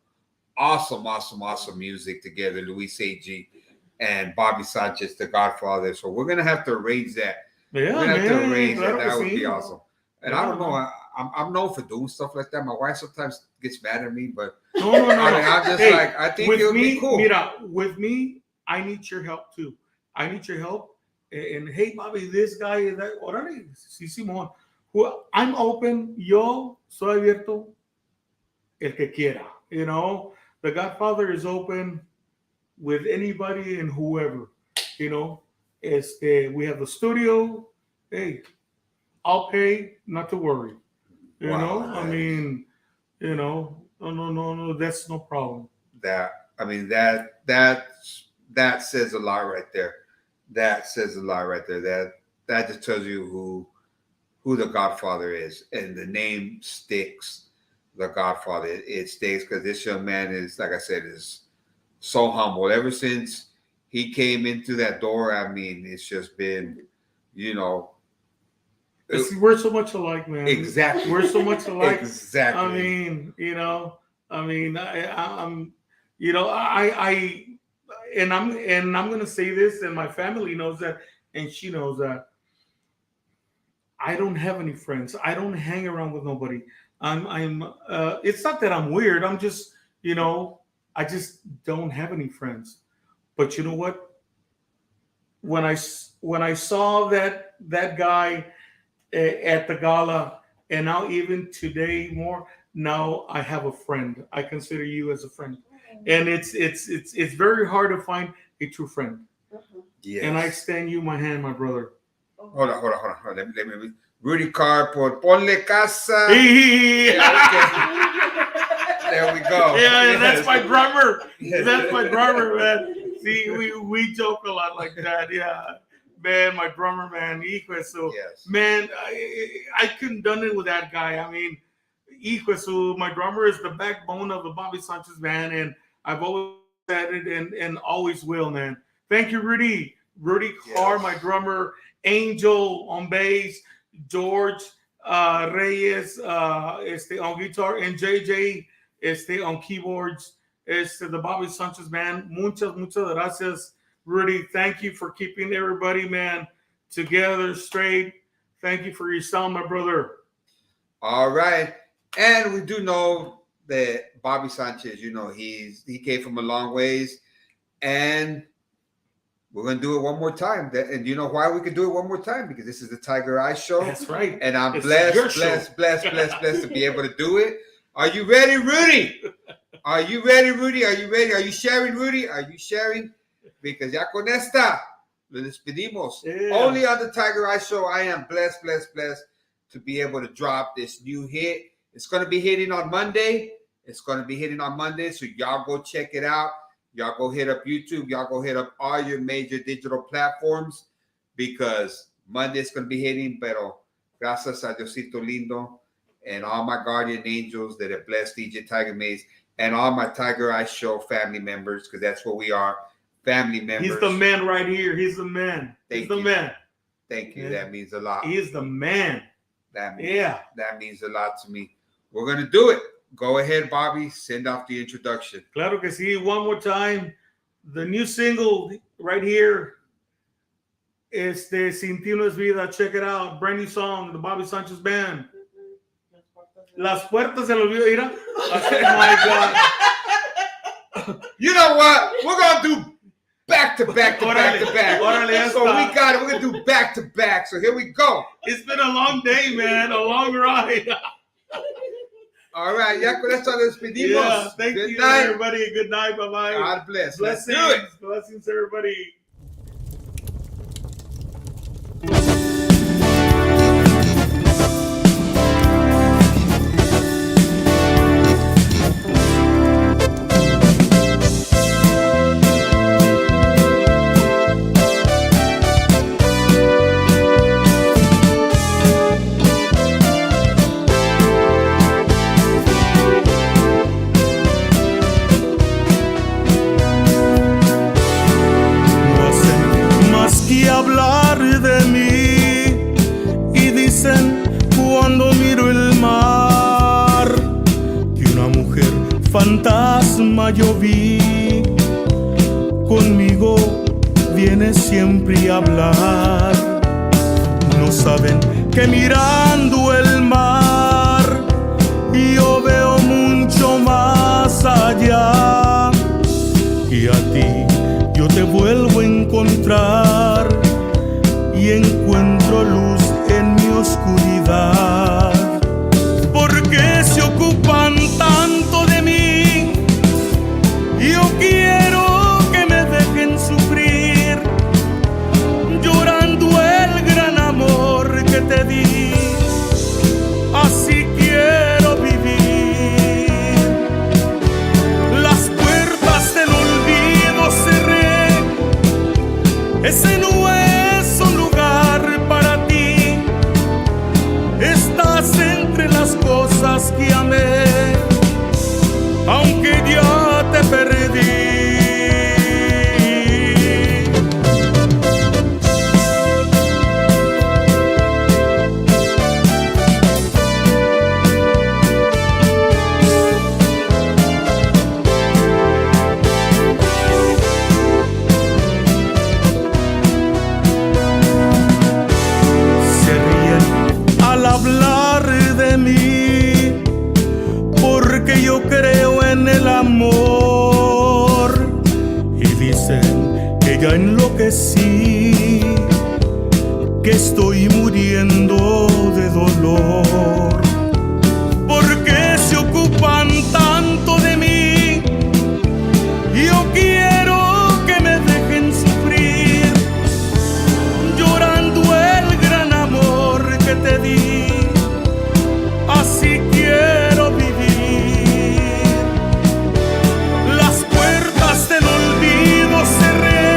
awesome music together. Luis A.G. and Bobby Sanchez, the Godfather. So we're gonna have to arrange that. Yeah, we're gonna have to arrange claro that. That would sí. be awesome. And I don't know. I'm known for doing stuff like that. My wife sometimes gets mad at me, but no. I'm just I think it would be cool. Mira, with me, I need your help too. I need your help. And hey, Bobby, this guy is that. Órale, sí, Simón. I'm open. Yo soy abierto. El que quiera. You know, the Godfather is open with anybody and whoever. You know, we have the studio. Hey, I'll pay. Not to worry. You know, I mean, you know, no, that's no problem. That says a lot right there. That says a lot right there. That just tells you who the Godfather is, and the name sticks. the Godfather. It stays because this young man is, like I said, is so humble. Ever since he came into that door, I mean, it's just been, you know, We're so much alike, man. exactly. We're so much alike. Exactly. I mean, you know, I'm, you know, and I'm gonna say this, and my family knows that, and she knows that. I don't have any friends. I don't hang around with nobody. It's not that I'm weird. I'm just, you know, I just don't have any friends. But you know what? When I saw that guy at the gala, and now even today more, now I have a friend. I consider you as a friend, and it's very hard to find a true friend. Yes. And I extend you my hand, my brother. Hold on. Let me. Rudy Carr por Ponle Casa. Yeah, There we go. yeah, that's my drummer. Yes. That's my drummer, man. See, we joke a lot like that. Yeah, man, my drummer, man. So, Yes. man, I couldn't done it with that guy. I mean, so my drummer is the backbone of the Bobby Sanchez band, and I've always said it and always will, man. Thank you, Rudy. Rudy Carr, Yes. my drummer. Angel on bass. George Reyes on guitar, and JJ on keyboards. The Bobby Sanchez band. Muchas gracias, Rudy. Thank you for keeping everybody, man, together, straight. Thank you for your sound, my brother. All right. And we do know that Bobby Sanchez, you know, he came from a long ways, and we're going to do it one more time. And you know why we could do it one more time? Because this is the Tiger Eye Show. That's right. And I'm It's your blessed show. to be able to do it. Are you ready, Rudy? Are you ready, Rudy? Are you ready? Are you sharing, Rudy? Are you sharing? Because ya con esta, lo despedimos. Yeah. Only on the Tiger Eye Show, I am blessed to be able to drop this new hit. It's going to be hitting on Monday. So y'all go check it out. Y'all go hit up YouTube. Y'all go hit up all your major digital platforms, because Monday's going to be hitting. Pero gracias a Diosito Lindo and all my guardian angels that have blessed DJ Tiger Maes and all my Tiger Eye Show family members, because that's what we are, family members. He's the man right here. He's the man. Thank He's the you. man. Thank you. Yeah. That means a lot. He is the man. That means, Yeah. that means a lot to me. We're going to do it. Go ahead, Bobby. Send off the introduction. Claro que sí. One more time. The new single right here. Sin ti no es vida. Check it out. Brand new song. The Bobby Sanchez Band. Las puertas se lo olvidó. Mira. Oh my God. You know what? We're going to do back to back. Órale, So we got it. We're going to do back to back. So here we go. It's been a long day, man. A long ride. All right. Ya con esto nos despedimos. Yeah, thank Good you, night. everybody. Good night. Bye-bye. God bless. Let's do Blessings. it. Blessings, everybody. No hacen más que hablar de mí y dicen cuando miro el mar que una mujer fantasma yo vi, conmigo viene siempre a hablar. No saben que mirando el mar yo veo mucho más allá, y a ti yo te vuelvo a encontrar y encuentro luz en mi oscuridad. ¿Por qué se ocupan tanto de mí? Yo quiero que me dejen sufrir, llorando el gran amor que te di. Así quiero vivir. en el amor y dicen que ya enloquecí, que estoy muriendo de dolor. ¿Por qué se ocupan tanto de mí? Yo quiero que me dejen sufrir, llorando el gran amor que te di. Así quiero vivir. Las puertas del olvido cerré.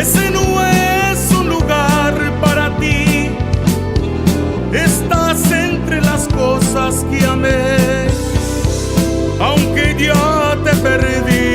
Ese no es un lugar para ti. Estás entre las cosas que amé, aunque ya te perdí.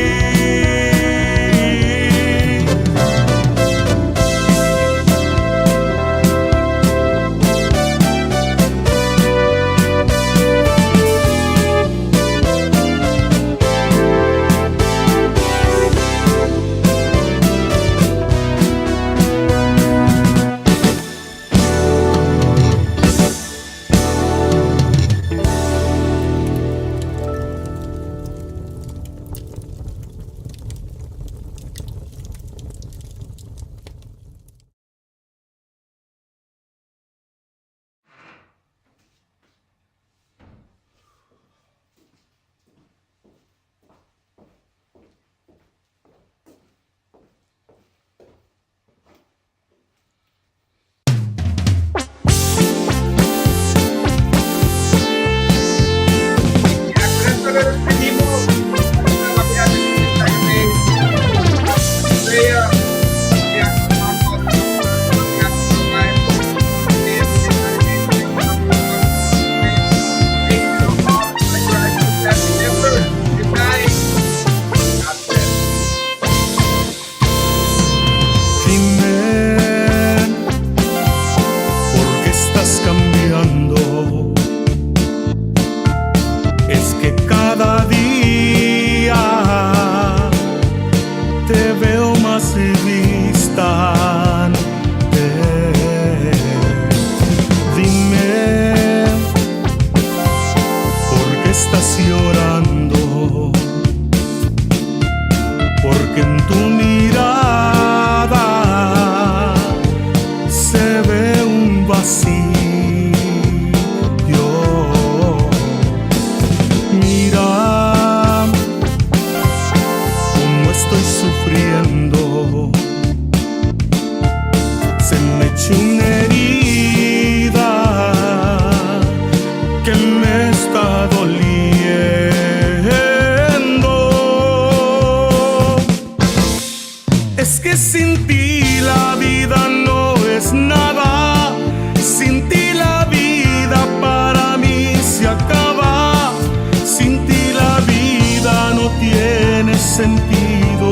Sentido,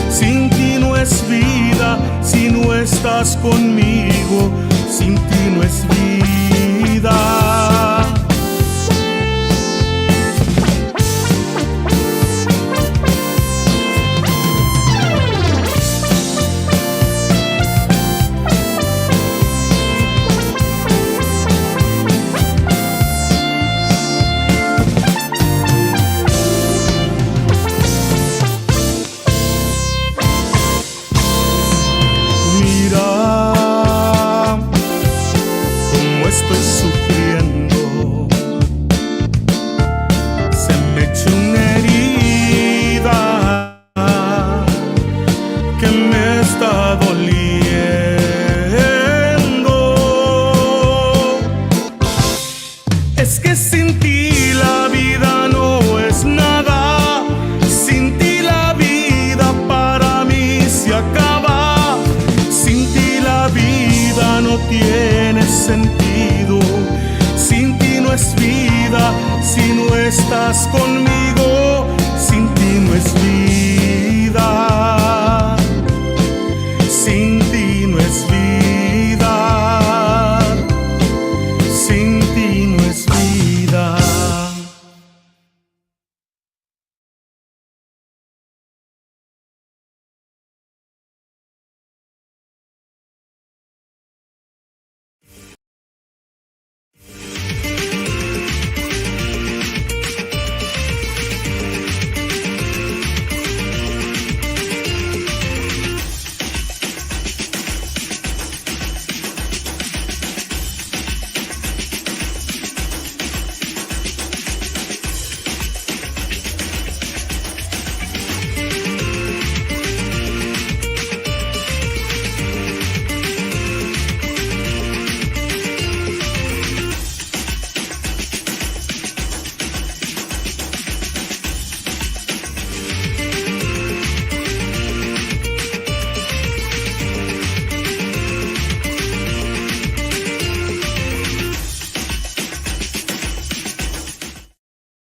sin ti no es vida, si no estás conmigo, sin ti no es vida. Tiene sentido, sin ti no es vida, si no estás conmigo.